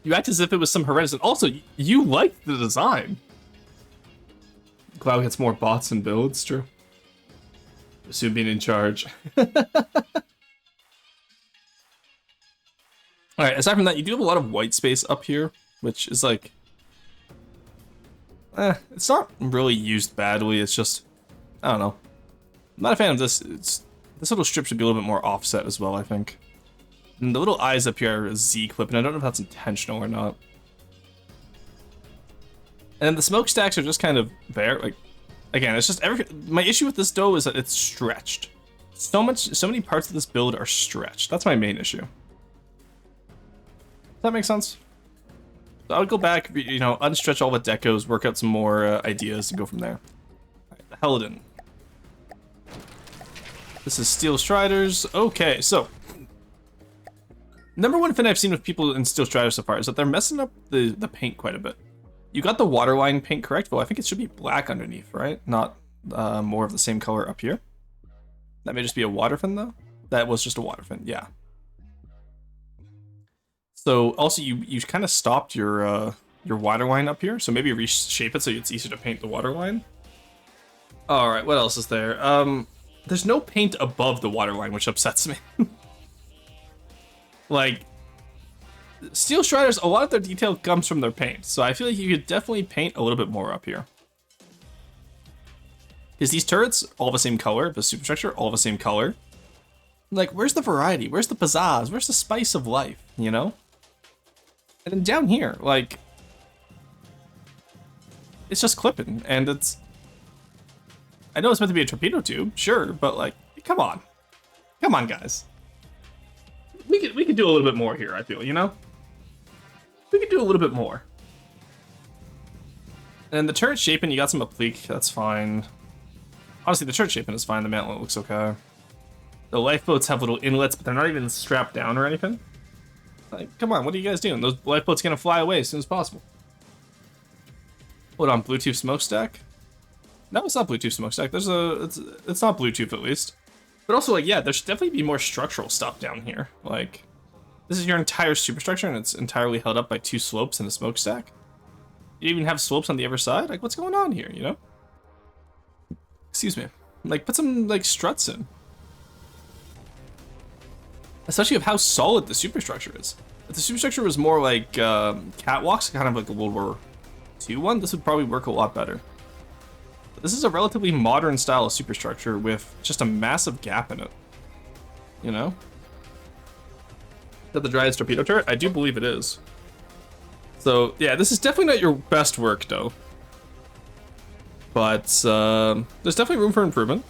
You act as if it was some horrendous. And also, you liked the design. Glau gets more bots and builds, true. Assume being in charge. Alright, aside from that, you do have a lot of white space up here, which is like... it's not really used badly, it's just... I don't know. I'm not a fan of this. This little strip should be a little bit more offset as well, I think. And the little eyes up here are Z-clip, and I don't know if that's intentional or not. And the smokestacks are just kind of there. Like, again, it's just my issue with this dough is that it's stretched. So many parts of this build are stretched. That's my main issue. Does that make sense? So I would go back, you know, unstretch all the decos, work out some more ideas, and go from there. All right, the Helden. This is Steel Striders. Okay, so number one thing I've seen with people in Steel Striders so far is that they're messing up the paint quite a bit. You got the waterline paint correct, but I think it should be black underneath, right? Not more of the same color up here. That may just be a water fin though. That was just a water fin, yeah. So also you kind of stopped your waterline up here, so maybe reshape it so it's easier to paint the waterline. All right, what else is there? There's no paint above the waterline, which upsets me. Like, Steel Striders, a lot of their detail comes from their paint, so I feel like you could definitely paint a little bit more up here. Is these turrets all the same color? The superstructure all the same color? Like, where's the variety? Where's the pizzazz? Where's the spice of life, you know? And then down here, like, it's just clipping, and it's... I know it's meant to be a torpedo tube, sure, but like, come on. Come on, guys. We could do a little bit more here, I feel, you know? We could do a little bit more. And the turret shaping, you got some applique, that's fine. Honestly, the turret shaping is fine, the mantlet looks okay. The lifeboats have little inlets, but they're not even strapped down or anything. Like, come on, what are you guys doing? Those lifeboats gonna fly away as soon as possible. Hold on, Bluetooth smokestack? No, it's not Bluetooth smokestack. There's it's not Bluetooth at least. But also, like, yeah, there should definitely be more structural stuff down here. Like, this is your entire superstructure, and it's entirely held up by 2 slopes and a smokestack. You even have slopes on the other side? Like, what's going on here, you know? Excuse me. Like, put some, like, struts in. Especially of how solid the superstructure is. If the superstructure was more like catwalks, kind of like a World War II one, this would probably work a lot better. This is a relatively modern style of superstructure with just a massive gap in it. You know? Is that the Dryad's torpedo turret? I do believe it is. So, yeah, this is definitely not your best work, though. But, there's definitely room for improvement.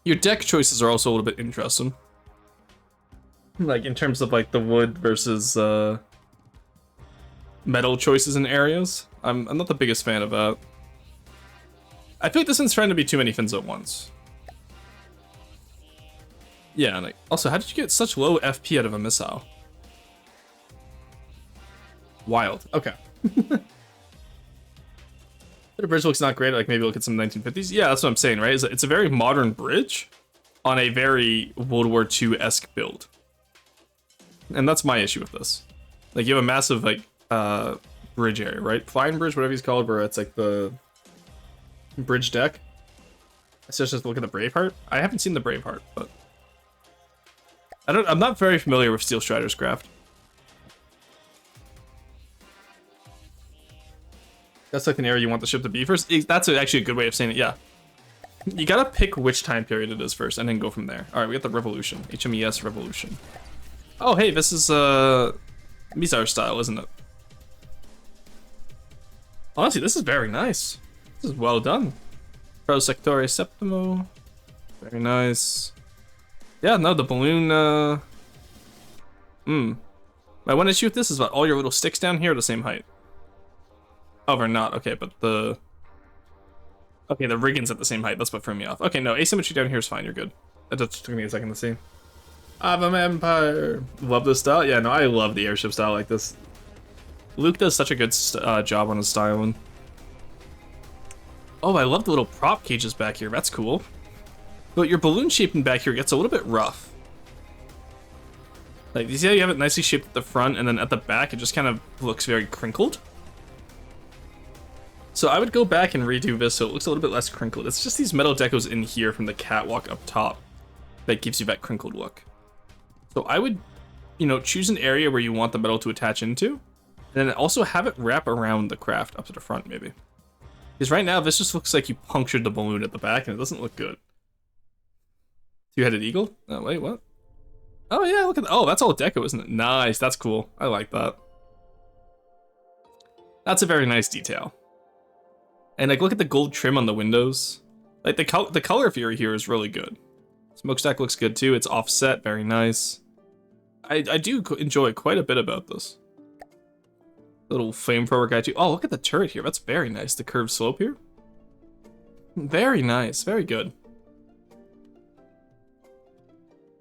Your deck choices are also a little bit interesting. Like, in terms of, like, the wood versus, metal choices in areas. I'm not the biggest fan of that. I feel like this one's trying to be too many fins at once. Yeah, and also, how did you get such low FP out of a missile? Wild. Okay. The bridge looks not great. Like, maybe look at some 1950s. Yeah, that's what I'm saying, right? It's a very modern bridge on a very World War II-esque build. And that's my issue with this. Like, you have a massive, like, bridge area, right? Flying bridge, whatever he's called, where it's like the bridge deck. Let's just look at the Braveheart. I haven't seen the Braveheart, but I'm not very familiar with Steel Strider's craft. That's like an area you want the ship to be first. That's actually a good way of saying it, yeah. You gotta pick which time period it is first and then go from there. Alright, we got the Revolution. HMES Revolution. Oh, hey, this is, Mizar style, isn't it? Honestly, this is very nice. This is well done. Pro Sectore Septimo. Very nice. Yeah, no, the balloon, My one issue with this is about all your little sticks down here are the same height. Oh, they're not. Okay, but the... Okay, the rigging's at the same height. That's what threw me off. Okay, no, asymmetry down here is fine. You're good. That just took me a second to see. I'm an Empire. Love this style. Yeah, no, I love the airship style like this. Luke does such a good job on his styling. Oh, I love the little prop cages back here. That's cool. But your balloon shaping back here gets a little bit rough. Like, you see how you have it nicely shaped at the front, and then at the back, it just kind of looks very crinkled? So I would go back and redo this so it looks a little bit less crinkled. It's just these metal decos in here from the catwalk up top that gives you that crinkled look. So I would, you know, choose an area where you want the metal to attach into, and then also have it wrap around the craft up to the front, maybe. Because right now, this just looks like you punctured the balloon at the back, and it doesn't look good. Two-headed eagle? Oh, wait, what? Oh, yeah, look at that. Oh, that's all deco, isn't it? Nice, that's cool. I like that. That's a very nice detail. And, like, look at the gold trim on the windows. Like, the color theory here is really good. Smokestack looks good, too. It's offset, very nice. I do enjoy quite a bit about this. Little flamethrower guy, too. Oh, look at the turret here. That's very nice. The curved slope here. Very nice. Very good.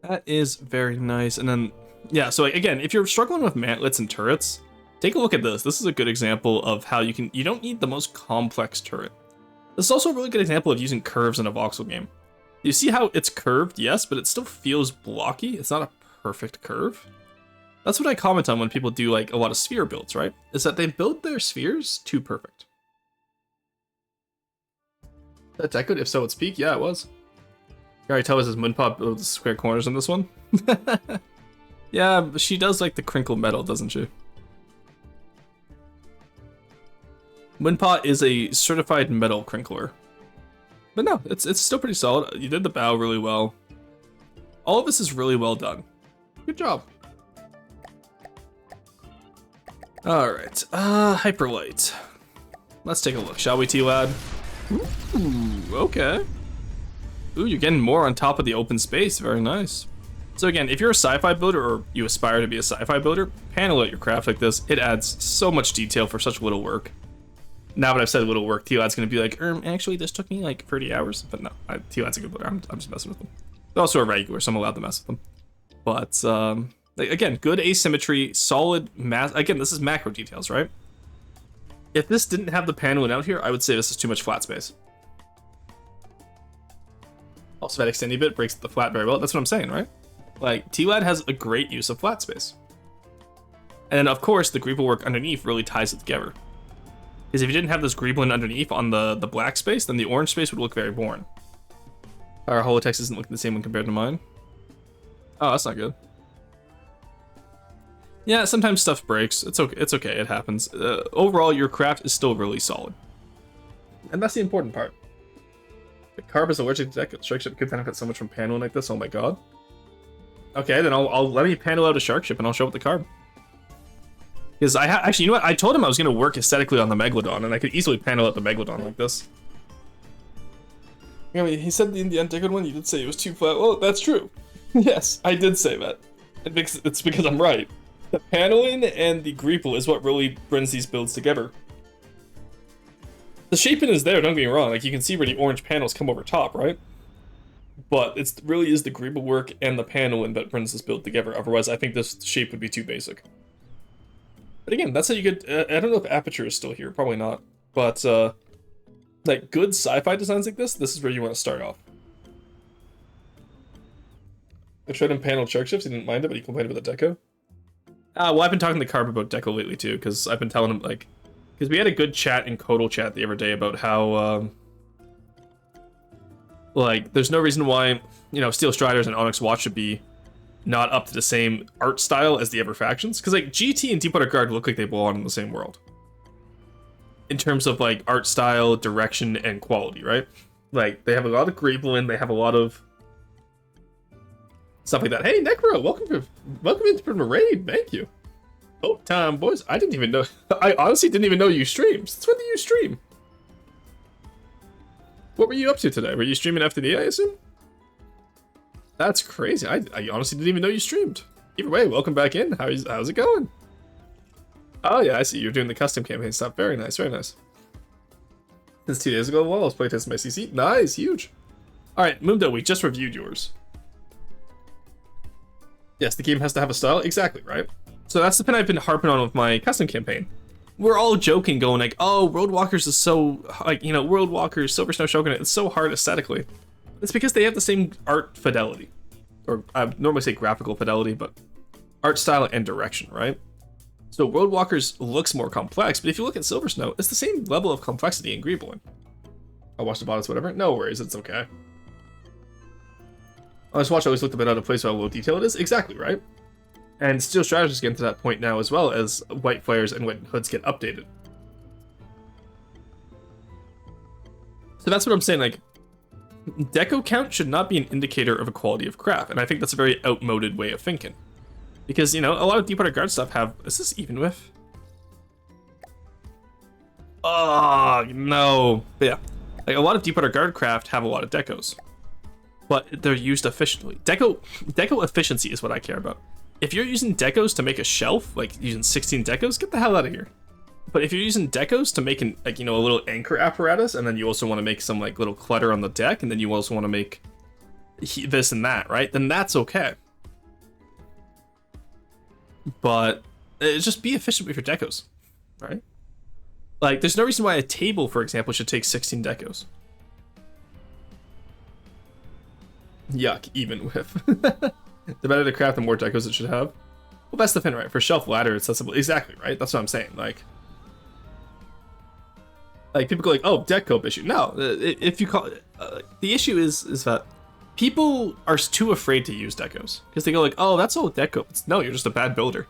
That is very nice. And then, yeah, so like, again, if you're struggling with mantlets and turrets, take a look at this. This is a good example of how you don't need the most complex turret. This is also a really good example of using curves in a voxel game. You see how it's curved, yes, but it still feels blocky. It's not a perfect curve. That's what I comment on when people do like a lot of sphere builds, right? Is that they build their spheres too perfect. That decoed? If so, it's peak. Yeah, it was. You already tell us his Moonpop builds square corners in this one. Yeah, but she does like the crinkled metal, doesn't she? Moonpot is a certified metal crinkler. But no, it's still pretty solid. You did the bow really well. All of this is really well done. Good job. Alright, Hyperlight. Let's take a look, shall we, T-Lad? Ooh, okay. Ooh, you're getting more on top of the open space, very nice. So again, if you're a sci-fi builder, or you aspire to be a sci-fi builder, panel out your craft like this. It adds so much detail for such little work. Now that I've said little work, T-Lad's gonna be like, actually this took me like 30 hours. But no, T-Lad's a good builder, I'm just messing with them. They're also a regular, so I'm allowed to mess with them. But, again, good asymmetry, solid mass. Again, this is macro details, right? If this didn't have the paneling out here, I would say this is too much flat space. Also, that extending bit breaks the flat very well. That's what I'm saying, right? Like, T-Lad has a great use of flat space. And then, of course, the greeble work underneath really ties it together. Because if you didn't have this greebling underneath on the black space, then the orange space would look very boring. Our holotext isn't looking the same when compared to mine. Oh, that's not good. Yeah, sometimes stuff breaks. It's okay. It's okay. It happens. Overall, your craft is still really solid, and that's the important part. The carb is allergic to deco. Shark ship could benefit so much from paneling like this. Oh my god. Okay, then I'll let me panel out a shark ship and I'll show up the carb. Because actually, you know what? I told him I was gonna work aesthetically on the Megalodon, and I could easily panel out the Megalodon like this. I mean, he said in the Antiquid one, you did say it was too flat. Well, that's true. Yes, I did say that. It's because I'm right. The paneling and the Greeple is what really brings these builds together. The shaping is there, don't get me wrong. Like, you can see where the orange panels come over top, right? But it really is the Greeple work and the paneling that brings this build together. Otherwise, I think this shape would be too basic. But again, that's how you get... I don't know if Aperture is still here. Probably not. But, like, good sci-fi designs like this is where you want to start off. I tried him paneled shark ships. He didn't mind it, but he complained about the deco. Well, I've been talking to Carb about deco lately, too, because I've been telling him, like... Because we had a good chat in Codal chat the other day about how, like, there's no reason why, you know, Steel Striders and Onyx Watch should be not up to the same art style as the other factions. Because, like, GT and Deepwater Guard look like they belong in the same world. In terms of, like, art style, direction, and quality, right? Like, they have a lot of Greeblin, they have a lot of stuff like that. Hey, Necro, welcome into the raid, thank you. Oh, time, boys. I didn't even know. I honestly didn't even know you streamed. Since when do you stream? What were you up to today? Were you streaming FTD, I assume? That's crazy. I honestly didn't even know you streamed. Either way, welcome back in. How's it going? Oh, yeah, I see. You're doing the custom campaign stuff. Very nice, very nice. Since 2 days ago, well, I was playtesting my CC. Nice, huge. All right, Mundo, we just reviewed yours. Yes, the game has to have a style. Exactly, right? So that's the pin I've been harping on with my custom campaign. We're all joking, going like, oh, Roadwalkers is so, like, you know, Worldwalkers, Silver Snow Shogunate, it's so hard aesthetically. It's because they have the same art fidelity. Or I normally say graphical fidelity, but art style and direction, right? So Roadwalkers looks more complex, but if you look at Silver Snow, it's the same level of complexity in Greeblin. I'll watch the bottoms, whatever. No worries, it's okay. Honest Watch always looked a bit out of place with how low detail it is. Exactly, right? And Steel Strategies is getting to that point now as well as White Flares and White Hoods get updated. So that's what I'm saying, like, deco count should not be an indicator of a quality of craft, and I think that's a very outmoded way of thinking. Because, you know, a lot of Deepwater Guard stuff have... Is this even with? Oh, no. But yeah, like, a lot of Deepwater Guard craft have a lot of decos. But they're used efficiently. Deco efficiency is what I care about. If you're using decos to make a shelf, like using 16 decos, get the hell out of here. But if you're using decos to make an, like, you know, a little anchor apparatus, and then you also want to make some, like, little clutter on the deck, and then you also want to make this and that, right? Then that's okay. But just be efficient with your decos, right? Like, there's no reason why a table, for example, should take 16 decos. Yuck, even with. The better the craft, the more decos it should have. Well, that's the thing, right? For shelf ladder, accessible. Exactly, right? That's what I'm saying. Like people go like, oh, deco issue. No, if you call it, the issue is that people are too afraid to use decos because they go like, oh, that's all deco. No, you're just a bad builder.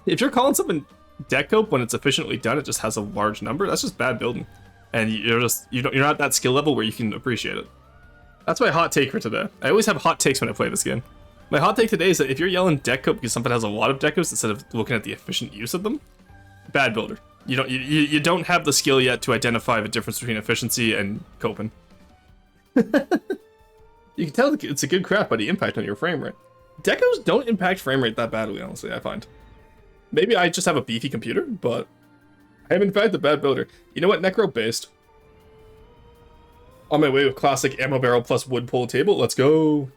If you're calling something deco when it's efficiently done, it just has a large number. That's just bad building, and you're not at that skill level where you can appreciate it. That's my hot take for today. I always have hot takes when I play this game. My hot take today is that if you're yelling deco because something has a lot of decos instead of looking at the efficient use of them, bad builder. You don't have the skill yet to identify the difference between efficiency and coping. You can tell it's a good craft by the impact on your frame rate. Decos don't impact frame rate that badly, honestly, I find. Maybe I just have a beefy computer, but I am in fact a bad builder. You know what, Necro based. On my way with classic ammo barrel plus wood pole table, let's go.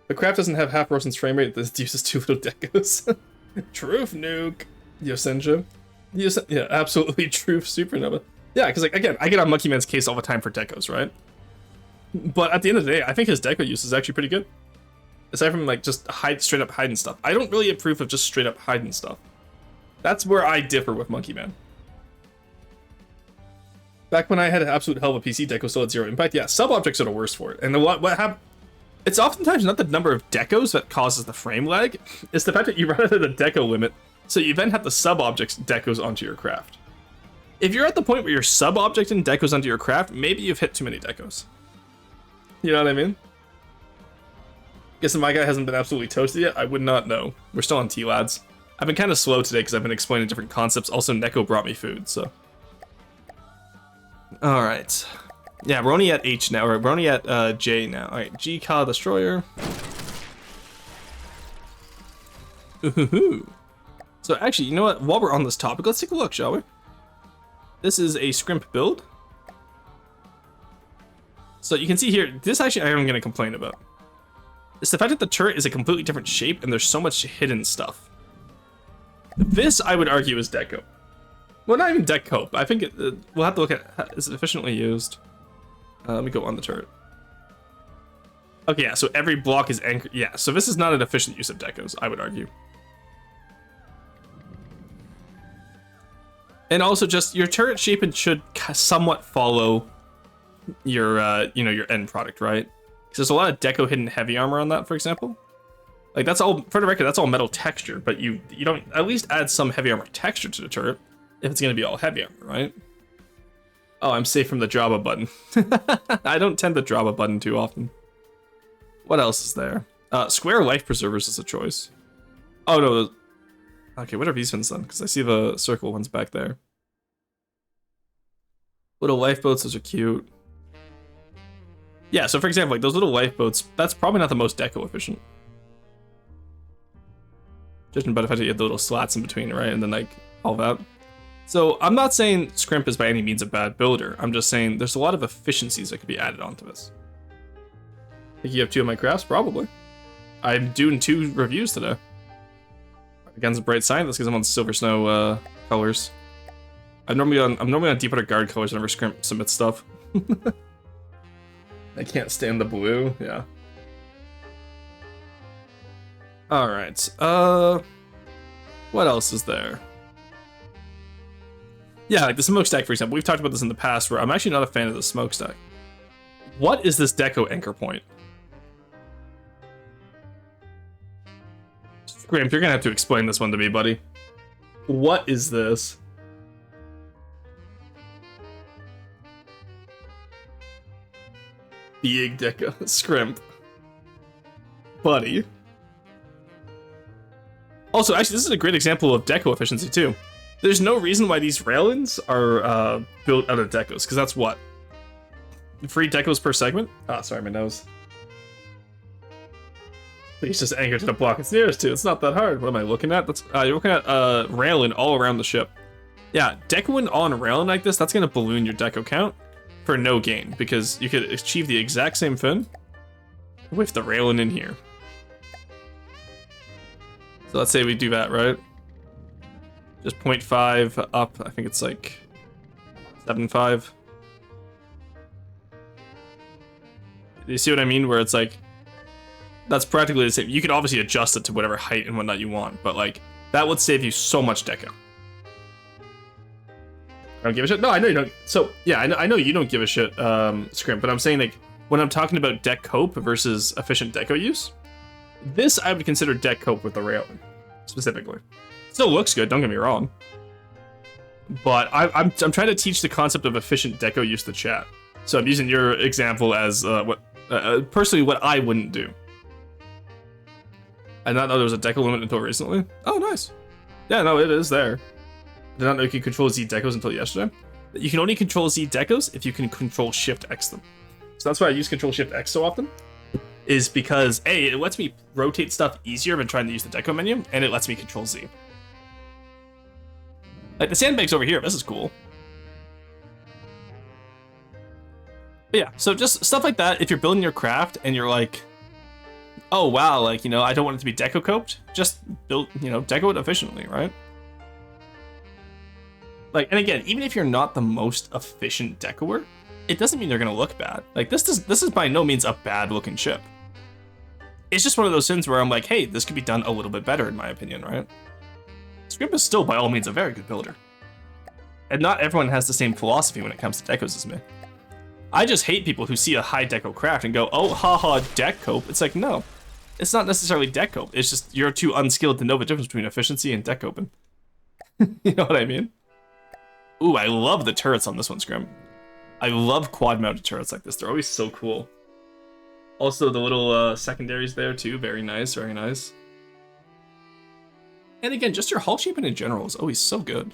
The craft doesn't have half Rorsten's frame rate, this uses 2 little decos. Truth nuke. Yosenja. Yeah, absolutely truth supernova. Yeah, because like again, I get on Monkey Man's case all the time for decos, right? But at the end of the day, I think his deco use is actually pretty good. Aside from like just straight up hiding stuff. I don't really approve of just straight up hiding stuff. That's where I differ with Monkey Man. Back when I had an absolute hell of a PC, deco still had 0 impact. Yeah, sub-objects are the worst for it. And what happened? It's oftentimes not the number of decos that causes the frame lag, it's the fact that you run out of the deco limit, so you then have to sub-object decos onto your craft. If you're at the point where you're sub-objecting decos onto your craft, maybe you've hit too many decos. You know what I mean? Guessing my guy hasn't been absolutely toasted yet, I would not know. We're still on T, lads. I've been kind of slow today because I've been explaining different concepts. Also, Neko brought me food, so. Alright. Yeah, we're only at H now, or we're only at J now. Alright, G Ka Destroyer. Ooh. So actually, you know what? While we're on this topic, let's take a look, shall we? This is a scrimp build. So you can see here, this actually I am going to complain about. It's the fact that the turret is a completely different shape and there's so much hidden stuff. This, I would argue, is deco. Well, not even deco. I think we'll have to look at, is it efficiently used? Let me go on the turret. Okay, yeah, so every block is anchored. Yeah, so this is not an efficient use of decos, I would argue. And also just your turret shape should somewhat follow your, you know, your end product, right? Because there's a lot of deco hidden heavy armor on that, for example. Like that's all, for the record, that's all metal texture, but you don't at least add some heavy armor texture to the turret if it's gonna be all heavy armor, right? Oh, I'm safe from the Java button. I don't tend to Java button too often. What else is there? Square life preservers is a choice. Oh no. Okay, what are these ones then? Because I see the circle ones back there. Little lifeboats, those are cute. Yeah, so for example, like those little lifeboats, that's probably not the most deco efficient. Judging by the fact that you have the little slats in between, right? And then like all that. So I'm not saying Scrimp is by any means a bad builder. I'm just saying there's a lot of efficiencies that could be added onto this. Think you have 2 of my crafts? Probably. I'm doing 2 reviews today. Against a bright sign, that's because I'm on Silver Snow colors. I'm normally on Deep Water Guard colors whenever Scrimp submits stuff. I can't stand the blue, yeah. Alright, what else is there? Yeah, like the smokestack, for example. We've talked about this in the past where I'm actually not a fan of the smokestack. What is this deco anchor point? Grimp, you're gonna have to explain this one to me, buddy. What is this? Big deco, Scrimp. Buddy. Also, actually, this is a great example of deco efficiency, too. There's no reason why these railings are built out of decos, because that's what? 3 decos per segment? Ah, sorry, my nose. Please just anchor to the block it's nearest to. It's not that hard. What am I looking at? That's you're looking at railing all around the ship. Yeah, decoing on a railing like this, that's gonna balloon your deco count for no gain, because you could achieve the exact same thing with the railing in here. So let's say we do that, right? Just 0.5 up, I think it's like 7.5. Do you see what I mean? Where it's like, that's practically the same. You could obviously adjust it to whatever height and whatnot you want, but like, that would save you so much deco. I don't give a shit? No, I know you don't. So, yeah, I know you don't give a shit, Scrimp, but I'm saying like, when I'm talking about deck cope versus efficient deco use, this I would consider deck cope with the railing, specifically. Still looks good, don't get me wrong. But I'm trying to teach the concept of efficient deco use to chat. So I'm using your example as personally what I wouldn't do. I did not know there was a deco limit until recently. Oh, nice. Yeah, no, it is there. I did not know you could control Z decos until yesterday. You can only control Z decos if you can control Shift X them. So that's why I use Control Shift X so often. Is because A, it lets me rotate stuff easier than trying to use the deco menu, and it lets me control Z. Like the sandbags over here, this is cool. But yeah, so just stuff like that, if you're building your craft and you're like, oh wow, like, you know, I don't want it to be deco coped, just build, you know, deco it efficiently, right? Like, and again, even if you're not the most efficient decoer, it doesn't mean they're gonna look bad. Like this is by no means a bad looking ship. It's just one of those things where I'm like, hey, this could be done a little bit better in my opinion, right? Scrimp is still by all means a very good builder. And not everyone has the same philosophy when it comes to decos as me. I just hate people who see a high deco craft and go, oh, haha, deck cope. It's like, no, it's not necessarily deck cope. It's just you're too unskilled to know the difference between efficiency and deck open. You know what I mean? Ooh, I love the turrets on this one, Scrim. I love quad-mounted turrets like this. They're always so cool. Also, the little secondaries there, too. Very nice, very nice. And again, just your hull shaping in general is always so good.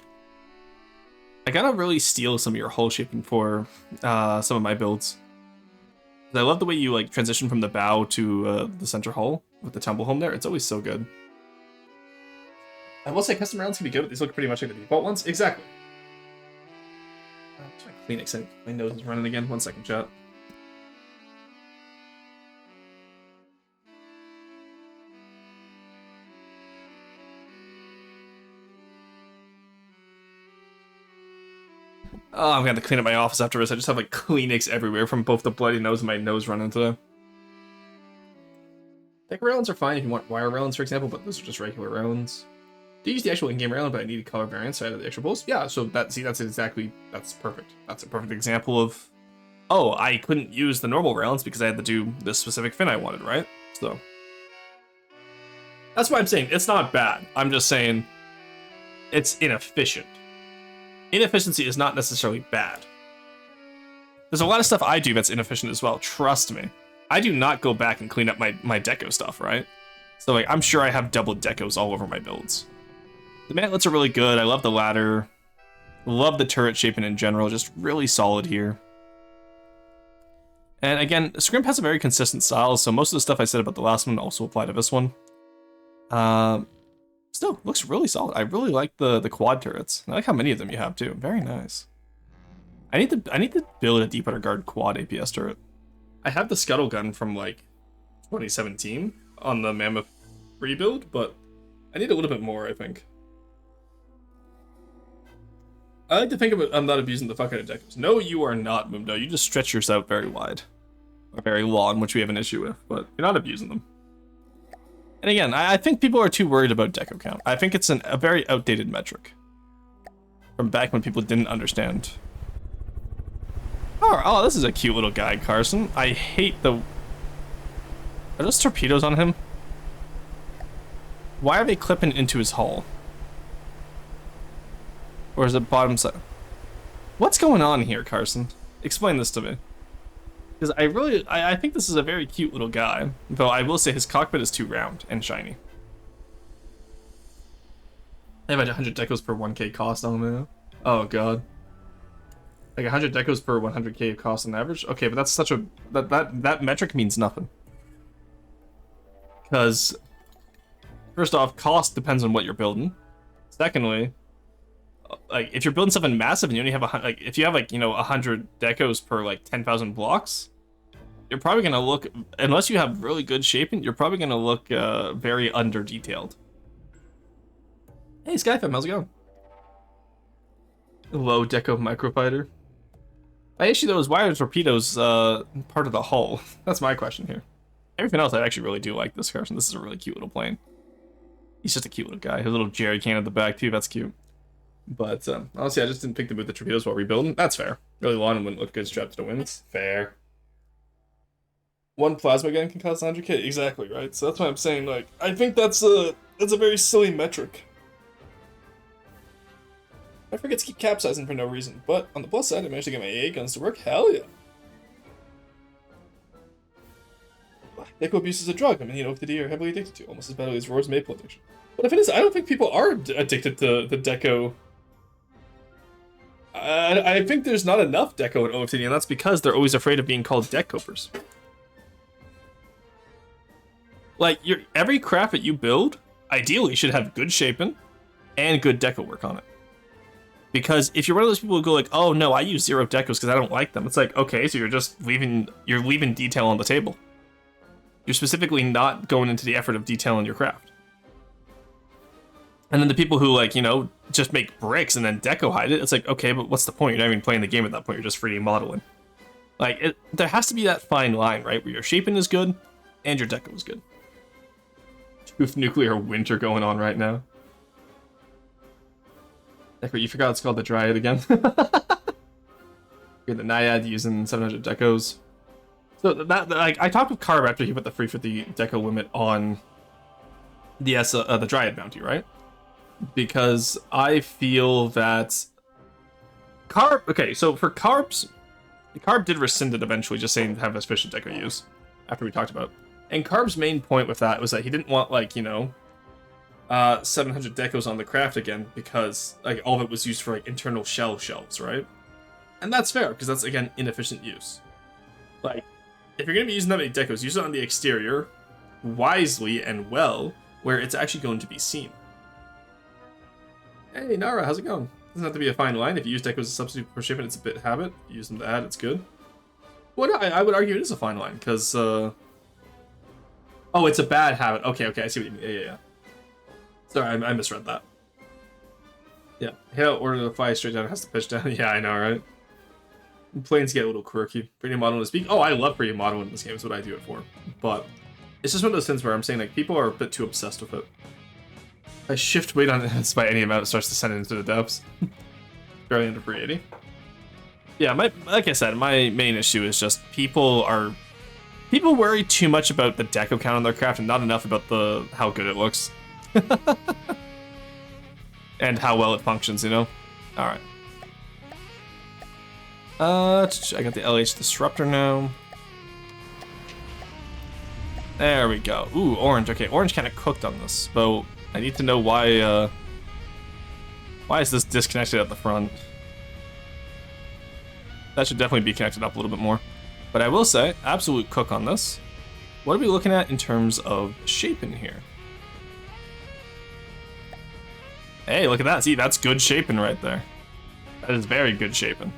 I gotta really steal some of your hull shaping for some of my builds. I love the way you like transition from the bow to the center hull with the tumble home there. It's always so good. I will say custom rounds can be good, but these look pretty much like the default ones. Exactly. I'm trying to Kleenex in. My nose is running again. 1 second, chat. Oh, I'm gonna have to clean up my office after this. I just have like Kleenex everywhere from both the bloody nose and my nose running today. Deck railings are fine if you want wire railings, for example, but those are just regular railings. Do you use the actual in-game railing, but I needed color variants so I added the extra bolts? Yeah, so that's perfect. That's a perfect example of, oh, I couldn't use the normal railings because I had to do this specific fin I wanted, right? So that's why I'm saying it's not bad. I'm just saying it's inefficient. Inefficiency is not necessarily bad. There's a lot of stuff I do that's inefficient as well, trust me. I do not go back and clean up my deco stuff, right? So like, I'm sure I have double decos all over my builds. The mantlets are really good. I love the ladder. Love the turret shaping in general. Just really solid here. And again, Scrimp has a very consistent style, so most of the stuff I said about the last one also apply to this one. Still, looks really solid. I really like the quad turrets. I like how many of them you have too. Very nice. I need to build a deep underguard quad APS turret. I have the scuttle gun from like 2017 on the Mammoth rebuild, but I need a little bit more, I think. I like to think of it, I'm not abusing the fuck out of decos. No, you are not, Mumdo. You just stretch yours out very wide. Or very long, which we have an issue with, but you're not abusing them. And again, I think people are too worried about deco count. I think it's a very outdated metric. From back when people didn't understand. Oh, this is a cute little guy, Carson. I hate the... Are those torpedoes on him? Why are they clipping into his hull? Or is it bottom side? What's going on here, Carson? Explain this to me. Because I think this is a very cute little guy. Though I will say his cockpit is too round and shiny. I have 100 decos per 1k cost on him now. Oh god. Like 100 decos per 100k cost on average? Okay, but that's such a... That metric means nothing. Because... First off, cost depends on what you're building. Secondly... Like, if you're building something massive and you only have if you have like, you know, 100 decos per like 10,000 blocks, you're probably gonna look, unless you have really good shaping, you're probably gonna look very under detailed. Hey Skyfem, how's it going? Low deco microfighter. My issue though is why are torpedoes part of the hull? That's my question here. Everything else I actually really do like this Carson. This is a really cute little plane. He's just a cute little guy. His little jerry can at the back too, that's cute. But honestly, I just didn't think to move the torpedoes while rebuilding. That's fair. Really long and wouldn't look good strapped to the wings. Fair. One plasma gun can cost 100k. Exactly, right? So that's why I'm saying, like, I think that's a very silly metric. I forget to keep capsizing for no reason, but on the plus side, I managed to get my AA guns to work. Hell yeah. Deco abuse is a drug. I mean, you know, OFTD are heavily addicted to, almost as badly as Roar's maple addiction. But if it is, I don't think people are addicted to the deco. I think there's not enough deco in OFTD, and that's because they're always afraid of being called deck copers. Like, every craft that you build, ideally, should have good shaping and good deco work on it. Because if you're one of those people who go like, oh no, I use 0 decos because I don't like them, it's like, okay, so you're leaving detail on the table. You're specifically not going into the effort of detailing your craft. And then the people who, like, you know, just make bricks and then deco hide it, it's like, okay, but what's the point? You're not even playing the game at that point, you're just 3D modeling. Like, there has to be that fine line, right? Where your shaping is good and your deco is good. Tooth nuclear winter going on right now. Deco, you forgot it's called the Dryad again. Forgot We're the Naiad using 700 decos. So that like I talked with Carb after he put the free 50 deco limit on the Dryad bounty, right? Because I feel that Carb. Okay, so for Carb's, Carb did rescind it eventually, just saying have a special deco use after we talked about it. And Carb's main point with that was that he didn't want, like, you know, 700 decos on the craft again, because like all of it was used for like internal shell shelves, right? And that's fair, because that's, again, inefficient use. Like, if you're going to be using that many decos, use it on the exterior wisely and well, where it's actually going to be seen. Hey, Nara, how's it going? Doesn't have to be a fine line. If you use decos as a substitute for shipment, it's a bit habit. If you use them to add, it's good. Well, no, I would argue it is a fine line, because, oh, it's a bad habit. Okay, I see what you mean. Yeah. Sorry, I misread that. Yeah, hit out order to fly straight down, it has to pitch down. Yeah, I know, right? Planes get a little quirky. Pretty model to speak. Oh, I love pretty model in this game, is what I do it for. But it's just one of those things where I'm saying, like, people are a bit too obsessed with it. I shift weight on it by any amount, it starts to send it into the depths. Barely under 380. Yeah, like I said, my main issue is just people worry too much about the deco count on their craft and not enough about how good it looks. And how well it functions, you know? Alright. I got the LH Disruptor now. There we go. Ooh, orange. Okay, orange kind of cooked on this, but I need to know why is this disconnected at the front? That should definitely be connected up a little bit more. But I will say, absolute cook on this. What are we looking at in terms of shape in here? Hey, look at that. See, that's good shaping right there. That is very good shaping.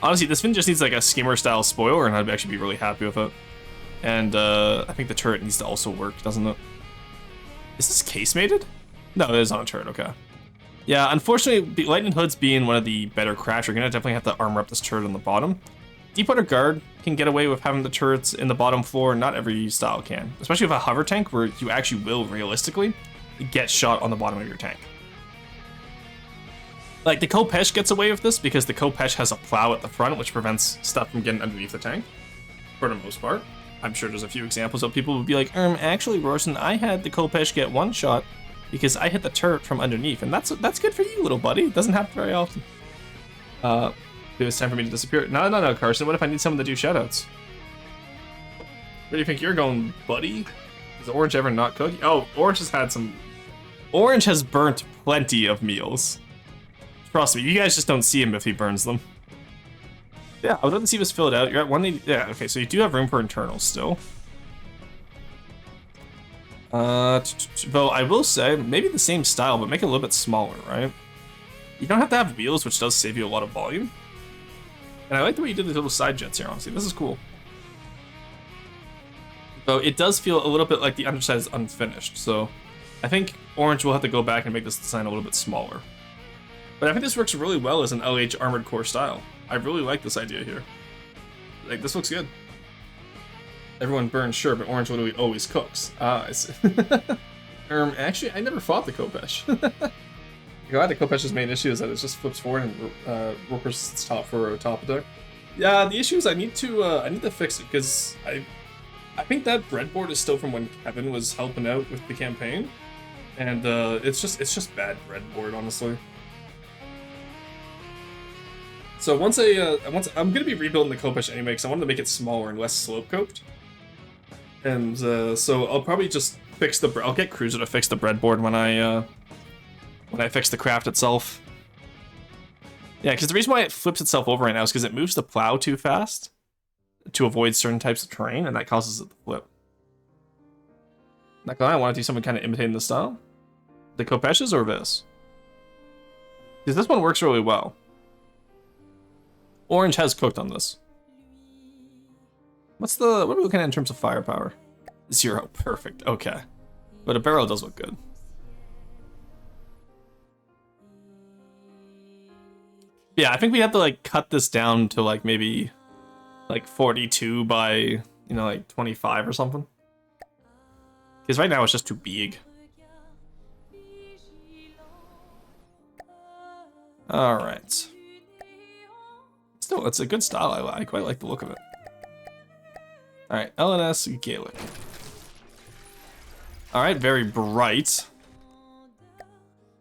Honestly, this fin just needs like a skimmer style spoiler and I'd actually be really happy with it. And I think the turret needs to also work, doesn't it? Is this casemated? No, it is on a turret, okay. Yeah, unfortunately, Lightning Hoods being one of the better crafts, you're gonna definitely have to armor up this turret on the bottom. Deepwater Guard can get away with having the turrets in the bottom floor, not every style can. Especially with a hover tank where you actually will, realistically, get shot on the bottom of your tank. Like, the Khopesh gets away with this because the Khopesh has a plow at the front, which prevents stuff from getting underneath the tank, for the most part. I'm sure there's a few examples of people would be like, actually, Rorsten, I had the Khopesh get one shot because I hit the turret from underneath, and that's good for you, little buddy. It doesn't happen very often. It was time for me to disappear. No, Carson, what if I need someone to do shoutouts? Where do you think you're going, buddy? Does Orange ever not cook? Oh, Orange has had some... Orange has burnt plenty of meals. Trust me, you guys just don't see him if he burns them. Yeah, I would love to see this filled out. You're at 180. Yeah, okay, so you do have room for internals still. Though I will say, maybe the same style, but make it a little bit smaller, right? You don't have to have wheels, which does save you a lot of volume. And I like the way you did the little side jets here, honestly. This is cool. Though it does feel a little bit like the underside is unfinished, so I think Orange will have to go back and make this design a little bit smaller. But I think this works really well as an LH Armored Core style. I really like this idea here. Like, this looks good. Everyone burns, sure, but Orange literally always cooks. Ah, I see. Actually, I never fought the Khopesh. The Khopesh's main issue is that it just flips forward and Roper's its top for a top attack. Yeah, the issue is I need to fix it because I think that breadboard is still from when Kevin was helping out with the campaign, and it's just bad breadboard, honestly. So once I'm gonna be rebuilding the Khopesh anyway because I wanted to make it smaller and less slope coped, and so I'll probably just fix I'll get Cruiser to fix the breadboard when I fix the craft itself. Yeah, because the reason why it flips itself over right now is because it moves the plow too fast to avoid certain types of terrain, and that causes it to flip. Not gonna lie, I want to do something kind of imitating the style. The Khopesh's or this? Because this one works really well. Orange has cooked on this. What are we looking at in terms of firepower? 0, perfect, okay. But a barrel does look good. Yeah, I think we have to like cut this down to like maybe like 42 by, you know, like 25 or something. Because right now it's just too big. Alright. cool. It's a good style. I quite like the look of it. All right, LNS Gaelic. All right, very bright.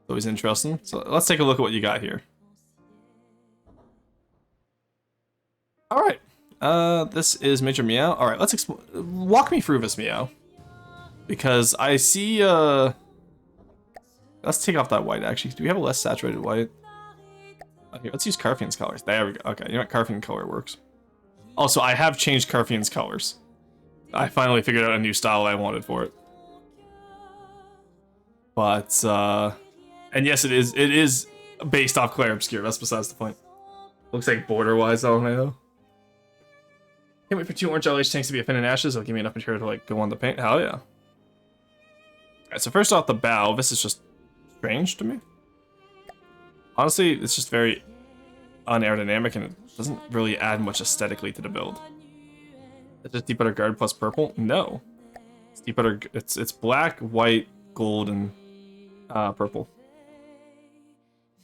Always interesting. So let's take a look at what you got here. All right, this is Major Meow. All right, let's walk me through this Meow, because I see. Let's take off that white. Actually, do we have a less saturated white? Okay, let's use Carfian's colors. There we go. Okay, you know what? Carfian color works. Also, I have changed Carfian's colors. I finally figured out a new style I wanted for it. But and yes, it is based off Clair Obscure. That's besides the point. Looks like border-wise, I don't know. Can't wait for 2 orange LH tanks to be a fin and ashes. It'll give me enough material to like go on the paint. Hell yeah. Alright, so first off the bow, this is just strange to me. Honestly, it's just very unaerodynamic and it doesn't really add much aesthetically to the build. Is it deep butter guard plus purple? No. It's deep butter. It's black, white, gold, and purple.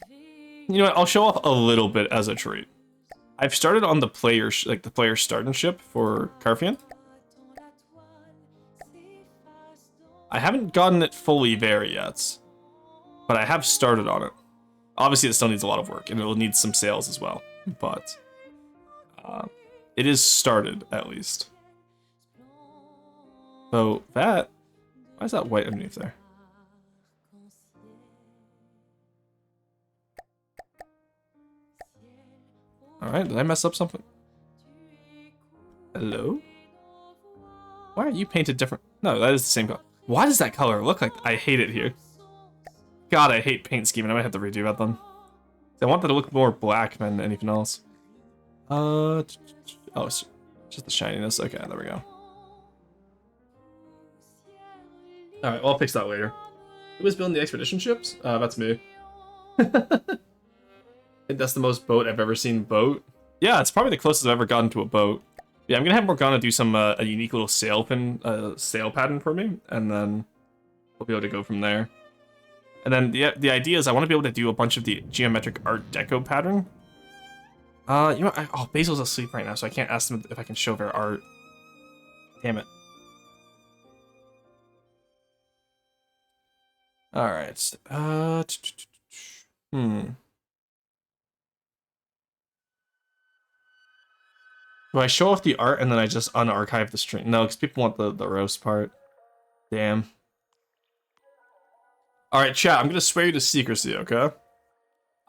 You know what? I'll show off a little bit as a treat. I've started on the player starting ship for Carfian. I haven't gotten it fully there yet, but I have started on it. Obviously, it still needs a lot of work, and it will need some sales as well. But it is started at least. So that, why is that white underneath there? Alright, did I mess up something? Hello? Why are you painted different? No, that is the same color. Why does that color look like? I hate it here. God, I hate paint scheme, and I might have to redo that then. I want that to look more black than anything else. Oh, it's just the shininess. Okay, there we go. Alright, well, I'll fix that later. Who was building the expedition ships? That's me. That's the most boat I've ever seen boat. Yeah, it's probably the closest I've ever gotten to a boat. Yeah, I'm gonna have Morgana do some a unique little sail pattern for me, and then we'll be able to go from there. And then the idea is I want to be able to do a bunch of the geometric Art Deco pattern. You know what? Oh, Basil's asleep right now, so I can't ask them if I can show their art. Damn it. All right. Do I show off the art and then I just unarchive the stream? No, because people want the roast part. Damn. Alright, chat, I'm gonna swear you to secrecy, okay?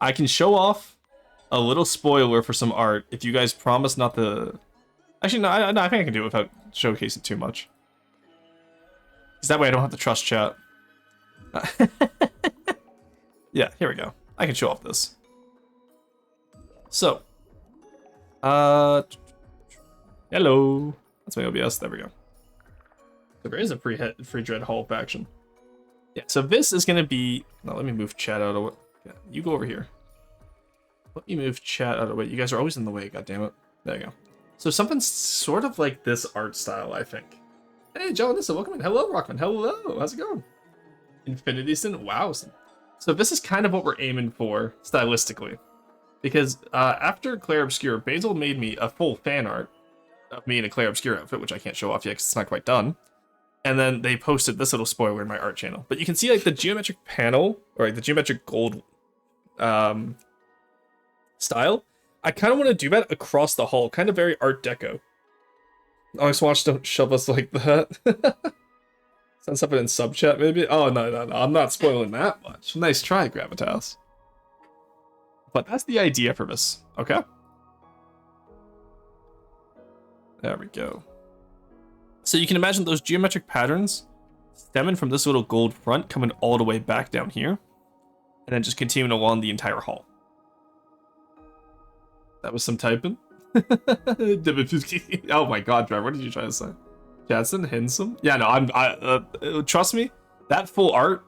I can show off a little spoiler for some art if you guys promise not to... Actually, no, I think I can do it without showcasing too much. Because that way I don't have to trust chat. Yeah, here we go. I can show off this. So. Hello. That's my OBS. There we go. So there is a free Dread Hall faction. Yeah, so this is going to be... Now, let me move chat out of the way. Yeah, you go over here. Let me move chat out of the way. You guys are always in the way, goddammit. There you go. So something sort of like this art style, I think. Hey, Joanissa, welcome in. Hello, Rockman. Hello. How's it going? Infinity Sin? Wow. So this is kind of what we're aiming for, stylistically. Because after Clair Obscure, Basil made me a full fan art of me in a Clair Obscure outfit, which I can't show off yet because it's not quite done. And then they posted this little spoiler in my art channel. But you can see like the geometric panel, or like the geometric gold style. I kind of want to do that across the hall, kind of very Art Deco. Onyx Watch, don't shove us like that. Send something in sub chat maybe? Oh, no, I'm not spoiling that much. Nice try, Gravitas. But that's the idea for this, okay? There we go. So you can imagine those geometric patterns stemming from this little gold front coming all the way back down here, and then just continuing along the entire hall. That was some typing. Oh my god, Trevor, what did you try to say? Jadson, handsome? Yeah, no, trust me, that full art.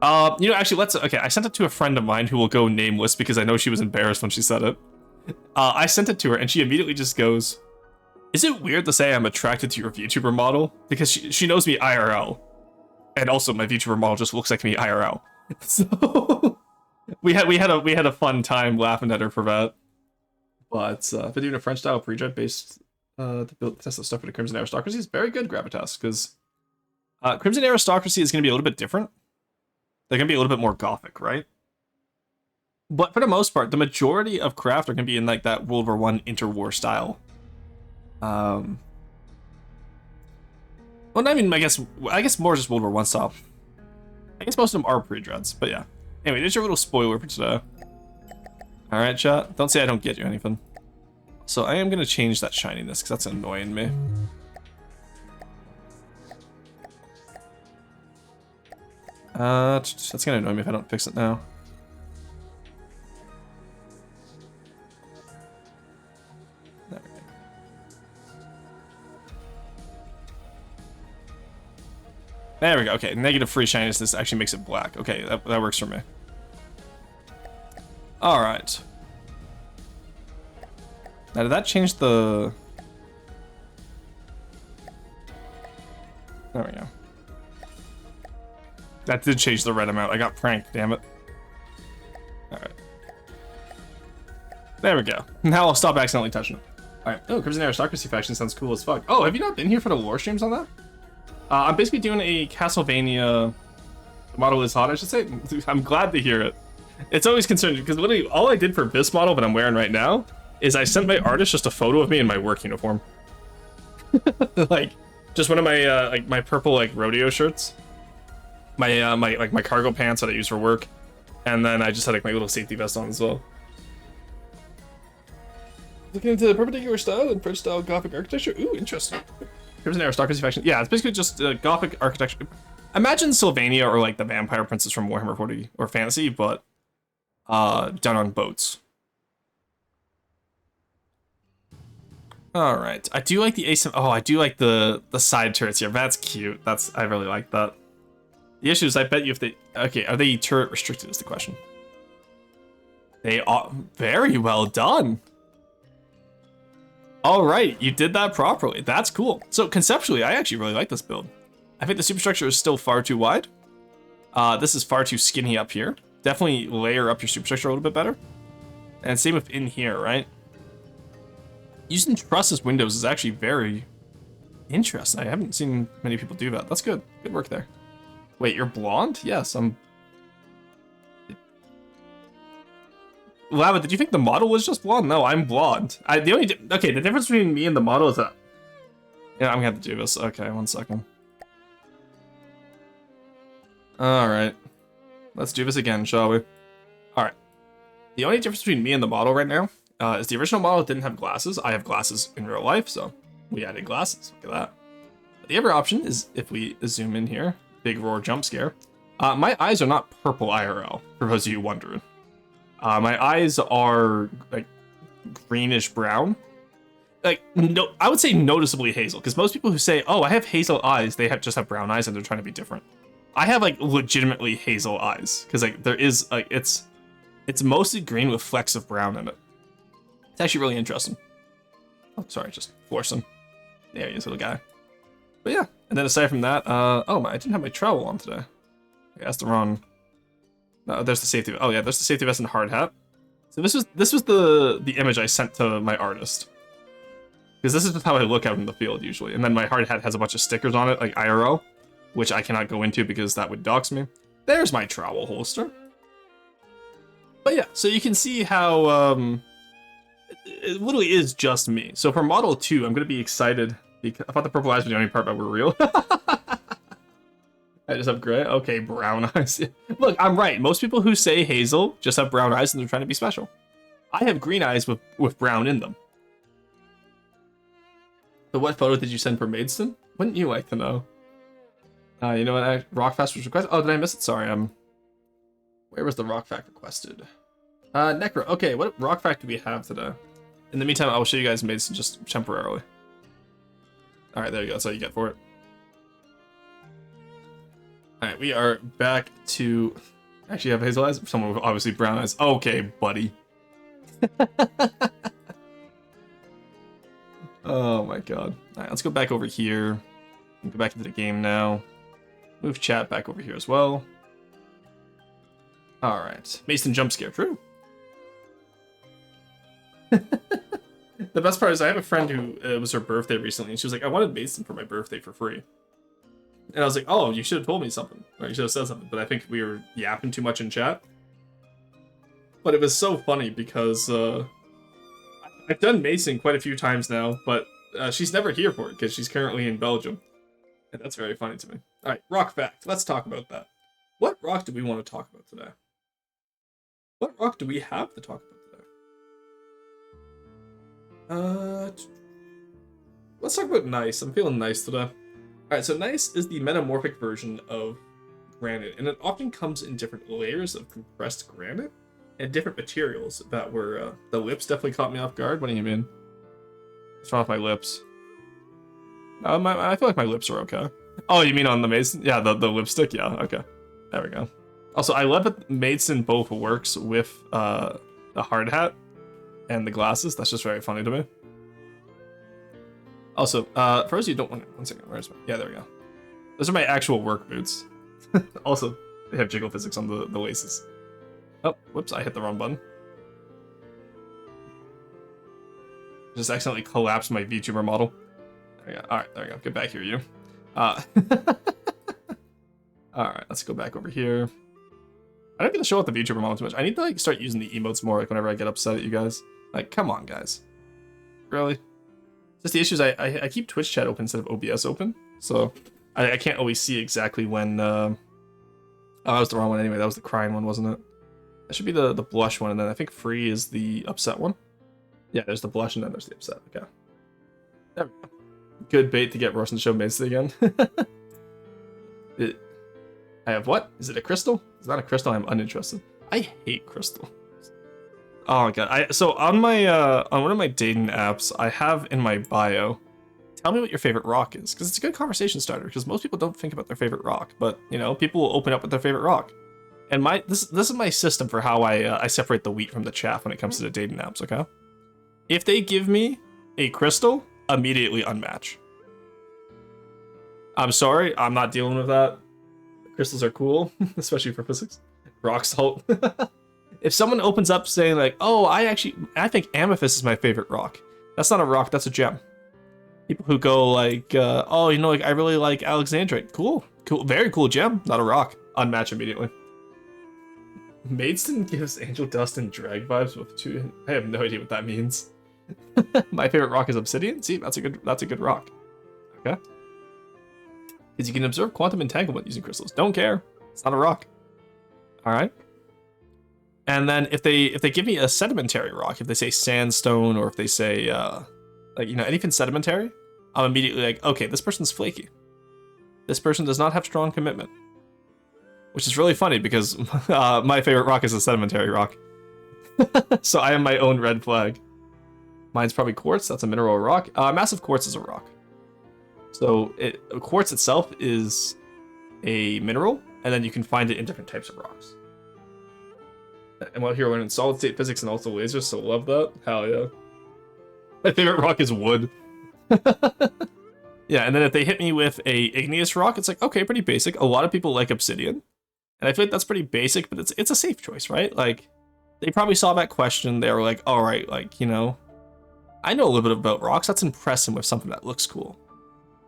You know, actually, okay, I sent it to a friend of mine who will go nameless because I know she was embarrassed when she said it. I sent it to her and she immediately just goes, "Is it weird to say I'm attracted to your VTuber model?" Because she knows me IRL. And also my VTuber model just looks like me IRL. So we had a fun time laughing at her for that. But been doing a French style pre-dred based to test the stuff for the Crimson Aristocracy. Is very good, Gravitas, because Crimson Aristocracy is going to be a little bit different. They're going to be a little bit more gothic, right? But for the most part, the majority of craft are going to be in like that World War I interwar style. Well, I mean, I guess more just World War I style. I guess most of them are pre-dreads, but yeah. Anyway, there's your little spoiler for today. Alright, chat. Don't say I don't get you anything. So I am going to change that shininess, because that's annoying me. That's going to annoy me if I don't fix it now. There we go. There we go. Okay, negative free shininess. This actually makes it black. Okay, that works for me. Alright. Now, did that change the... There we go. That did change the red amount. I got pranked, damn it. Alright. There we go. Now I'll stop accidentally touching it. Alright. Oh, Crimson Aristocracy faction sounds cool as fuck. Oh, have you not been here for the lore streams on that? I'm basically doing a Castlevania... The model is hot, I should say. I'm glad to hear it. It's always concerning, because literally all I did for this model that I'm wearing right now is I sent my artist just a photo of me in my work uniform. Like, just one of my, like, my purple, like, rodeo shirts. My cargo pants that I use for work. And then I just had, like, my little safety vest on as well. Looking into the perpendicular style and French style Gothic architecture. Ooh, interesting. Crimson Aristocracy faction. Yeah, it's basically just Gothic architecture. Imagine Sylvania or, like, the Vampire Princess from Warhammer 40 or Fantasy, but done on boats. All right, I do like the asym. Oh, I do like the side turrets here. That's cute. I really like that. The issue is, I bet you if they are they turret restricted is the question. They are very well done. All right, you did that properly. That's cool. So conceptually, I actually really like this build. I think the superstructure is still far too wide. This is far too skinny up here. Definitely layer up your superstructure a little bit better. And same with in here, right? Using truss as windows is actually very interesting. I haven't seen many people do that. That's good. Good work there. Wait, you're blonde? Yes, I'm... Lava, did you think the model was just blonde? No, I'm blonde. Okay, the difference between me and the model is that... Yeah, I'm gonna have to do this. Okay, one second. Alright. Let's do this again, shall we? Alright. The only difference between me and the model right now is the original model didn't have glasses. I have glasses in real life, so we added glasses. Look at that. But the other option is, if we zoom in here, big roar jump scare. My eyes are not purple IRL, for those of you wondering. My eyes are like greenish brown. Like, no, I would say noticeably hazel, because most people who say, oh, I have hazel eyes, they just have brown eyes and they're trying to be different. I have like legitimately hazel eyes, because like there is like it's mostly green with flecks of brown in it. It's actually really interesting. Oh, sorry, just forcing. There he is, little guy. But yeah, and then aside from that, oh my, I didn't have my trowel on today. Okay, that's the wrong. No, there's the safety. Oh yeah, there's the safety vest and hard hat. So this was the image I sent to my artist. Because this is just how I look out in the field usually. And then my hard hat has a bunch of stickers on it, like IRL, which I cannot go into because that would dox me. There's my trowel holster. But yeah, so you can see how it literally is just me. So for Model 2, I'm going to be excited because I thought the purple eyes were the only part that were real. I just have gray. Okay, brown eyes. Look, I'm right. Most people who say hazel just have brown eyes and they're trying to be special. I have green eyes with brown in them. But what photo did you send for Maidstone? Wouldn't you like to know? You know what? Rockfast was requested. Oh, did I miss it? Sorry. Where was the Rockfact requested? Necro. Okay, what Rockfact do we have today? In the meantime, I'll show you guys Maidstone just temporarily. All right, there you go. That's all you get for it. All right, we are back to actually have hazel eyes. Someone with obviously brown eyes. Okay, buddy. Oh my god. All right, let's go back over here. Go back into the game now. Move chat back over here as well. All right, Mason jump scare. True. The best part is I have a friend who it was her birthday recently, and she was like, I wanted Mason for my birthday for free. And I was like, oh, you should have told me something. Or you should have said something. But I think we were yapping too much in chat. But it was so funny because I've done Mason quite a few times now, but she's never here for it because she's currently in Belgium. And that's very funny to me. Alright, rock fact. Let's talk about that. What rock do we want to talk about today? What rock do we have to talk about today? Let's talk about gneiss. I'm feeling nice today. Alright, so gneiss is the metamorphic version of granite, and it often comes in different layers of compressed granite and different materials that were, the lips definitely caught me off guard. What do you mean? What's wrong with my lips? I feel like my lips are okay. Oh, you mean on the Mason? Yeah, the lipstick? Yeah, okay. There we go. Also, I love that Mason both works with the hard hat and the glasses. That's just very funny to me. Also, for those of you who don't want... One second, where's my... Yeah, there we go. Those are my actual work boots. Also, they have jiggle physics on the laces. Oh, whoops, I hit the wrong button. Just accidentally collapsed my VTuber model. There we go. Alright, there we go. Get back here, you. Alright, let's go back over here. I don't get to show off the VTuber model too much. I need to like start using the emotes more like whenever I get upset at you guys. Like, come on, guys. Really? Just the issues, I keep Twitch chat open instead of OBS open, so I can't always see exactly when, oh, that was the wrong one anyway, that was the crying one, wasn't it? That should be the blush one, and then I think free is the upset one. Yeah, there's the blush, and then there's the upset, okay. There we go. Good bait to get Rorsten to show Mason again. I have what? Is it a crystal? It's not a crystal, I'm uninterested. I hate crystal. Oh my god. So on my on one of my dating apps, I have in my bio, tell me what your favorite rock is, because it's a good conversation starter, because most people don't think about their favorite rock, but you know, people will open up with their favorite rock. And this is my system for how I separate the wheat from the chaff when it comes to the dating apps, okay? If they give me a crystal, immediately unmatch. I'm sorry, I'm not dealing with that. Crystals are cool, especially for physics. Rock salt. If someone opens up saying like, oh, I think amethyst is my favorite rock. That's not a rock, that's a gem. People who go like, oh, you know, like I really like alexandrite. Cool, very cool gem, not a rock. Unmatch immediately. Maidstone gives angel dust and drag vibes with two. I have no idea what that means. My favorite rock is obsidian. See, that's a good rock. Okay. Because you can observe quantum entanglement using crystals. Don't care. It's not a rock. All right. And then if they give me a sedimentary rock, if they say sandstone or if they say like, you know, anything sedimentary, I'm immediately like, okay, this person's flaky. This person does not have strong commitment. Which is really funny because my favorite rock is a sedimentary rock. So I am my own red flag. Mine's probably quartz. That's a mineral or rock. Massive quartz is a rock. So quartz itself is a mineral, and then you can find it in different types of rocks. I'm out here learning solid state physics and also lasers, so love that. Hell yeah. My favorite rock is wood. Yeah, and then if they hit me with a igneous rock, it's like, okay, pretty basic. A lot of people like obsidian. And I feel like that's pretty basic, but it's a safe choice, right? Like, they probably saw that question. They were like, all right, like, you know, I know a little bit about rocks. Let's impress them with something that looks cool.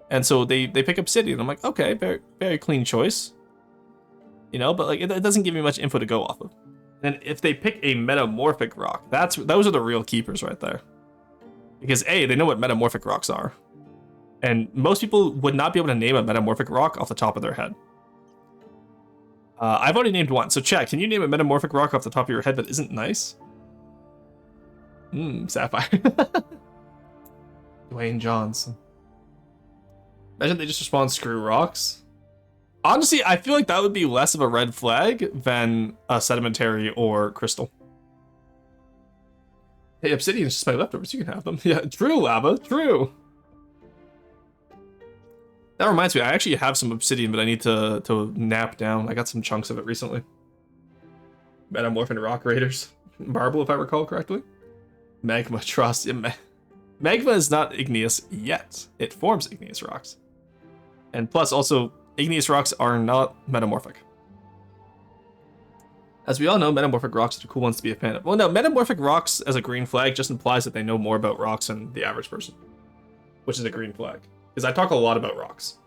And so they pick obsidian. I'm like, okay, very, very clean choice. You know, but like, it doesn't give me much info to go off of. And if they pick a metamorphic rock, those are the real keepers right there. Because A, they know what metamorphic rocks are. And most people would not be able to name a metamorphic rock off the top of their head. I've already named one. So chat, can you name a metamorphic rock off the top of your head that isn't nice? Sapphire. Dwayne Johnson. Imagine they just respond, screw rocks. Honestly, I feel like that would be less of a red flag than a sedimentary or crystal. Hey, obsidian is just my leftovers. You can have them. Yeah, true, Lava. True. That reminds me, I actually have some obsidian, but I need to nap down. I got some chunks of it recently. Metamorphin rock raiders. Marble, if I recall correctly. Magma trust. Magma is not igneous yet. It forms igneous rocks. And plus, also, igneous rocks are not metamorphic. As we all know, metamorphic rocks are the cool ones to be a fan of. Well, no, metamorphic rocks as a green flag just implies that they know more about rocks than the average person, which is a green flag. Because I talk a lot about rocks.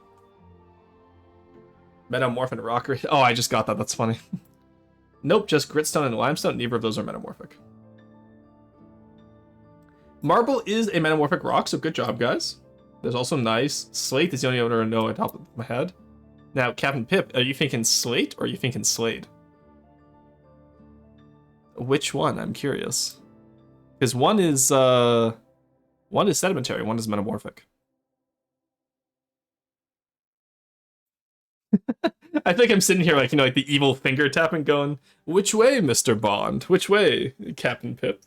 Metamorphic rocker. Oh, I just got that. That's funny. Nope, just gritstone and limestone. Neither of those are metamorphic. Marble is a metamorphic rock, so good job, guys. There's also nice. Slate is the only other I know on top of my head. Now, Captain Pip, are you thinking slate or are you thinking slade? Which one? I'm curious. Because one is sedimentary, one is metamorphic. I think I'm sitting here like, you know, like the evil finger tapping going, which way, Mr. Bond? Which way, Captain Pip?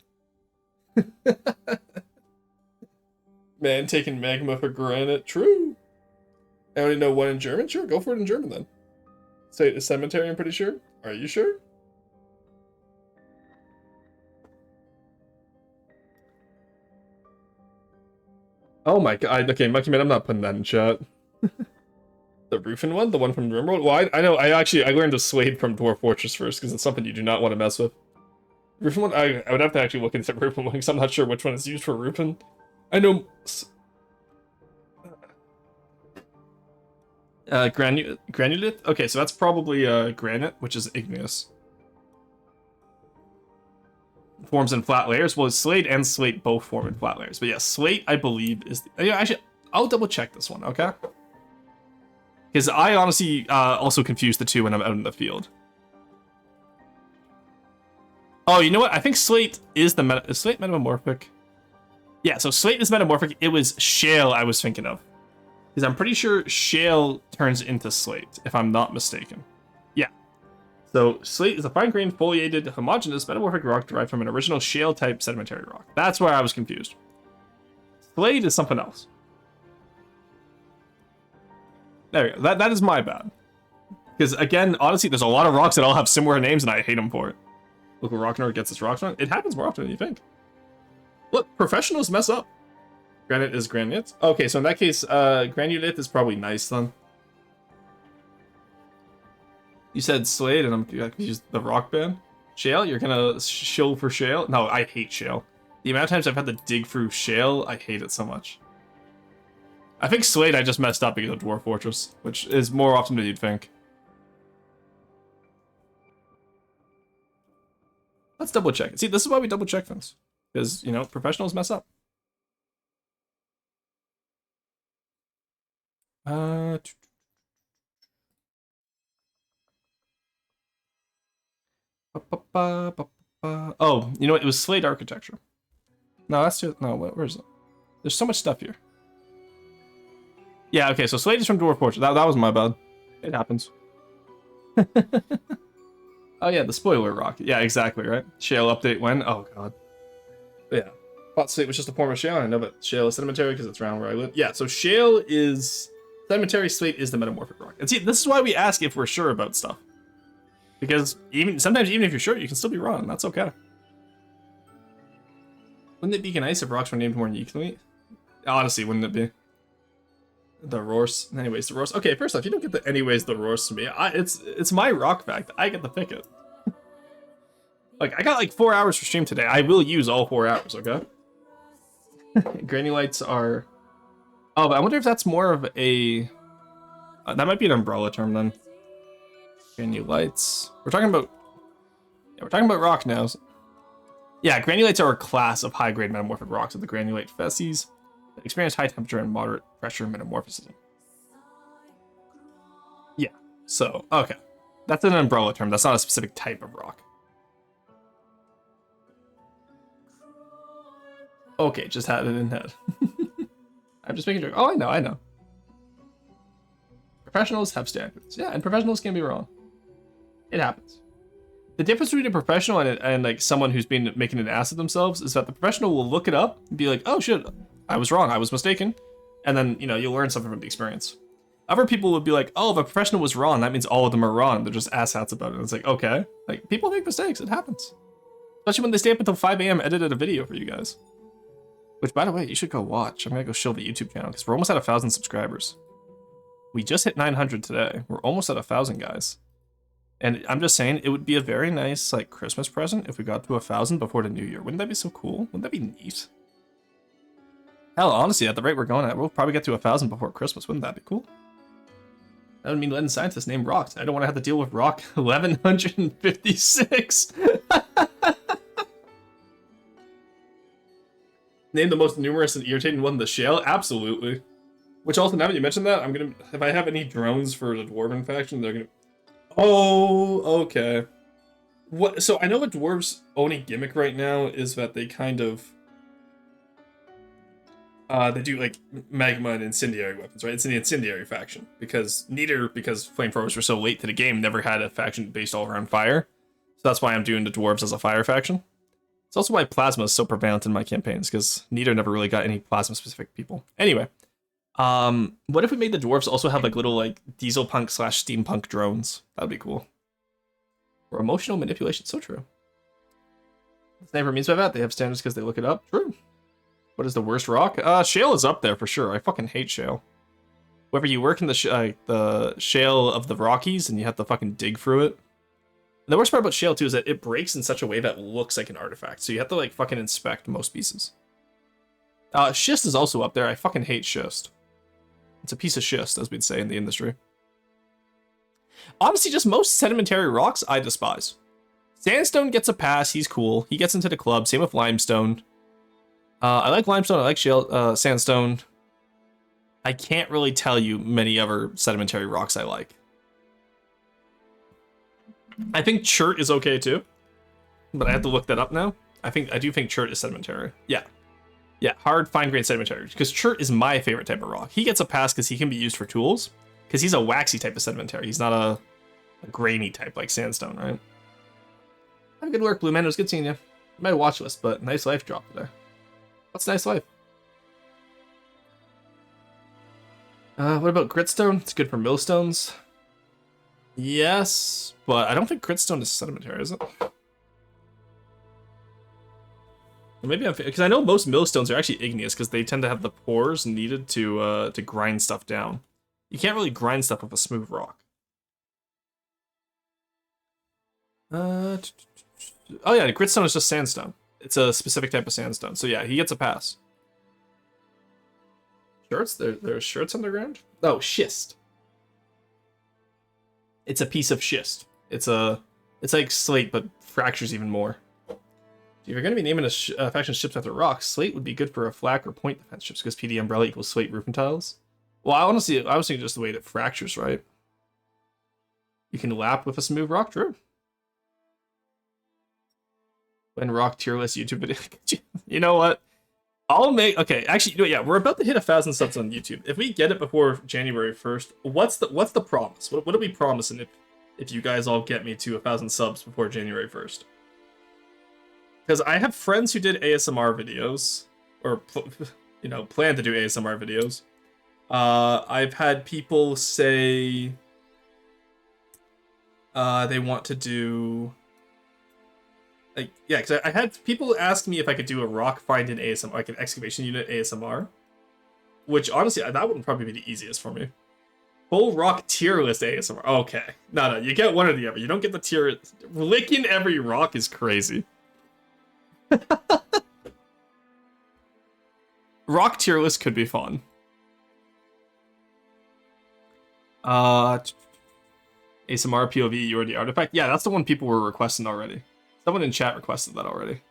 Man taking magma for granite. True. I only know one in German. Sure, go for it in German then. Say a cemetery, I'm pretty sure. Are you sure? Oh my god. Okay, Monkey Man, I'm not putting that in chat. The roofing one? The one from Rimworld? Well, I know, I learned to Slade from Dwarf Fortress first, because it's something you do not want to mess with. Roofing one? I would have to actually look into roofing one, because I'm not sure which one is used for roofing. I know... granulate? Okay, so that's probably granite, which is igneous. Forms in flat layers. Well, slate and slate both form in flat layers. But yeah, slate, I believe, is... Yeah, actually, I'll double check this one, okay? Because I honestly also confuse the two when I'm out in the field. Oh, you know what? I think slate is the is slate metamorphic? Yeah, so slate is metamorphic. It was shale I was thinking of. Because I'm pretty sure shale turns into slate, if I'm not mistaken. Yeah. So slate is a fine-grained, foliated, homogeneous metamorphic rock derived from an original shale-type sedimentary rock. That's where I was confused. Slate is something else. There we go. That is my bad. Because, again, honestly, there's a lot of rocks that all have similar names, and I hate them for it. Local rock nerd gets its rocks wrong. It happens more often than you think. Look, professionals mess up. Granite is granite. Okay, so in that case, granulate is probably nice, then. You said slate, and I'm confused. The rock band? Shale? You're gonna shill for shale? No, I hate shale. The amount of times I've had to dig through shale, I hate it so much. I think slate I just messed up because of Dwarf Fortress, which is more often than you'd think. Let's double check. See, this is why we double check things. Because, you know, professionals mess up. Oh, you know what? It was slate architecture. No, that's just... No, where is it? There's so much stuff here. Yeah, okay, so slate is from Dwarf Fortress. That was my bad. It happens. Oh yeah, the spoiler rock. Yeah, exactly, right? Shale update when? Oh god. But yeah. Thought slate was just a form of shale. I know, but shale is sedimentary because it's around where I live. Yeah, so shale is... Sedimentary, slate is the metamorphic rock. And see, this is why we ask if we're sure about stuff. Because sometimes even if you're sure, you can still be wrong, and that's okay. Wouldn't it be nice if rocks were named more uniquely? Honestly, wouldn't it be? The Rorsten. Anyways, the Rorsten. Okay, first off, you don't get the anyways the Rorsten me. It's my rock fact. I get to pick it. Like, I got like 4 hours for stream today. I will use all 4 hours, okay? Granulites are... Oh, but I wonder if that's more of a... that might be an umbrella term, then. Granulites. We're talking about... Yeah, we're talking about rock now. Yeah, granulites are a class of high-grade metamorphic rocks of the granulate facies that experience high temperature and moderate pressure metamorphism. Yeah, so, okay. That's an umbrella term. That's not a specific type of rock. Okay, just had it in head. I'm just making sure. Oh, I know. Professionals have standards. Yeah, and professionals can be wrong. It happens. The difference between a professional and like someone who's been making an ass of themselves is that the professional will look it up and be like, oh shit, I was wrong, I was mistaken. And then, you know, you'll learn something from the experience. Other people would be like, oh, if a professional was wrong, that means all of them are wrong. They're just asshats about it. And it's like, okay. Like, people make mistakes. It happens. Especially when they stay up until 5 a.m. edited a video for you guys. Which, by the way, you should go watch. I'm going to go show the YouTube channel because we're almost at 1,000 subscribers. We just hit 900 today. We're almost at 1,000, guys. And I'm just saying, it would be a very nice, like, Christmas present if we got to 1,000 before the new year. Wouldn't that be so cool? Wouldn't that be neat? Hell, honestly, at the rate we're going at, we'll probably get to 1,000 before Christmas. Wouldn't that be cool? That would mean letting scientists name rocks. I don't want to have to deal with rock 1156. Name the most numerous and irritating one, the shale? Absolutely. Which also, now that you mentioned that, I'm gonna, if I have any drones for the Dwarven faction, they're gonna... Oh, okay. What? So I know a dwarves' only gimmick right now is that they kind of... they do, like, magma and incendiary weapons, right? It's an incendiary faction. Because flamethrowers were so late to the game, never had a faction based all around fire. So that's why I'm doing the dwarves as a fire faction. It's also why plasma is so prevalent in my campaigns, because Nito never really got any plasma-specific people. Anyway, what if we made the dwarves also have, like, little, like, diesel punk / steampunk drones? That'd be cool. Or emotional manipulation, so true. Sniper means by that, they have standards because they look it up. True. What is the worst rock? Shale is up there for sure. I fucking hate shale. Whether you work in the shale of the Rockies and you have to fucking dig through it. And the worst part about shale too is that it breaks in such a way that it looks like an artifact. So you have to like fucking inspect most pieces. Schist is also up there. I fucking hate schist. It's a piece of schist, as we'd say in the industry. Honestly, just most sedimentary rocks I despise. Sandstone gets a pass. He's cool. He gets into the club. Same with limestone. I like limestone. I like shale, sandstone. I can't really tell you many other sedimentary rocks I like. I think chert is okay too, but I have to look that up now. I do think chert is sedimentary. Yeah. Yeah, hard, fine-grained sedimentary. Because chert is my favorite type of rock. He gets a pass because he can be used for tools. Because he's a waxy type of sedimentary. He's not a grainy type like sandstone, right? Have a good work, Blue Man. It was good seeing you. My watch list, but nice life drop today. What's nice life? What about gritstone? It's good for millstones. Yes, but I don't think gritstone is sedimentary, is it? Maybe I'm, because I know most millstones are actually igneous because they tend to have the pores needed to grind stuff down. You can't really grind stuff with a smooth rock. Oh yeah, gritstone is just sandstone. It's a specific type of sandstone. So yeah, he gets a pass. Shirts? There's shirts underground? Oh, schist. It's a piece of schist. It's like slate, but fractures even more. If you're going to be naming a faction ships after rocks, slate would be good for a flak or point defense ships because PD umbrella equals slate roofing tiles. Well, I was thinking just the way that fractures, right? You can lap with a smooth rock, true. When rock tier list YouTube video. You know what? I'll make, okay, actually, you know, yeah, we're about to hit 1,000 subs on YouTube. If we get it before January 1st, what's the promise? What are we promising if you guys all get me to 1,000 subs before January 1st? Because I have friends who did ASMR videos, or, you know, plan to do ASMR videos. I've had people say they want to do... Like, yeah, because I had people ask me if I could do a rock find in ASMR, like an excavation unit ASMR. Which, honestly, that would probably be the easiest for me. Full rock tier list ASMR. Okay. No, you get one or the other. You don't get the tier... Licking every rock is crazy. Rock tier list could be fun. ASMR POV, you're the artifact. Yeah, that's the one people were requesting already. Someone in chat requested that already.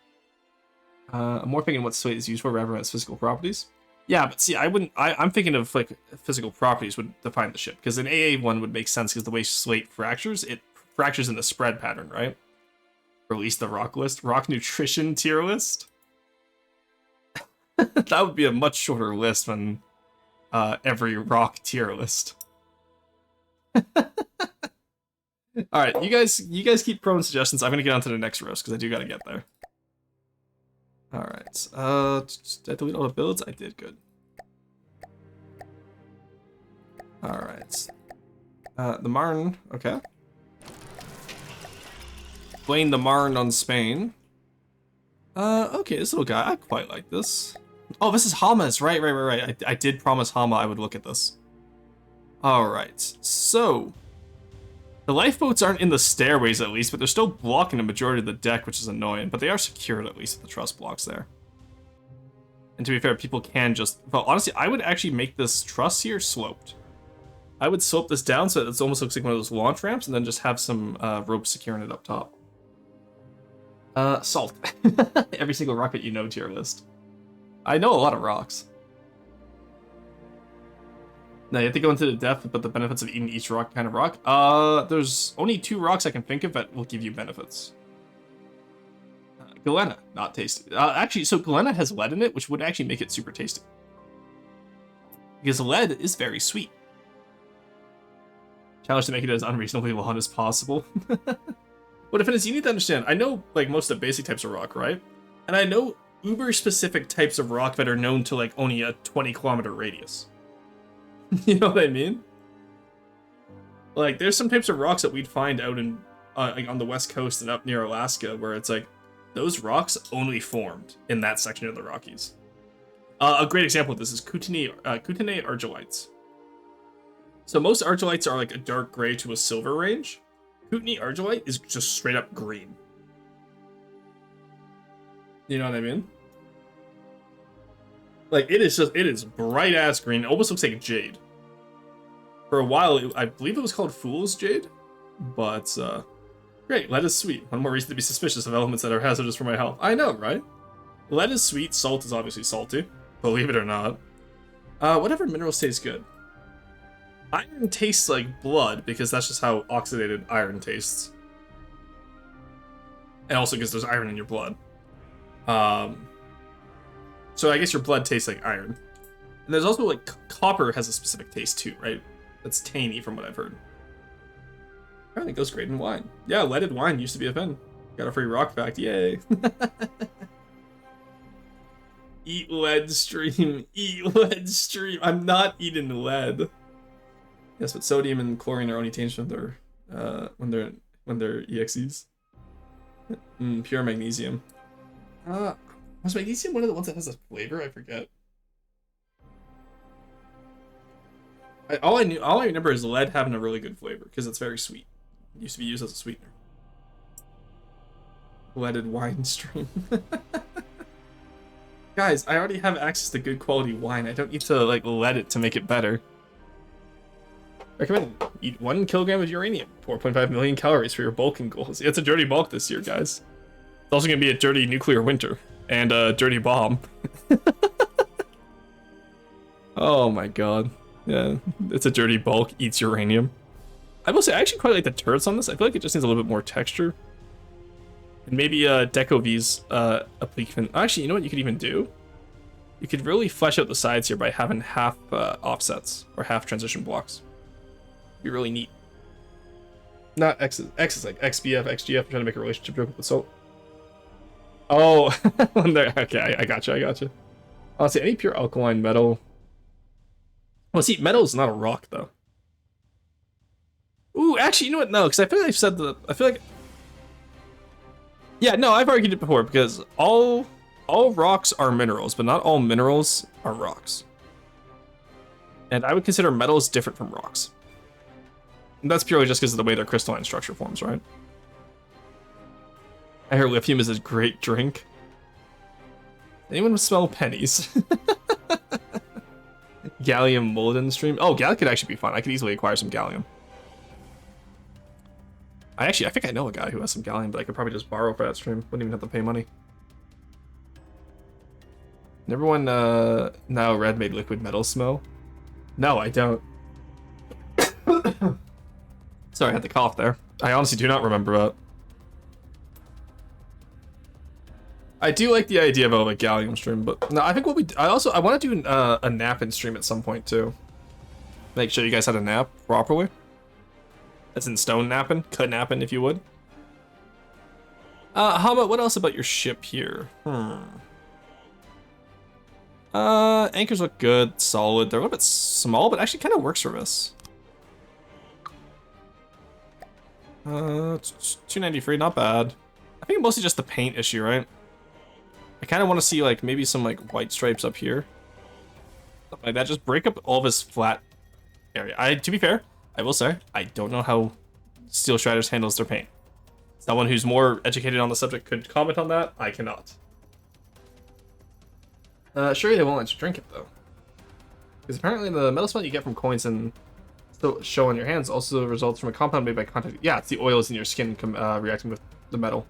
I'm more thinking what slate is used for rather than its physical properties. Yeah, but see, I'm thinking of like physical properties would define the ship because an AA one would make sense because the way slate fractures, it fractures in the spread pattern, right? Release the rock list, rock nutrition tier list. That would be a much shorter list than every rock tier list. All right, you guys keep throwing suggestions. I'm gonna get on to the next roast because I do gotta get there. All right, did I delete all the builds? I did, good. All right, the Marne, okay. Blame the Marne on Spain. Okay, this little guy, I quite like this. Oh, this is Hama's, right. I did promise Hama I would look at this. All right, so. The lifeboats aren't in the stairways at least, but they're still blocking the majority of the deck, which is annoying. But they are secured at least with the truss blocks there. And to be fair, people can just... Well, honestly, I would actually make this truss here sloped. I would slope this down so it almost looks like one of those launch ramps, and then just have some ropes securing it up top. Salt. Every single rocket you know tier list. I know a lot of rocks. Now, you have to go into the depth about the benefits of eating each rock kind of rock. There's only 2 rocks I can think of that will give you benefits. Galena, not tasty. Actually, so Galena has lead in it, which would actually make it super tasty. Because lead is very sweet. Challenge to make it as unreasonably long as possible. What if it is, you need to understand, I know like most of the basic types of rock, right? And I know uber specific types of rock that are known to like only a 20-kilometer radius. You know what I mean? Like, there's some types of rocks that we'd find out in like on the west coast and up near Alaska, where it's like those rocks only formed in that section of the Rockies. A great example of this is Kootenay argillites. So most argillites are like a dark gray to a silver range. Kootenay argillite is just straight up green. You know what I mean? Like, it is bright ass green. It almost looks like jade. For a while, I believe it was called Fool's Jade. But, great, lead is sweet. One more reason to be suspicious of elements that are hazardous for my health. I know, right? Lead is sweet, salt is obviously salty. Believe it or not. Whatever minerals taste good. Iron tastes like blood, because that's just how oxidated iron tastes. And also because there's iron in your blood. So I guess your blood tastes like iron. And there's also, like, copper has a specific taste too, right? That's tangy from what I've heard. Apparently it goes great in wine. Yeah, leaded wine used to be a thing. Got a free rock fact, yay. Eat lead stream, eat lead stream. I'm not eating lead. Yes, but sodium and chlorine are only changed when they're EXEs. Pure magnesium. Was magnesium one of the ones that has a flavor? I forget. All I remember is lead having a really good flavor because it's very sweet. It used to be used as a sweetener. Leaded wine stream. Guys, I already have access to good quality wine. I don't need to like lead it to make it better. Recommend eat 1 kilogram of uranium, 4.5 million calories for your bulking goals. It's a dirty bulk this year, guys. It's also gonna be a dirty nuclear winter and a dirty bomb. Oh my god. Yeah, it's a dirty bulk, eats uranium. I will say, I actually quite like the turrets on this. I feel like it just needs a little bit more texture. And maybe Deco V's application. Actually, you know what you could even do? You could really flesh out the sides here by having half offsets or half transition blocks. Be really neat. Not X is like XBF, XGF. I'm trying to make a relationship joke with the salt. Oh, there. Okay, I gotcha. Honestly, any pure alkaline metal. Well, see, metal is not a rock though. Ooh, actually, you know what? No, because I feel like I've said that. I feel like. Yeah, no, I've argued it before because all rocks are minerals, but not all minerals are rocks. And I would consider metals different from rocks. And that's purely just because of the way their crystalline structure forms, right? I hear lithium is a great drink. Anyone smell pennies? Gallium molten stream. Oh, gallium could actually be fun. I could easily acquire some gallium. I think I know a guy who has some gallium, but I could probably just borrow for that stream. Wouldn't even have to pay money. Everyone now red made liquid metal smell? No, I don't. Sorry, I had to cough there. I honestly do not remember that. I do like the idea of a gallium stream, but no, I think I want to do a nap and stream at some point too. Make sure you guys had a nap properly. That's in stone napping, cut napping if you would. How about what else about your ship here? Anchors look good, solid. They're a little bit small, but actually kind of works for this. 293, not bad. I think mostly just the paint issue, right? I kind of want to see like maybe some like white stripes up here. Something like that. Just break up all of his flat area. To be fair, I will say I don't know how Steel Striders handles their paint. Someone who's more educated on the subject could comment on that. I cannot. Sure, they won't let you drink it though, because apparently the metal smell you get from coins and still show on your hands also results from a compound made by contact. Yeah, it's the oils in your skin reacting with the metal.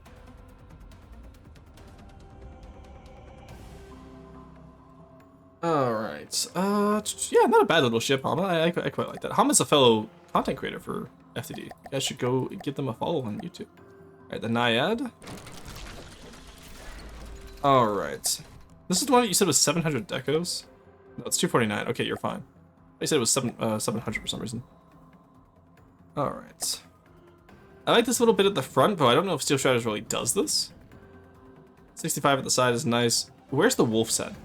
Alright, yeah, not a bad little ship, Hama. I quite like that. Hama's a fellow content creator for FTD. You guys should go give them a follow on YouTube. Alright, the Naiad. Alright. This is the one that you said was 700 decos? No, it's 249. Okay, you're fine. I said it was 700 for some reason. Alright. I like this little bit at the front, but I don't know if Steel Striders really does this. 65 at the side is nice. Where's the wolf's head?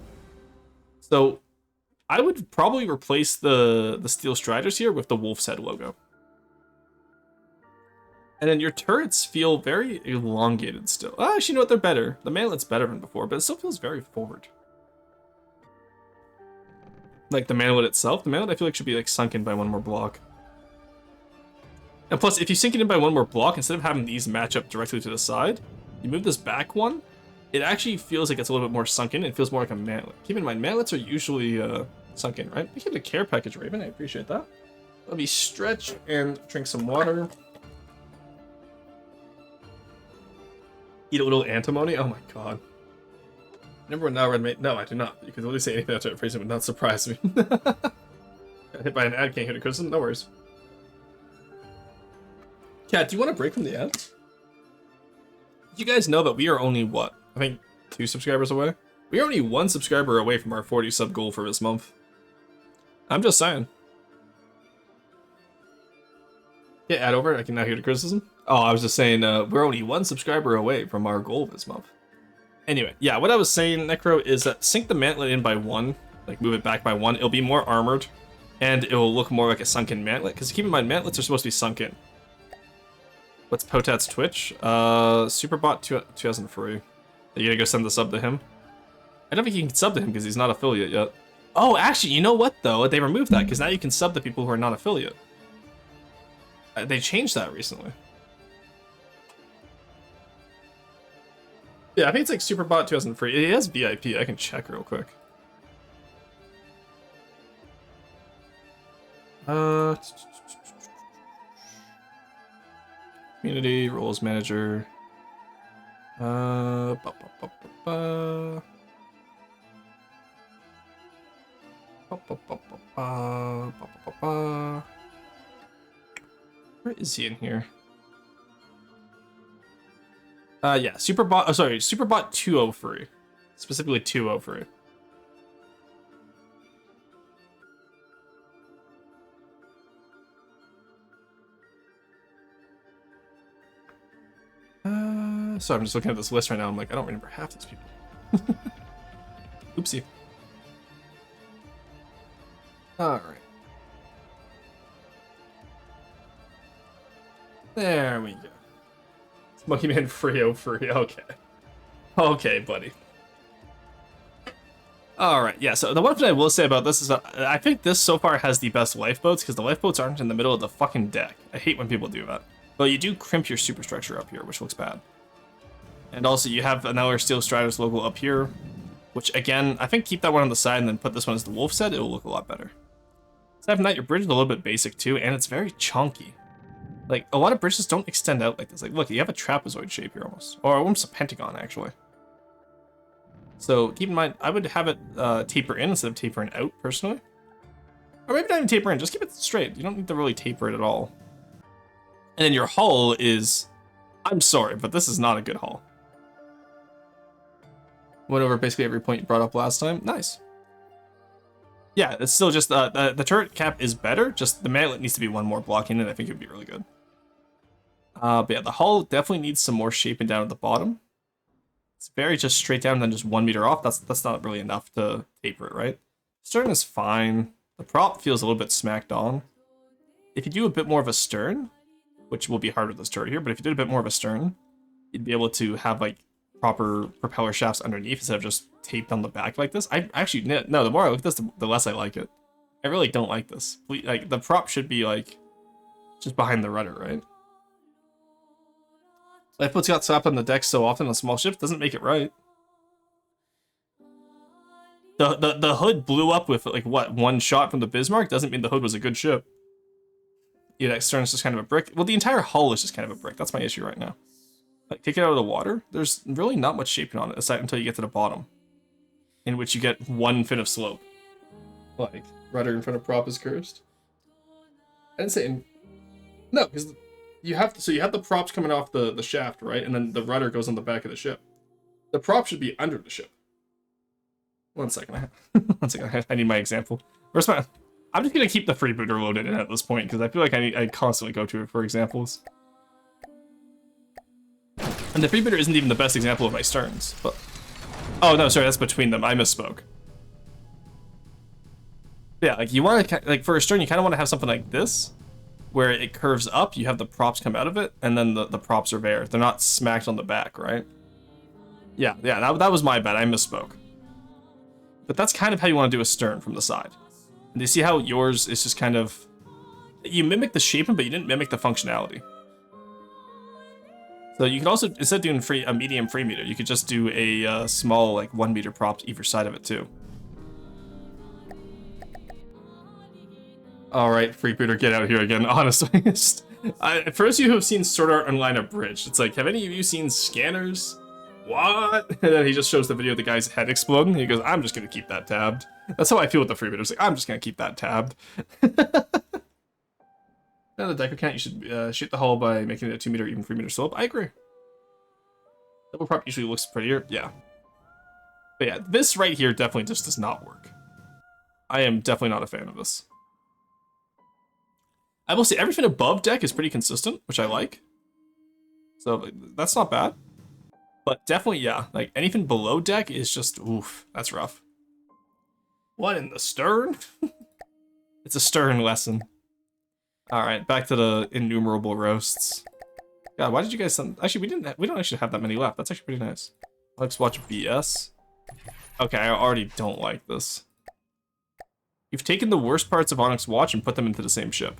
So, I would probably replace the Steel Striders here with the wolf's head logo. And then your turrets feel very elongated still. Oh, actually, you know what? They're better. The mantlet's better than before, but it still feels very forward. Like the mantlet itself, the mantlet I feel like should be like sunken by one more block. And plus, if you sink it in by one more block, instead of having these match up directly to the side, you move this back one, it actually feels like it's a little bit more sunken. It feels more like a mantlet. Keep in mind, mantlets are usually sunken, right? You get the care package, Raven. I appreciate that. Let me stretch and drink some water. Eat a little antimony. Oh my god. Remember when now red mate? No, I do not. You could literally say anything after that phrase, it would not surprise me. Got hit by an ad, can't hit a criticism. No worries. Kat, do you want to break from the ad? You guys know that we are only what? I think 2 subscribers away? We are only 1 subscriber away from our 40 sub goal for this month. I'm just saying. Yeah, ad over. I can now hear the criticism. Oh, I was just saying, we're only 1 subscriber away from our goal this month. Anyway, yeah, what I was saying, Necro, is that sink the mantlet in by 1, like move it back by 1, it'll be more armored, and it will look more like a sunken mantlet, because keep in mind, mantlets are supposed to be sunken. What's Potat's Twitch? Superbot 2003. Are you gonna go send the sub to him? I don't think you can sub to him because he's not affiliate yet. Oh, actually, you know what, though? They removed that, because now you can sub to people who are not affiliate. They changed that recently. Yeah, I think it's like Superbot 2003. It has VIP. I can check real quick. Community, roles manager. Where is he in here? Yeah, Superbot, oh sorry, Superbot 203. Specifically 203. So I'm just looking at this list right now, I'm like, I don't remember half these people. Oopsie. Alright. There we go. Monkey Man free, free. Okay. Okay, buddy. Alright, yeah, so the one thing I will say about this is that I think this so far has the best lifeboats, because the lifeboats aren't in the middle of the fucking deck. I hate when people do that. But you do crimp your superstructure up here, which looks bad. And also you have another Steel Striders logo up here, which again, I think keep that one on the side and then put this one as the wolf set, it'll look a lot better. Aside from that, your bridge is a little bit basic too, and it's very chunky. Like, a lot of bridges don't extend out like this. Like, look, you have a trapezoid shape here almost. Or almost a pentagon, actually. So, keep in mind, I would have it taper in instead of tapering out, personally. Or maybe not even taper in, just keep it straight. You don't need to really taper it at all. And then your hull is... I'm sorry, but this is not a good hull. Went over basically every point you brought up last time. Nice. Yeah, it's still just, the turret cap is better, just the mantlet needs to be 1 more block in it, I think it would be really good. But yeah, the hull definitely needs some more shaping down at the bottom. It's very just straight down and then just 1 meter off, that's not really enough to taper it, right? Stern is fine. The prop feels a little bit smacked on. If you do a bit more of a stern, which will be harder with this turret here, but if you did a bit more of a stern, you'd be able to have like proper propeller shafts underneath instead of just taped on the back like this. I actually, no, the more I look at this, the less I like it. I really don't like this. Like, the prop should be like just behind the rudder, right? Lifeboats got slapped on the deck so often on small ships doesn't make it right. The hood blew up with, like, what, one shot from the Bismarck? Doesn't mean the hood was a good ship. Yeah, that stern is just kind of a brick. Well, the entire hull is just kind of a brick. That's my issue right now. Like, take it out of the water. There's really not much shaping on it, aside until you get to the bottom, in which you get one fin of slope. Like, rudder in front of prop is cursed. I didn't say... No, because you have the props coming off the shaft, right? And then the rudder goes on the back of the ship. The prop should be under the ship. One second. One second. I need my example. Where's my... I'm just going to keep the freebooter loaded in at this point, because I feel like I constantly go to it for examples. And the freebooter isn't even the best example of my sterns, but... Oh, no, sorry, that's between them. I misspoke. Yeah, like, you want to... Like, for a stern, you kind of want to have something like this, where it curves up, you have the props come out of it, and then the props are there. They're not smacked on the back, right? Yeah, that was my bad. I misspoke. But that's kind of how you want to do a stern from the side. And do you see how yours is just kind of... You mimic the shaping, but you didn't mimic the functionality. So you could also, instead of doing a medium free meter, you could just do a small, like, 1 meter props either side of it, too. Alright, freebooter, get out here again, honestly. For those of you who have seen Sword Art Online Abridged, it's like, have any of you seen Scanners? What? And then he just shows the video of the guy's head exploding, and he goes, I'm just gonna keep that tabbed. That's how I feel with the freebooters. Like, I'm just gonna keep that tabbed. Now the decker count, you should shoot the hull by making it a 2 meter, even 3 meter slope. I agree. Double prop usually looks prettier, yeah. But yeah, this right here definitely just does not work. I am definitely not a fan of this. I will say everything above deck is pretty consistent, which I like. So that's not bad. But definitely, yeah, like anything below deck is just, oof, that's rough. What, in the stern? It's a stern lesson. Alright, back to the innumerable roasts. God, why did you guys send... Actually, we don't actually have that many left. That's actually pretty nice. Let's watch BS. Okay, I already don't like this. You've taken the worst parts of Onyx Watch and put them into the same ship.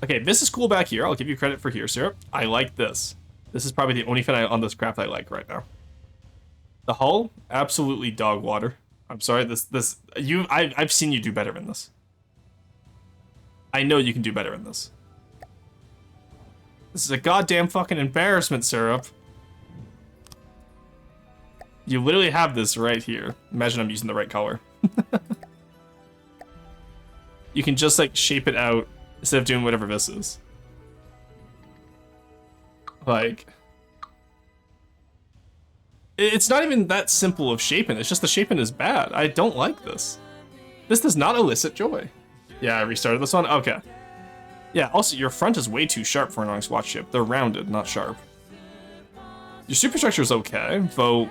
Okay, this is cool back here. I'll give you credit for here, Syrup. I like this. This is probably the only thing on this craft I like right now. The hull, absolutely dog water. I'm sorry, I've seen you do better in this. I know you can do better in this. This is a goddamn fucking embarrassment, Syrup. You literally have this right here. Imagine I'm using the right color. You can just, like, shape it out instead of doing whatever this is. Like... It's not even that simple of shaping, it's just the shaping is bad. I don't like this. This does not elicit joy. Yeah, I restarted this one? Okay. Yeah, also, your front is way too sharp for an Onyx Watch ship. They're rounded, not sharp. Your superstructure is okay, though...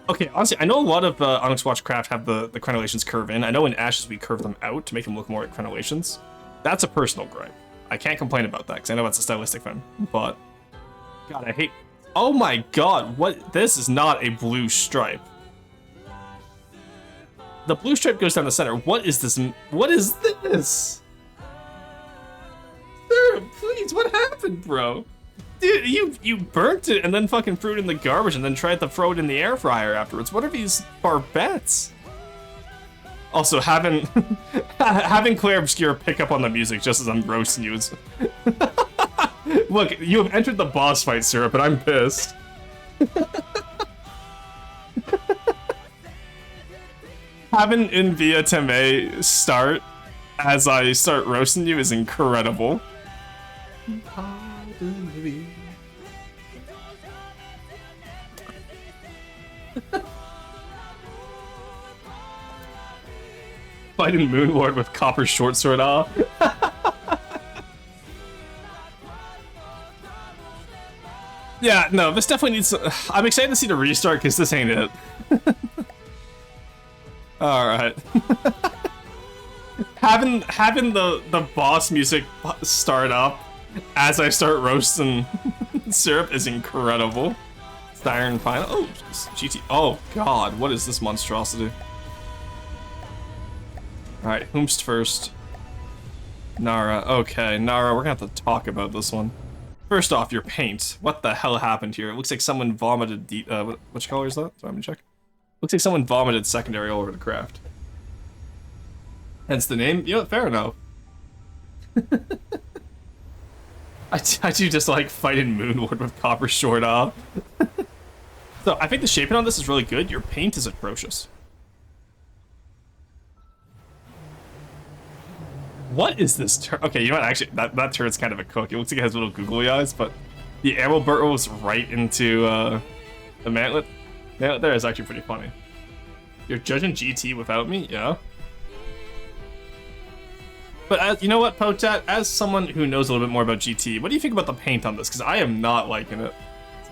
Okay, honestly, I know a lot of Onyx Watch craft have the crenellations curve in. I know in Ashes we curve them out to make them look more like crenellations. That's a personal gripe. I can't complain about that, because I know that's a stylistic thing, but... God, I hate... Oh my god, what? This is not a blue stripe. The blue stripe goes down the center. What is this? What is this? Sir, please, what happened, bro? Dude, you burnt it and then fucking threw it in the garbage and then tried to throw it in the air fryer afterwards. What are these barbettes? Also, having Claire Obscure pick up on the music just as I'm roasting you is... Look, you have entered the boss fight, Syrup, and I'm pissed. Having Invia Teme start as I start roasting you is incredible. Fighting Moonlord with Copper Short Sword, Yeah, no, this definitely needs... I'm excited to see the restart, because this ain't it. Alright. having the boss music start up as I start roasting Syrup is incredible. Siren Final... Oh, GT... Oh, God, what is this monstrosity? Alright, whomst first? Nara. Okay, Nara, we're gonna have to talk about this one. First off, your paint. What the hell happened here? It looks like someone vomited which color is that? So I'm gonna check. Looks like someone vomited secondary all over the craft. Hence the name. You know what? Fair enough. I do just like fighting Moonward with Copper Short off. So I think the shaping on this is really good. Your paint is atrocious. What is this turret? Okay, you know what? Actually, that turret's kind of a cook. It looks like it has little googly eyes, but the arrow burrows right into the mantlet. Mantlet there is actually pretty funny. You're judging GT without me? Yeah. But you know what, Potat? As someone who knows a little bit more about GT, what do you think about the paint on this? Because I am not liking it.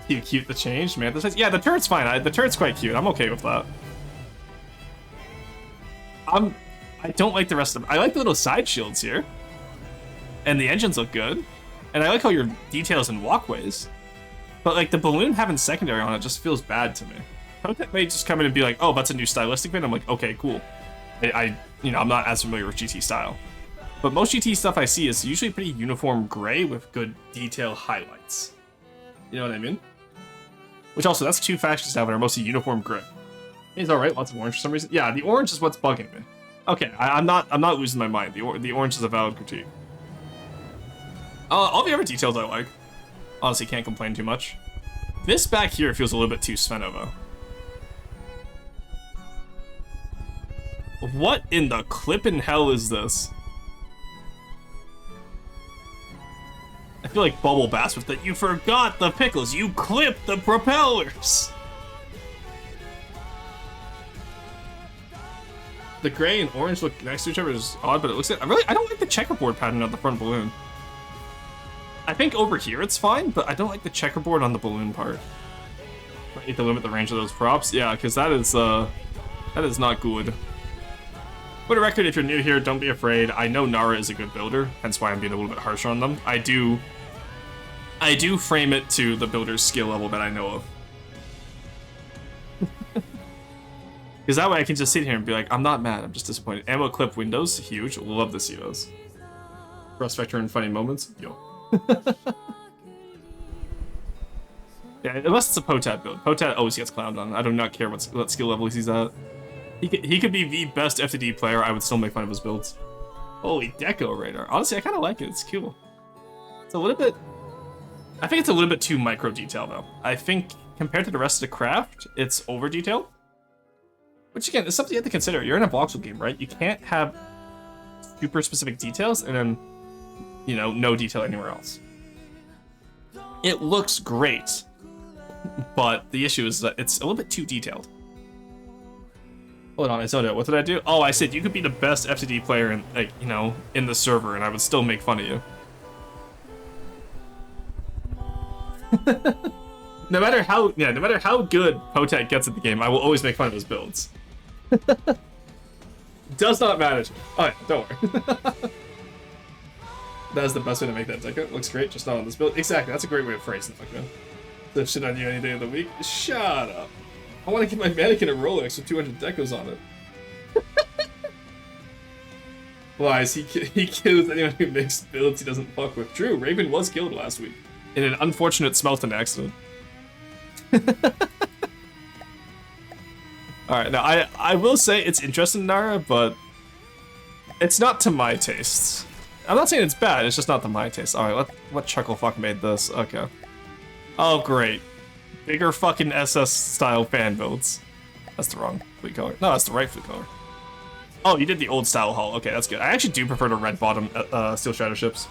See how cute the change, man. Yeah, the turret's fine. The turret's quite cute. I'm okay with that. I don't like the rest of them. I like the little side shields here. And the engines look good. And I like all your details and walkways. But like the balloon having secondary on it just feels bad to me. Potat may just come in and be like, oh, that's a new stylistic bit. I'm like, okay, cool. You know, I'm not as familiar with GT style. But most GT stuff I see is usually pretty uniform gray with good detail highlights. You know what I mean? Which also, that's two factions now that are mostly uniform gray. He's alright, lots of orange for some reason. Yeah, the orange is what's bugging me. Okay, I'm not losing my mind. The orange is a valid critique. All the other details I like. Honestly, can't complain too much. This back here feels a little bit too Sveno, though. What in the clippin' hell is this? I feel like Bubble Bass with that. You forgot the pickles. You clipped the propellers. The gray and orange look next to each other is odd, but it looks like I don't like the checkerboard pattern on the front balloon. I think over here it's fine, but I don't like the checkerboard on the balloon part. I need to limit the range of those props. Yeah, because that is not good. For the record, if you're new here, don't be afraid. I know Nara is a good builder, hence why I'm being a little bit harsher on them. I do frame it to the builder's skill level that I know of. Because that way I can just sit here and be like, I'm not mad, I'm just disappointed. Ammo clip windows, huge. Love to see those. Cross vector in funny moments, yo. Yeah, unless it's a Potat build. Potat always gets clowned on. I do not care what skill level he's at. He could be the best FTD player, I would still make fun of his builds. Holy Deco Radar. Honestly, I kind of like it, it's cool. It's a little bit... I think it's a little bit too micro detail though. I think compared to the rest of the craft, it's over detailed. Which again, is something you have to consider. You're in a voxel game, right? You can't have super specific details and then, you know, no detail anywhere else. It looks great, but the issue is that it's a little bit too detailed. Hold on, I zoned out. What did I do? Oh, I said you could be the best FTD player in, like, you know, in the server, and I would still make fun of you. No matter how good Potat gets at the game, I will always make fun of his builds. Does not matter. Alright, don't worry. That is the best way to make that deco. Looks great, just not on this build. Exactly, that's a great way of phrasing it, man. Live shit on you any day of the week. Shut up. I want to give my mannequin a Rolex with 200 decos on it. Lies, he kills anyone who makes builds he doesn't fuck with. True, Raven was killed last week in an unfortunate smelting accident. Alright, now I will say it's interesting, Nara, but it's not to my tastes. I'm not saying it's bad, it's just not to my taste. Alright, what chucklefuck made this? Okay. Oh, great. Bigger fucking SS style fan builds. That's the wrong fleet color. No, that's the right fleet color. Oh, you did the old style hull. Okay, that's good. I actually do prefer the red bottom Steel Strider ships.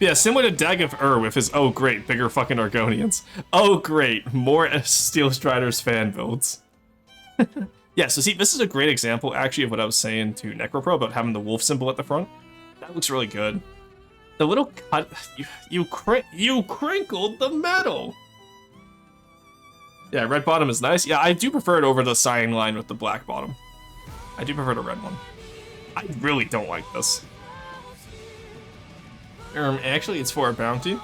Yeah, similar to Dag of with his oh great, bigger fucking Argonians. Oh great, more Steel Striders fan builds. Yeah, so see, this is a great example actually of what I was saying to Necropro about having the wolf symbol at the front. That looks really good. The little cut, you crinkled the metal. Yeah, red bottom is nice. Yeah, I do prefer it over the cyan line with the black bottom. I do prefer the red one. I really don't like this. Actually, it's for a bounty.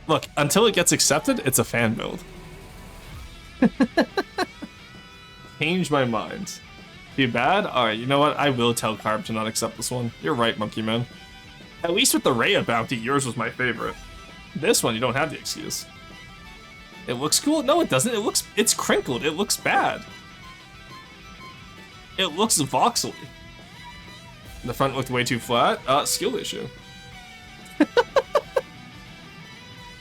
Look, until it gets accepted, it's a fan build. Change my mind. Too bad? Alright, you know what? I will tell Carb to not accept this one. You're right, Monkey Man. At least with the Rhea bounty, yours was my favorite. This one, you don't have the excuse. It looks cool? No, it doesn't. It's crinkled. It looks bad. It looks voxely. The front looked way too flat. Skill issue.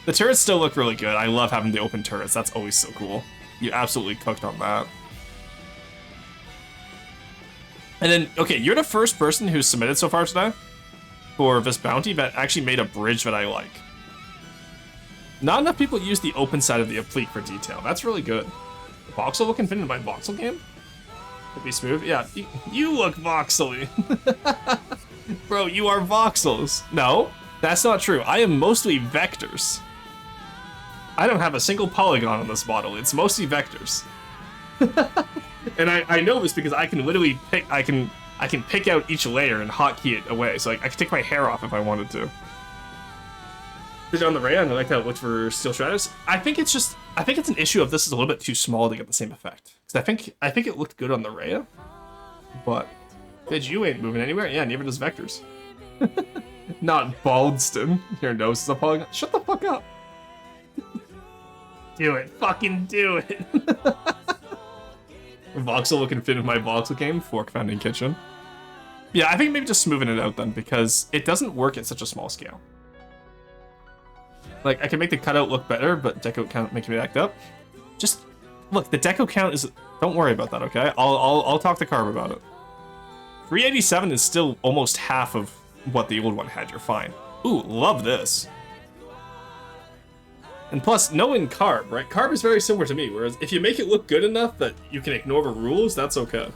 The turrets still look really good. I love having the open turrets. That's always so cool. You absolutely cooked on that. And then, okay, you're the first person who's submitted so far today for this bounty that actually made a bridge that I like. Not enough people use the open side of the applique for detail. That's really good. Voxel looking fit into my voxel game? Could be smooth. Yeah, you look voxely. Bro, you are voxels. No, that's not true. I am mostly vectors. I don't have a single polygon on this model. It's mostly vectors. And I know this because I can literally pick. I can pick out each layer and hotkey it away. So like, I can take my hair off if I wanted to. Is it on the Rhea? And I like how it looks for Steel Stratus. I think it's an issue of this is a little bit too small to get the same effect. Because I think it looked good on the Rhea, but Fidge, you ain't moving anywhere. Yeah, neither does Vectors. Not Baldston. Your nose is a polygon. Shut the fuck up. Do it. Fucking do it. Voxel looking fit in my voxel game. Fork found in kitchen. Yeah, I think maybe just smoothing it out then, because it doesn't work at such a small scale. Like, I can make the cutout look better, but deco count making me act up. Just look, the deco count is. Don't worry about that, okay? I'll talk to Carb about it. 387 is still almost half of what the old one had. You're fine. Ooh, love this. And plus, knowing Carb, right? Carb is very similar to me, whereas if you make it look good enough that you can ignore the rules, that's okay.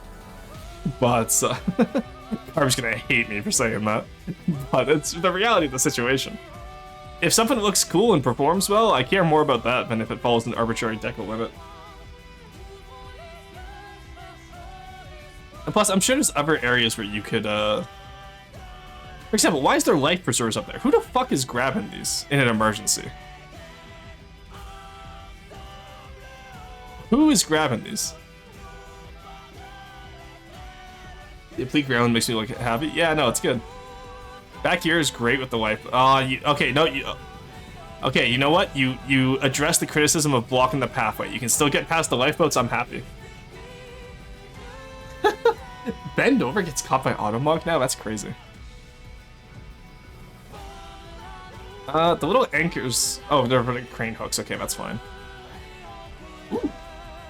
But Carb's gonna hate me for saying that. But it's the reality of the situation. If something looks cool and performs well, I care more about that than if it follows an arbitrary deco limit. And plus, I'm sure there's other areas where you could, for example, why is there life preservers up there? Who the fuck is grabbing these in an emergency? Who is grabbing these? The applique ground makes me look happy. Yeah, no, it's good. Back here is great with the life. Okay, no, okay, you know what? You address the criticism of blocking the pathway. You can still get past the lifeboats. I'm happy. Bend over gets caught by automog now. That's crazy. The little anchors. Oh, they're running crane hooks. Okay, that's fine. Ooh,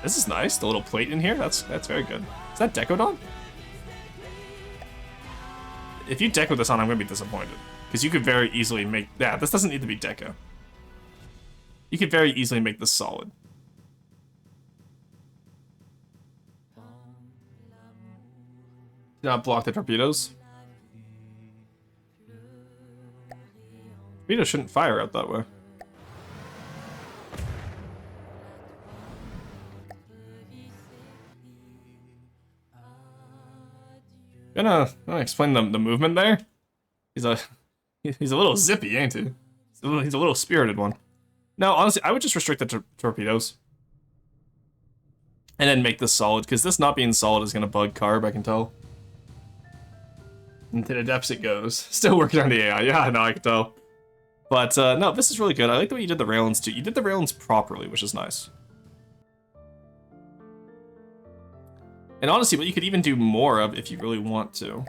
this is nice. The little plate in here. That's very good. Is that decoed on? If you deco this on, I'm gonna be disappointed. Because you could very easily make... Yeah, this doesn't need to be deco. You could very easily make this solid. Not block the torpedoes. Torpedoes shouldn't fire out that way. Gonna explain the movement there. He's a little zippy, ain't he? He's a little spirited one. No, honestly, I would just restrict the torpedoes. And then make this solid, because this not being solid is gonna bug Carb, I can tell. Into the depths it goes. Still working on the AI. Yeah, no, I can tell. But no, this is really good. I like the way you did the railings too. You did the railings properly, which is nice. And honestly, what you could even do more of, if you really want to,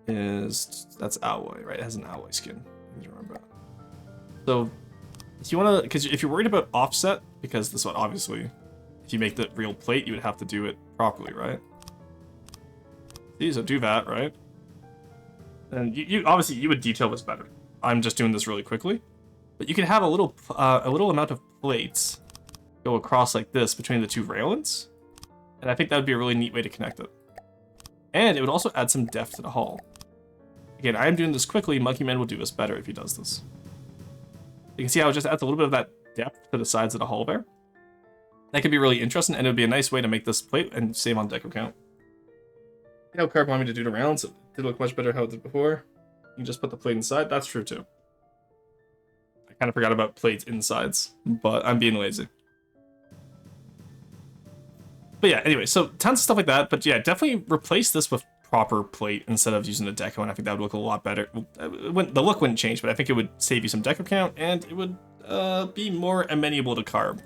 is that's alloy, right? It has an alloy skin. I need to remember that. So, if you want to, because if you're worried about offset, because this one obviously, if you make the real plate, you would have to do it properly, right? See, so do that, right? And you obviously you would detail this better. I'm just doing this really quickly, but you could have a little amount of plates go across like this between the two railings. And I think that would be a really neat way to connect it. And it would also add some depth to the hull. Again, I am doing this quickly. Monkey Man will do this better if he does this. You can see how it just adds a little bit of that depth to the sides of the hull there. That could be really interesting, and it would be a nice way to make this plate and save on deco count. You know, Carb wanted me to do the rounds. It did look much better how it did before. You can just put the plate inside. That's true too. I kind of forgot about plates insides, but I'm being lazy. But yeah, anyway, so tons of stuff like that. But yeah, definitely replace this with proper plate instead of using the deco, and I think that would look a lot better. The look wouldn't change, but I think it would save you some deco count, and it would be more amenable to carb.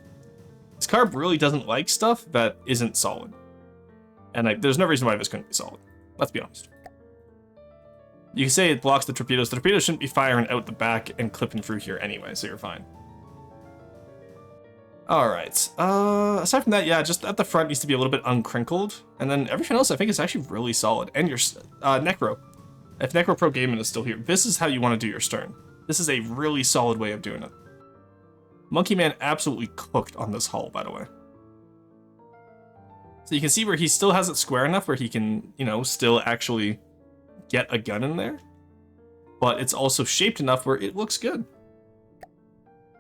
This carb really doesn't like stuff that isn't solid. And there's no reason why this couldn't be solid. Let's be honest. You can say it blocks the torpedoes. The torpedoes shouldn't be firing out the back and clipping through here anyway, so you're fine. Alright, aside from that, yeah, just at the front needs to be a little bit uncrinkled, and then everything else I think is actually really solid. And your, Necro. If Necro Pro Gaming is still here, this is how you want to do your stern. This is a really solid way of doing it. Monkey Man absolutely cooked on this hull, by the way. So you can see where he still has it square enough where he can, you know, still actually get a gun in there. But it's also shaped enough where it looks good.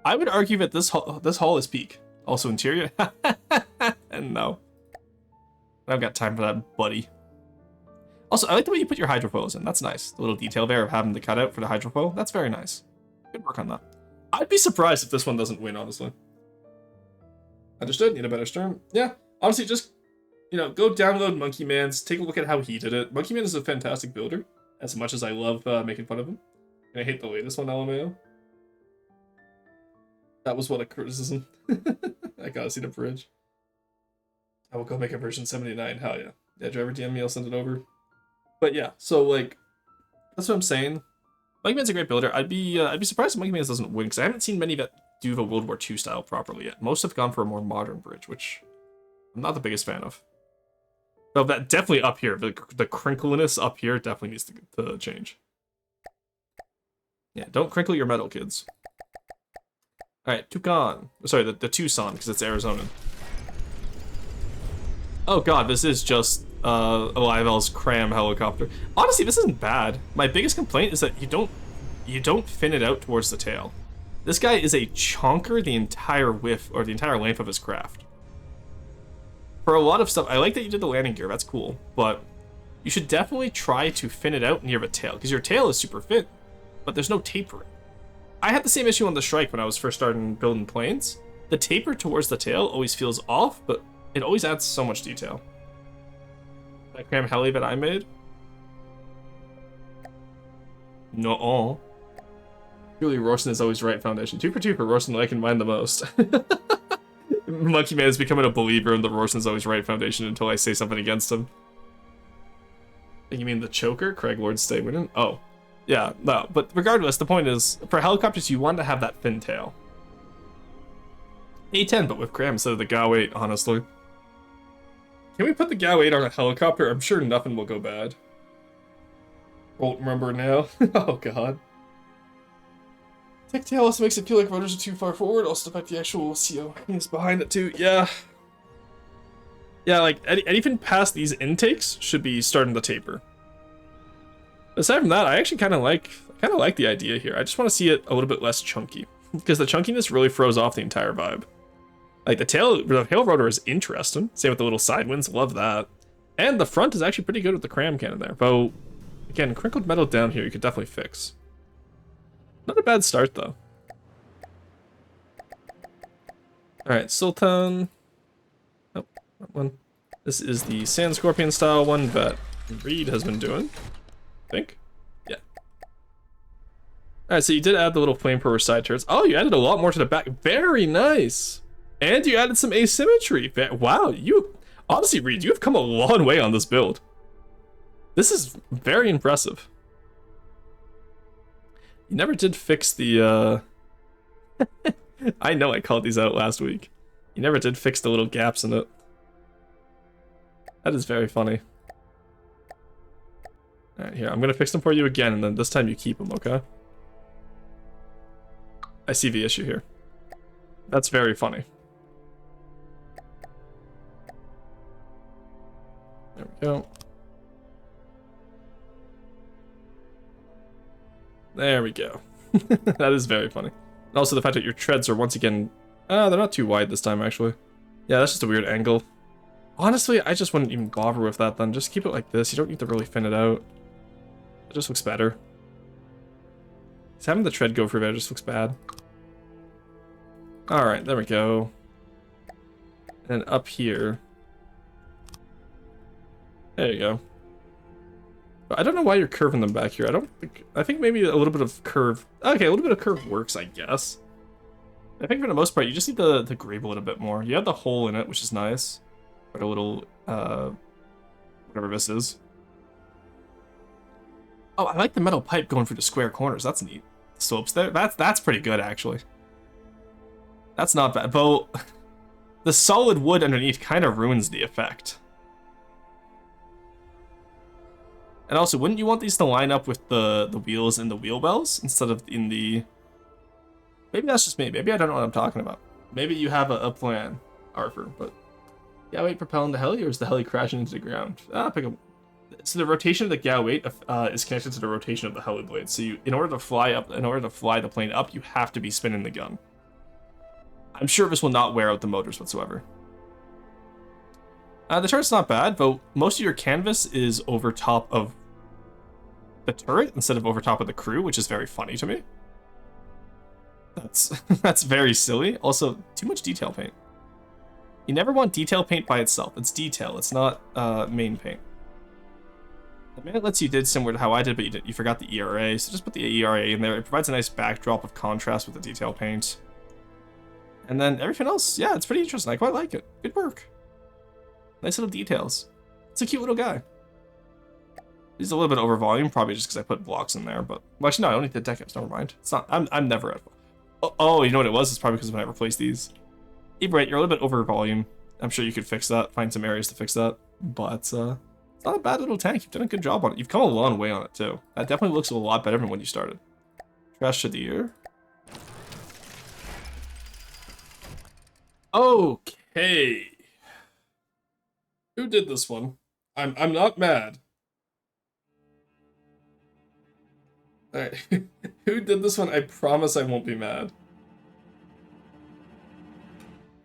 I would argue that this hull is peak. Also interior. And no. I've got time for that, buddy. Also, I like the way you put your hydrofoils in. That's nice. The little detail there of having the cutout for the hydrofoil. That's very nice. Good work on that. I'd be surprised if this one doesn't win, honestly. Understood. Need a better stern. Yeah. Honestly, just, you know, go download Monkey Man's. Take a look at how he did it. Monkey Man is a fantastic builder. As much as I love making fun of him. And I hate the latest one, LMAO. That was what a criticism. I gotta see the bridge. I will go make a version 79. Hell yeah. Yeah, driver DM me, I'll send it over. But yeah, so like, that's what I'm saying. Monkey Man's a great builder. I'd be surprised if Monkey Man doesn't win, because I haven't seen many that do the World War II style properly yet. Most have gone for a more modern bridge, which I'm not the biggest fan of. So that definitely up here, the crinkliness up here definitely needs to change. Yeah, don't crinkle your metal, kids. Alright, Tucson. Sorry, the Tucson, because it's Arizona. Oh god, this is just Alivel's cram helicopter. Honestly, this isn't bad. My biggest complaint is that you don't fin it out towards the tail. This guy is a chonker the entire width, or the entire length of his craft. For a lot of stuff, I like that you did the landing gear, that's cool, but you should definitely try to fin it out near the tail, because your tail is super fit, but there's no tapering. I had the same issue on the Shrike when I was first starting building planes. The taper towards the tail always feels off, but it always adds so much detail. That cram heli that I made? No. Really, Rorsten is always right foundation. 2 for 2 for Rorsten, I can mind the most. Monkey Man is becoming a believer in the Rorsten is always right foundation until I say something against him. You mean the choker? Craig Lord stay winning? Oh. Yeah, no, but regardless, the point is, for helicopters, you want to have that fin tail. A10, but with cram instead of the GAU 8, honestly. Can we put the GAU 8 on a helicopter? I'm sure nothing will go bad. Won't remember now. Oh, God. Tech tail also makes it feel like rotors are too far forward. Also, the fact the actual CO is behind it, too. Yeah. Yeah, like, anything past these intakes should be starting to taper. Aside from that, I actually kind of like the idea here. I just want to see it a little bit less chunky, because the chunkiness really throws off the entire vibe. Like the tail rotor is interesting. Same with the little side winds, love that. And the front is actually pretty good with the cram cannon there. Though, again, crinkled metal down here you could definitely fix. Not a bad start though. All right, Sultan. Oh, that one. This is the Sand Scorpion style one that Reed has been doing. Think? Yeah. Alright, so you did add the little flamethrower side turrets. Oh, you added a lot more to the back. Very nice. And you added some asymmetry. Wow, honestly, Reed, you have come a long way on this build. This is very impressive. You never did fix the, I know I called these out last week. You never did fix the little gaps in it. That is very funny. Alright, here, I'm gonna fix them for you again, and then this time you keep them, okay? I see the issue here. That's very funny. There we go. There we go. That is very funny. And also the fact that your treads are once again... they're not too wide this time, actually. Yeah, that's just a weird angle. Honestly, I just wouldn't even bother with that then. Just keep it like this. You don't need to really fin it out. It just looks better. Just having the tread go through there just looks bad. Alright, there we go. And up here. There you go. I don't know why you're curving them back here. I think maybe a little bit of curve. Okay, a little bit of curve works, I guess. I think for the most part, you just need to grave a little bit more. You have the hole in it, which is nice. But a little, whatever this is. Oh, I like the metal pipe going through the square corners. That's neat. Slopes there. That's pretty good, actually. That's not bad. Though, the solid wood underneath kind of ruins the effect. And also, wouldn't you want these to line up with the wheels and the wheel bells instead of in the... Maybe that's just me. Maybe I don't know what I'm talking about. Maybe you have a plan, Arthur, but... Yeah, wait, propelling the heli, or is the heli crashing into the ground? Pick up. So the rotation of the Gao weight is connected to the rotation of the heli blade. So you, in order to fly the plane up, you have to be spinning the gun. I'm sure this will not wear out the motors whatsoever. The turret's not bad, but most of your canvas is over top of the turret instead of over top of the crew, which is very funny to me. That's very silly. Also, too much detail paint. You never want detail paint by itself. It's detail. It's not main paint. The man lets you did similar to how I did, but you forgot the ERA, so just put the ERA in there. It provides a nice backdrop of contrast with the detail paint. And then everything else, yeah, it's pretty interesting. I quite like it. Good work. Nice little details. It's a cute little guy. He's a little bit over volume, probably just because I put blocks in there, but... Well, actually, no, I only did decals, never mind. It's not... I'm never at... Oh, you know what it was? It's probably because when I replaced these. Right, you're a little bit over volume. I'm sure you could fix that, find some areas to fix that. But, it's not a bad little tank. You've done a good job on it. You've come a long way on it, too. That definitely looks a lot better than when you started. Trash Shadir. Okay. Who did this one? I'm not mad. Alright. Who did this one? I promise I won't be mad.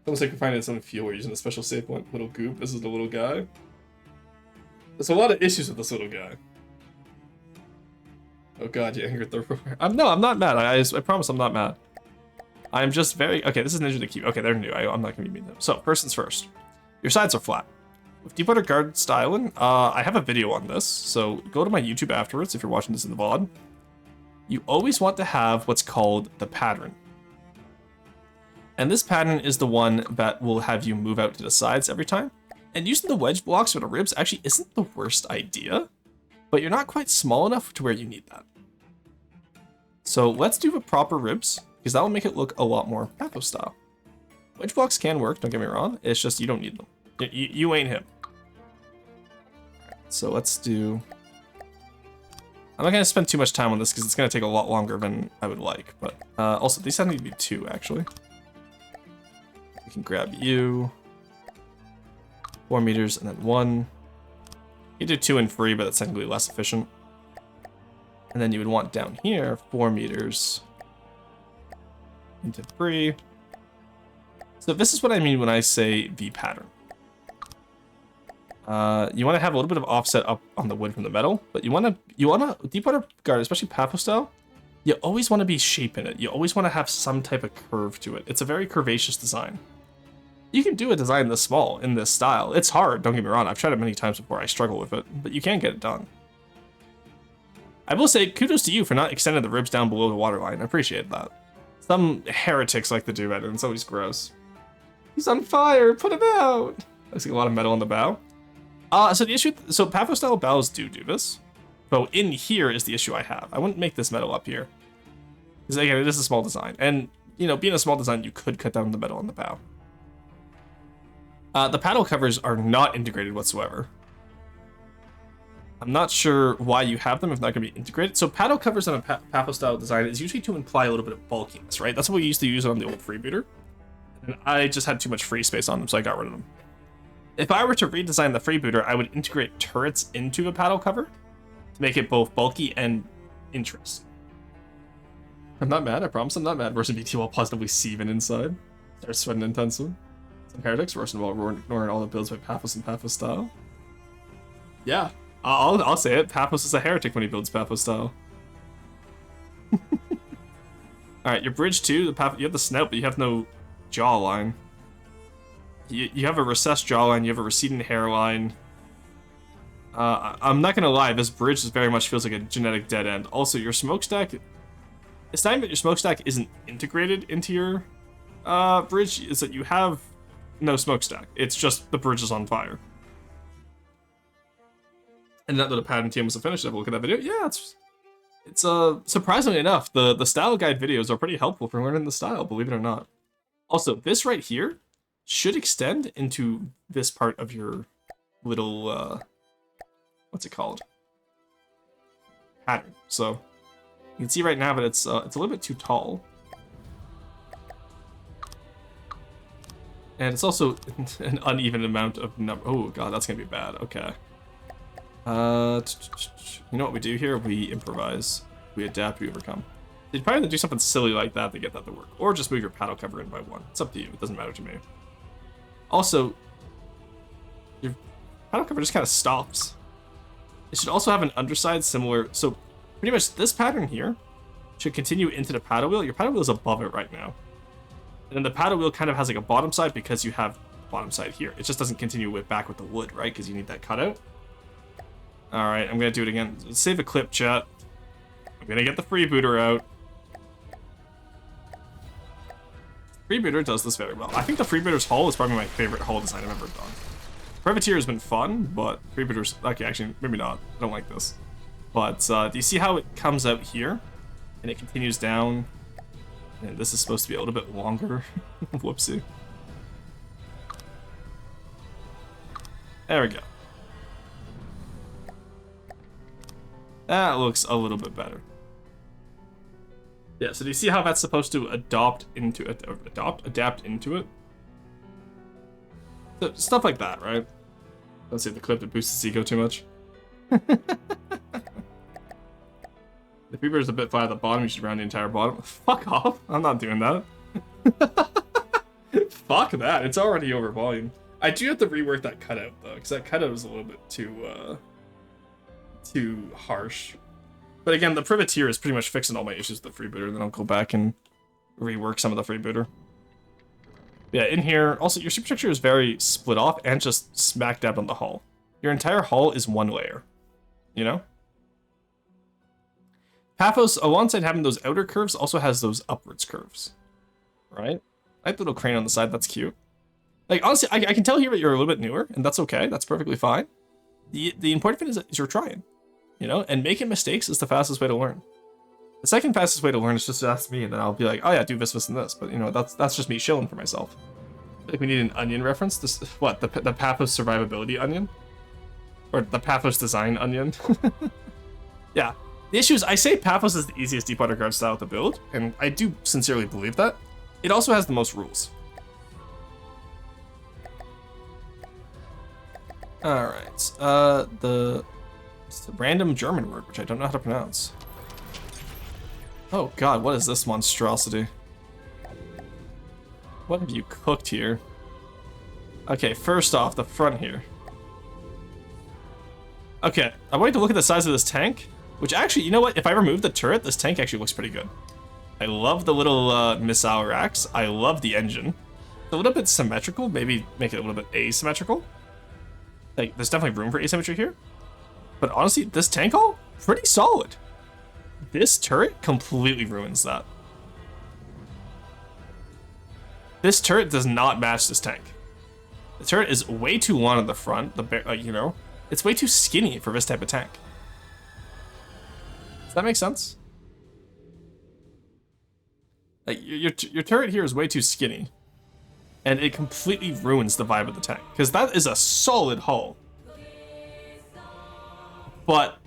Almost like you find it some fuel where you're using a special save point. Little goop. This is the little guy. There's a lot of issues with this little guy. Oh god, you angered the roar. I'm not mad. I promise I'm not mad. I'm just very... Okay, this is Ninja to keep. Okay, they're new. I'm not gonna be mean to them. So, persons first. Your sides are flat. With deep-water guard styling, I have a video on this, so go to my YouTube afterwards if you're watching this in the VOD. You always want to have what's called the pattern. And this pattern is the one that will have you move out to the sides every time. And using the wedge blocks or the ribs actually isn't the worst idea, but you're not quite small enough to where you need that. So let's do the proper ribs, because that will make it look a lot more Pathos style. Wedge blocks can work, don't get me wrong, it's just you don't need them. You ain't him. So let's do... I'm not going to spend too much time on this because it's going to take a lot longer than I would like, but also these have to be 2 actually. We can grab you. 4 meters and then 1. You do 2 and 3, but that's technically less efficient. And then you would want down here 4 meters into 3. So this is what I mean when I say the pattern. You want to have a little bit of offset up on the wood from the metal, but you want to deep water guard, especially Pathos style. You always want to be shaping it. You always want to have some type of curve to it. It's a very curvaceous design. You can do a design this small in this style. It's hard, don't get me wrong. I've tried it many times before. I struggle with it, but you can get it done. I will say kudos to you for not extending the ribs down below the waterline. I appreciate that. Some heretics like to do that, and it's always gross. He's on fire. Put him out. I see a lot of metal on the bow. So the issue, so Pathos style bows do this, but in here is the issue I have. I wouldn't make this metal up here, because again, it is a small design, and you know, being a small design, you could cut down the metal on the bow. The paddle covers are not integrated whatsoever. I'm not sure why you have them if not going to be integrated. So paddle covers on a Pathos style design is usually to imply a little bit of bulkiness, right? That's what we used to use on the old freebooter, and I just had too much free space on them, so I got rid of them. If I were to redesign the freebooter, I would integrate turrets into the paddle cover to make it both bulky and interesting. I'm not mad, I promise I'm not mad. Rorsten BT while positively seething inside. Start sweating intensely. Some heretics, Rorsten while ignoring all the builds by Pathos and Pathos style. Yeah, I'll say it. Pathos is a heretic when he builds Pathos style. Alright, your bridge 2, you have the snout, but you have no jawline. You have a recessed jawline, you have a receding hairline. I'm not gonna lie, this bridge very much feels like a genetic dead end. Also, your smokestack, it's not even that your smokestack isn't integrated into your bridge, is that you have no smokestack. It's just the bridge is on fire. And not that a pattern team was a finish. If you look at that video, yeah, it's surprisingly enough, the style guide videos are pretty helpful for learning the style, believe it or not. Also, this right here should extend into this part of your little, what's it called? Pattern. So, you can see right now that it's a little bit too tall. And it's also an uneven amount of number. Oh god, that's gonna be bad. Okay. You know what we do here? We improvise. We adapt, we overcome. You'd probably have to do something silly like that to get that to work. Or just move your paddle cover in by 1. It's up to you. It doesn't matter to me. Also, your paddle cover just kind of stops. It should also have an underside similar. So pretty much this pattern here should continue into the paddle wheel. Your paddle wheel is above it right now. And then the paddle wheel kind of has like a bottom side because you have bottom side here. It just doesn't continue back with the wood, right? Because you need that cutout. Alright, I'm going to do it again. Save a clip, chat. I'm going to get the freebooter out. Freebooter does this very well. I think the freebooter's hull is probably my favorite hull design I've ever done. Privateer has been fun, but freebooter's... Okay, actually, maybe not. I don't like this. But do you see how it comes out here? And it continues down. And this is supposed to be a little bit longer. Whoopsie. There we go. That looks a little bit better. Yeah, so do you see how that's supposed to adapt into it? So, stuff like that, right? Don't say the clip that boosts his ego too much. The freebooter is a bit flat at the bottom, you should round the entire bottom. Fuck off, I'm not doing that. Fuck that, it's already over volume. I do have to rework that cutout though, because that cutout is a little bit too harsh. But again, the privateer is pretty much fixing all my issues with the freebooter, then I'll go back and rework some of the freebooter. Yeah, in here, also your superstructure is very split off and just smack dab on the hull. Your entire hull is one layer, you know? Paphos, alongside having those outer curves, also has those upwards curves, right? I have the little crane on the side, that's cute. Like, honestly, I can tell here that you're a little bit newer, and that's okay, that's perfectly fine. The important thing is you're trying, you know? And making mistakes is the fastest way to learn. The second fastest way to learn is just to ask me, and then I'll be like, oh yeah, do this, this, and this. But, you know, that's just me shilling for myself. Like, we need an onion reference. This, what, the Paphos survivability onion? Or the Paphos design onion? Yeah. The issue is, I say Paphos is the easiest deep water guard style to build, and I do sincerely believe that. It also has the most rules. Alright, it's a random German word, which I don't know how to pronounce. Oh god, what is this monstrosity? What have you cooked here? Okay, first off, the front here. Okay, I want you to look at the size of this tank, which actually, you know what? If I remove the turret, this tank actually looks pretty good. I love the little missile racks. I love the engine. It's a little bit symmetrical, maybe make it a little bit asymmetrical. Like, there's definitely room for asymmetry here. But honestly, this tank hull, pretty solid. This turret completely ruins that. This turret does not match this tank. The turret is way too long at the front. You know, it's way too skinny for this type of tank. Does that make sense? Like, your turret here is way too skinny. And it completely ruins the vibe of the tank. Because that is a solid hull. But,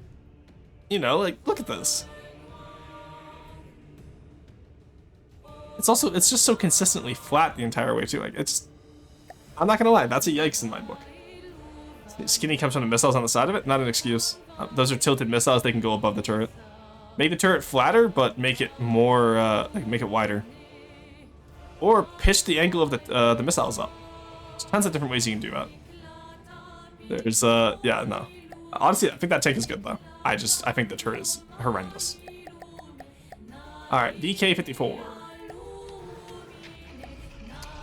you know, like, look at this. It's just so consistently flat the entire way, too. Like, it's... I'm not gonna lie, that's a yikes in my book. Skinny comes from the missiles on the side of it, not an excuse. Those are tilted missiles, they can go above the turret. Make the turret flatter, but make it more, like, make it wider. Or pitch the angle of the missiles up. There's tons of different ways you can do that. There's, yeah, no. Honestly, I think that tank is good, though. I think the turret is horrendous. Alright, DK54.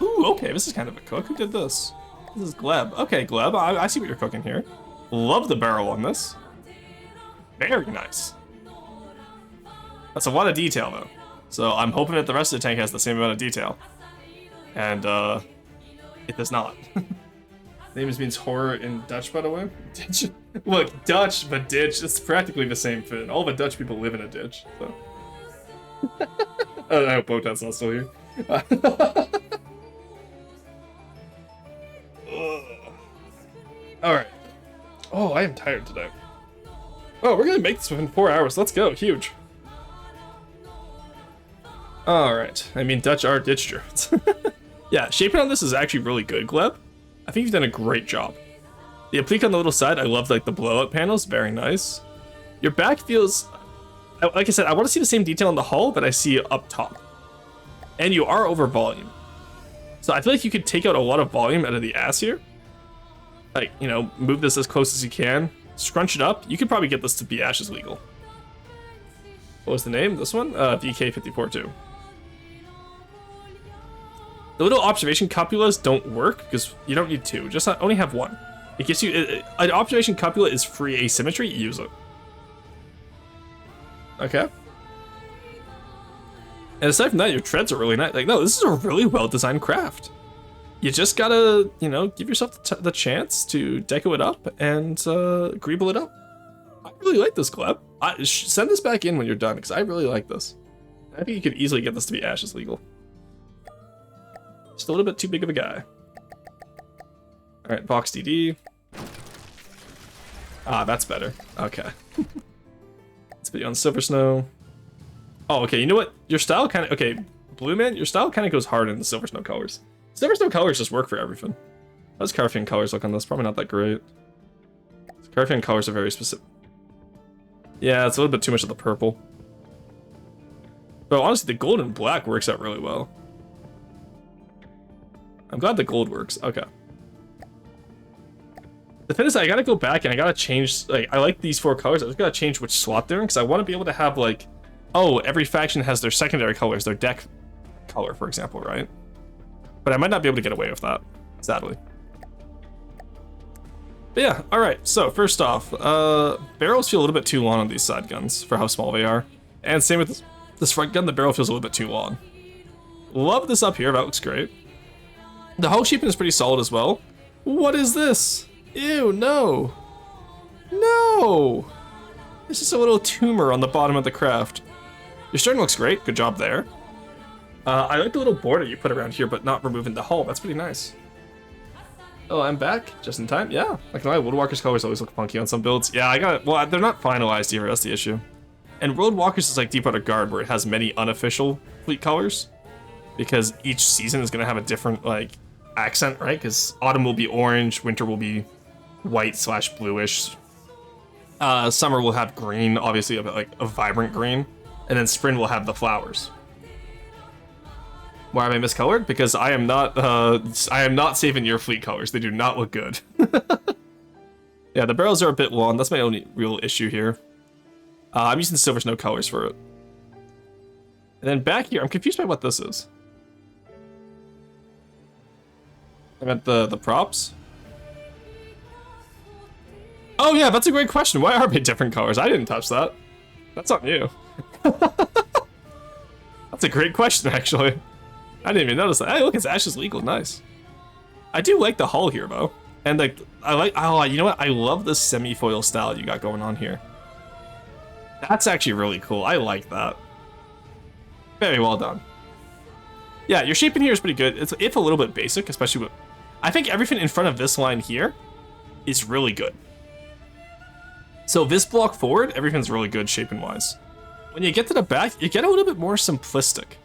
Ooh, okay, this is kind of a cook. Who did this? This is Gleb. Okay, Gleb, I see what you're cooking here. Love the barrel on this. Very nice. That's a lot of detail, though. So I'm hoping that the rest of the tank has the same amount of detail. And, it does not. Name means horror in Dutch, by the way. Ditch. Look, Dutch, but ditch, it's practically the same thing. All the Dutch people live in a ditch, so. I hope Botat's not still here. Alright. Oh, I am tired today. Oh, we're gonna make this within 4 hours. Let's go. Huge. Alright. I mean, Dutch are ditch druids. Yeah, shaping on this is actually really good, Gleb. I think you've done a great job. The applique on the little side, I love like the blowout panels. Very nice. Your back feels... Like I said, I want to see the same detail on the hull that I see up top. And you are over volume. So I feel like you could take out a lot of volume out of the ass here. Like, you know, move this as close as you can. Scrunch it up. You could probably get this to be Ashes legal. What was the name? This one? VK542. The little observation cupulas don't work because you don't need two. Just only have one. It gives you... an observation cupula is free asymmetry. Use it. Okay. And aside from that, your treads are really nice. Like, no, this is a really well-designed craft. You just gotta, you know, give yourself the chance to deco it up and greeble it up. I really like this, Gleb. Send this back in when you're done, because I really like this. I think you could easily get this to be Ashes legal. Just a little bit too big of a guy. Alright, box DD. Ah, that's better. Okay. Let's put you on Silver Snow. Oh, okay, you know what? Your style kind of... Okay, Blue Man, your style kind of goes hard in the Silver Snow colors. Silver Snow colors just work for everything. How does Carfian colors look on this? Probably not that great. Carfian colors are very specific. Yeah, it's a little bit too much of the purple. But honestly, the gold and black works out really well. I'm glad the gold works. Okay. The thing is, I gotta go back and I gotta change... Like, I like these four colors. I just gotta change which slot they're in, because I want to be able to have, like... Oh, every faction has their secondary colors, their deck color, for example, right? But I might not be able to get away with that, sadly. But yeah, alright, so first off, barrels feel a little bit too long on these side guns for how small they are. And same with this front gun, the barrel feels a little bit too long. Love this up here, that looks great. The hull shaping is pretty solid as well. What is this? Ew, no. No! It's just a little tumor on the bottom of the craft. Your stern looks great, good job there. I like the little border you put around here, but not removing the hull. That's pretty nice. Oh, I'm back just in time. Yeah, like my Woodwalker's colors always look funky on some builds. Yeah, I got it. Well, they're not finalized either. That's the issue. And Roadwalkers is like Deepwater Guard, where it has many unofficial fleet colors, because each season is gonna have a different like accent, right? Because autumn will be orange, winter will be white/bluish. Summer will have green, obviously a vibrant green, and then spring will have the flowers. Why am I miscolored? Because I am not saving your fleet colors. They do not look good. Yeah, the barrels are a bit long. That's my only real issue here. I'm using Silver Snow colors for it. And then back here, I'm confused by what this is. I meant the props. Oh yeah, that's a great question. Why are they different colors? I didn't touch that. That's on you. That's a great question, actually. I didn't even notice that. Hey, look, it's Ashes legal. Nice. I do like the hull here, though. And like, I like, oh, you know what? I love the semi-foil style you got going on here. That's actually really cool. I like that. Very well done. Yeah, your shaping here is pretty good. It's a little bit basic, especially with... I think everything in front of this line here is really good. So this block forward, everything's really good shaping-wise. When you get to the back, you get a little bit more simplistic.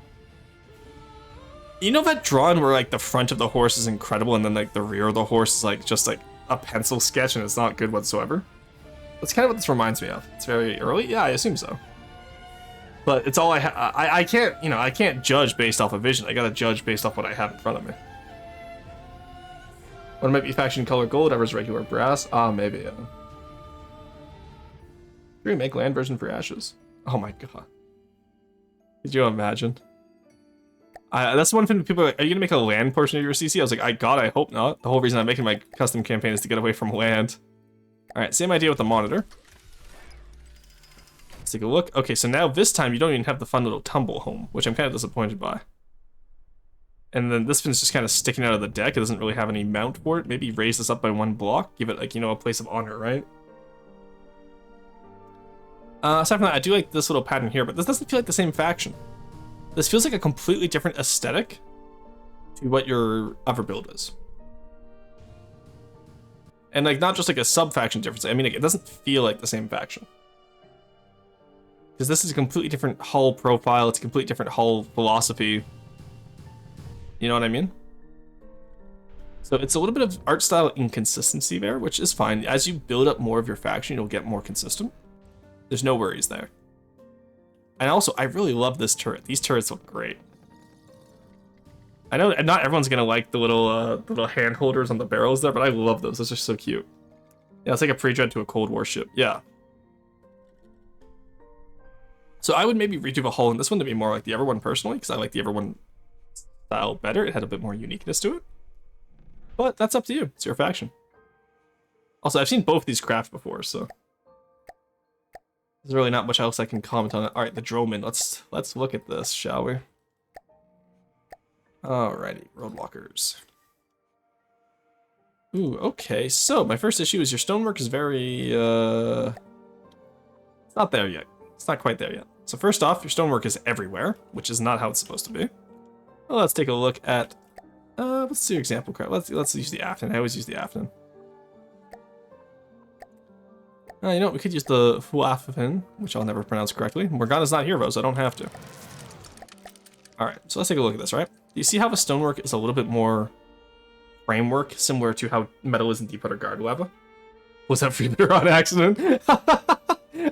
You know that drawing where like the front of the horse is incredible and then like the rear of the horse is like just like a pencil sketch and it's not good whatsoever? That's kind of what this reminds me of. It's very early? Yeah, I assume so. But it's all I can't, you know, I can't judge based off of vision. I gotta judge based off what I have in front of me. What might be faction color gold, ours regular brass? Ah, maybe, yeah. Remake land version for Ashes. Oh my god. Could you imagine? That's one thing people are like, are you gonna make a land portion of your CC? I was like, I hope not. The whole reason I'm making my custom campaign is to get away from land. Alright, same idea with the monitor. Let's take a look. Okay, so now this time you don't even have the fun little tumble home, which I'm kind of disappointed by. And then this one's just kind of sticking out of the deck. It doesn't really have any mount for it. Maybe raise this up by 1 block. Give it, like, you know, a place of honor, right? Aside from that, I do like this little pattern here, but this doesn't feel like the same faction. This feels like a completely different aesthetic to what your other build is. And, like, not just like a sub-faction difference. I mean, like, it doesn't feel like the same faction. Because this is a completely different hull profile. It's a completely different hull philosophy. You know what I mean? So it's a little bit of art style inconsistency there, which is fine. As you build up more of your faction, you'll get more consistent. There's no worries there. And also, I really love this turret. These turrets look great. I know not everyone's gonna like the little hand holders on the barrels there, but I love those. Those are so cute. Yeah, it's like a pre-dread to a Cold War ship. Yeah. So I would maybe redo the hull in this one to be more like the Everone personally, because I like the Everone style better. It had a bit more uniqueness to it. But that's up to you. It's your faction. Also, I've seen both these craft before, so there's really not much else I can comment on it. All right, the Droman. Let's look at this, shall we? Alrighty, Roadwalkers. Ooh, okay. So my first issue is your stonework is very it's not there yet. It's not quite there yet. So first off, your stonework is everywhere, which is not how it's supposed to be. Well, let's take a look at let's do example card. Let's use the Afton. I always use the Afton. You know what? We could use the Fuafin, which I'll never pronounce correctly. Morgana's not here though, so I don't have to. Alright, so let's take a look at this, right? You see how the stonework is a little bit more framework, similar to how metal is in Deepwater Guard lava? Was that freebooter on accident?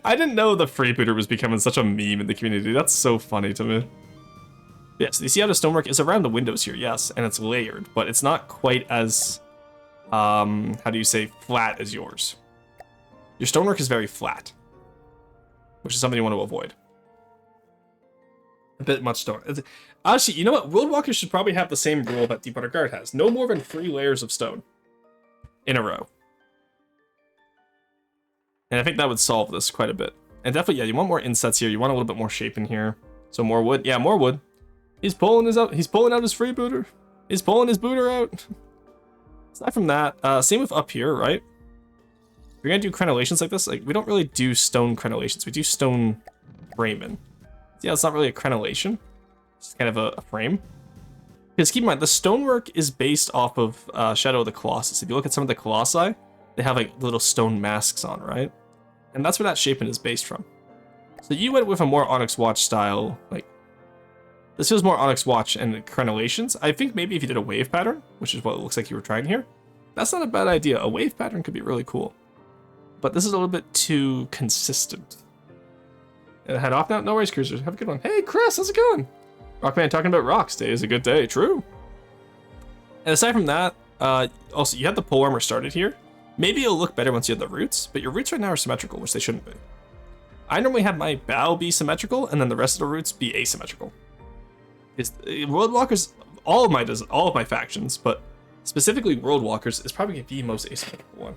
I didn't know the freebooter was becoming such a meme in the community. That's so funny to me. Yeah, so you see how the stonework is around the windows here, yes, and it's layered, but it's not quite as, how do you say, flat as yours. Your stonework is very flat, which is something you want to avoid. A bit much stone. Actually, you know what? Worldwalkers should probably have the same rule that Deepwater Guard has. No more than 3 layers of stone in a row. And I think that would solve this quite a bit. And definitely, yeah, you want more insets here. You want a little bit more shape in here. So more wood. Yeah, more wood. He's pulling out his freebooter. He's pulling his booter out. Aside from that, same with up here, right? If you're gonna do crenellations like this, like we don't really do stone crenellations. We do stone framing. Yeah, it's not really a crenellation. It's kind of a frame. Because keep in mind, the stonework is based off of Shadow of the Colossus. If you look at some of the Colossi, they have like little stone masks on, right? And that's where that shaping is based from. So you went with a more Onyx Watch style, like, this feels more Onyx Watch and crenellations. I think maybe if you did a wave pattern, which is what it looks like you were trying here, that's not a bad idea. A wave pattern could be really cool. But this is a little bit too consistent. And head off now. No worries, cruisers. Have a good one. Hey, Chris, how's it going? Rockman talking about rocks. Today is a good day. True. And aside from that, also, you had the pole armor started here. Maybe it'll look better once you have the roots, but your roots right now are symmetrical, which they shouldn't be. I normally have my bow be symmetrical, and then the rest of the roots be asymmetrical. Because Worldwalkers, all of my factions, but specifically Worldwalkers, is probably the most asymmetrical one.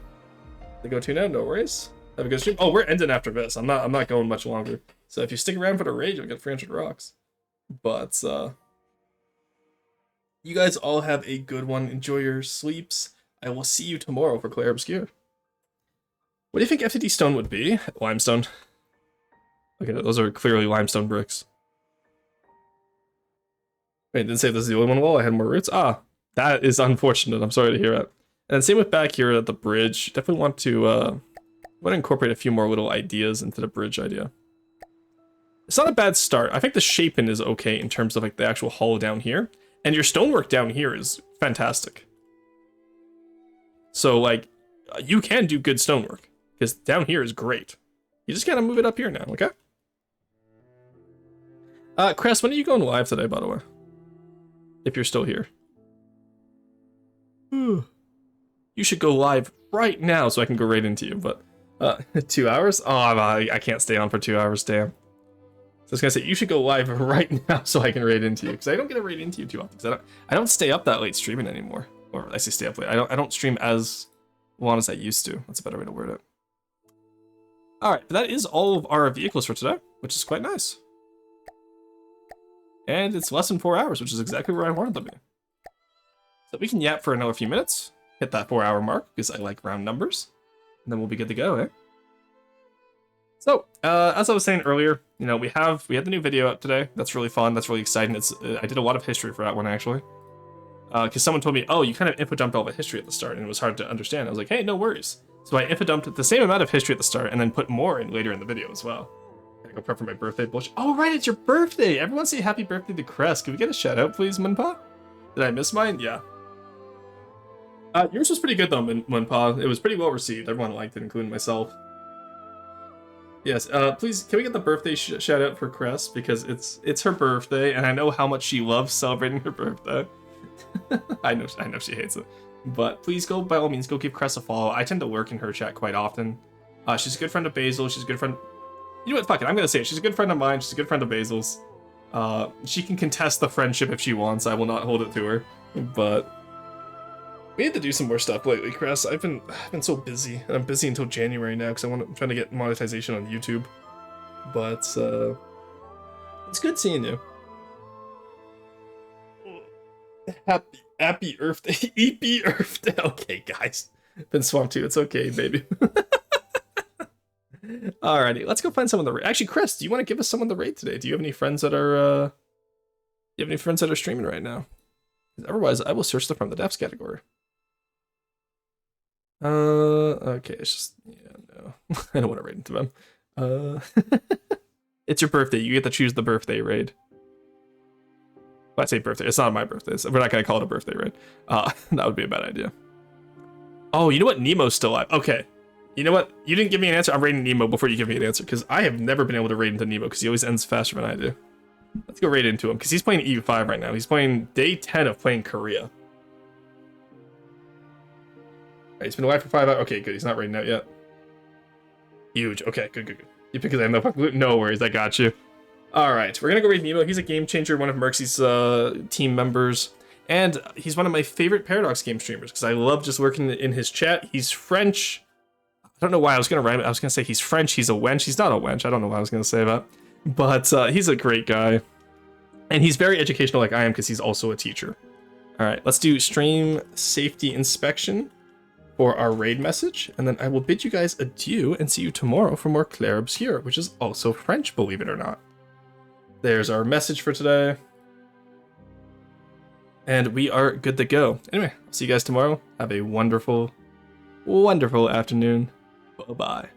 They go to now, no worries. Have a good stream. Oh, we're ending after this. I'm not going much longer. So if you stick around for the raid, you'll get 300 rocks. But you guys all have a good one. Enjoy your sleeps. I will see you tomorrow for Claire Obscure. What do you think FTD stone would be? Limestone. Okay, those are clearly limestone bricks. Wait, didn't say this is the only one wall. I had more roots. Ah, that is unfortunate. I'm sorry to hear that. And same with back here at the bridge. Definitely want to incorporate a few more little ideas into the bridge idea. It's not a bad start. I think the shaping is okay in terms of like the actual hull down here. And your stonework down here is fantastic. So like, you can do good stonework. Because down here is great. You just gotta move it up here now, okay? Chris, when are you going live today, by the way? If you're still here. You should go live right now so I can go right into you, but 2 hours? Oh, I can't stay on for 2 hours, damn. So I was gonna say, you should go live right now so I can raid into you, because I don't get to raid into you too often, because I don't stay up that late streaming anymore. Or I say stay up late. I don't stream as long as I used to. That's a better way to word it. Alright, that is all of our vehicles for today, which is quite nice. And it's less than 4 hours, which is exactly where I wanted to be. So we can yap for another few minutes, hit that 4-hour mark, because I like round numbers, and then we'll be good to go, eh? So, as I was saying earlier, you know, we had the new video up today. That's really fun. That's really exciting. I did a lot of history for that one, actually. Because someone told me, oh, you kind of info dumped all the history at the start, and it was hard to understand. I was like, hey, no worries. So I info dumped the same amount of history at the start, and then put more in later in the video as well. Gotta go prep for my birthday bullshit. Oh, right, it's your birthday! Everyone say happy birthday to Crest. Can we get a shout out, please, Munpa? Did I miss mine? Yeah. Yours was pretty good, though, Munpa. It was pretty well received. Everyone liked it, including myself. Yes, please, can we get the birthday shout out for Crest? Because it's her birthday, and I know how much she loves celebrating her birthday. I know she hates it. But please go, by all means, go give Crest a follow. I tend to lurk in her chat quite often. She's a good friend of Basil, she's a good friend... You know what, fuck it, I'm gonna say it. She's a good friend of mine, she's a good friend of Basil's. She can contest the friendship if she wants, I will not hold it to her. But... we need to do some more stuff lately, Crest. I've been so busy, and I'm busy until January now because I'm trying to get monetization on YouTube. But it's good seeing you. Happy Earth Day, EP Earth Day. Okay, guys, been swamped too. It's okay, baby. Alrighty, let's go find some of the raid. Actually, Chris, do you want to give us some of the raid today? Do you have any friends that are streaming right now? Otherwise, I will search the From the Depths category. Okay, it's just, yeah, no. I don't want to raid into them. It's your birthday, you get to choose the birthday raid. Well, I say birthday, it's not my birthday, so we're not gonna call it a birthday raid. That would be a bad idea. Oh, you know what? Nemo's still alive. Okay. You know what? You didn't give me an answer. I'm raiding Nemo before you give me an answer, because I have never been able to raid into Nemo, because he always ends faster than I do. Let's go raid into him, because he's playing EU5 right now. He's playing day 10 of playing Korea. Right, he's been alive for 5 hours. Okay, good. He's not raiding out yet. Huge. Okay, good. You pick his end up. No worries, I got you. Alright, we're gonna go raid Nemo. He's a game changer, one of Merxy's team members. And he's one of my favorite Paradox game streamers, because I love just working in his chat. He's French. I don't know why I was gonna rhyme it. I was gonna say he's French, he's a wench. He's not a wench. I don't know why I was gonna say that. But he's a great guy. And he's very educational like I am, because he's also a teacher. Alright, let's do stream safety inspection for our raid message, and then I will bid you guys adieu and see you tomorrow for more Claire Obscure, which is also French, believe it or not. There's our message for today. And we are good to go. Anyway, I'll see you guys tomorrow. Have a wonderful, wonderful afternoon. Bye-bye.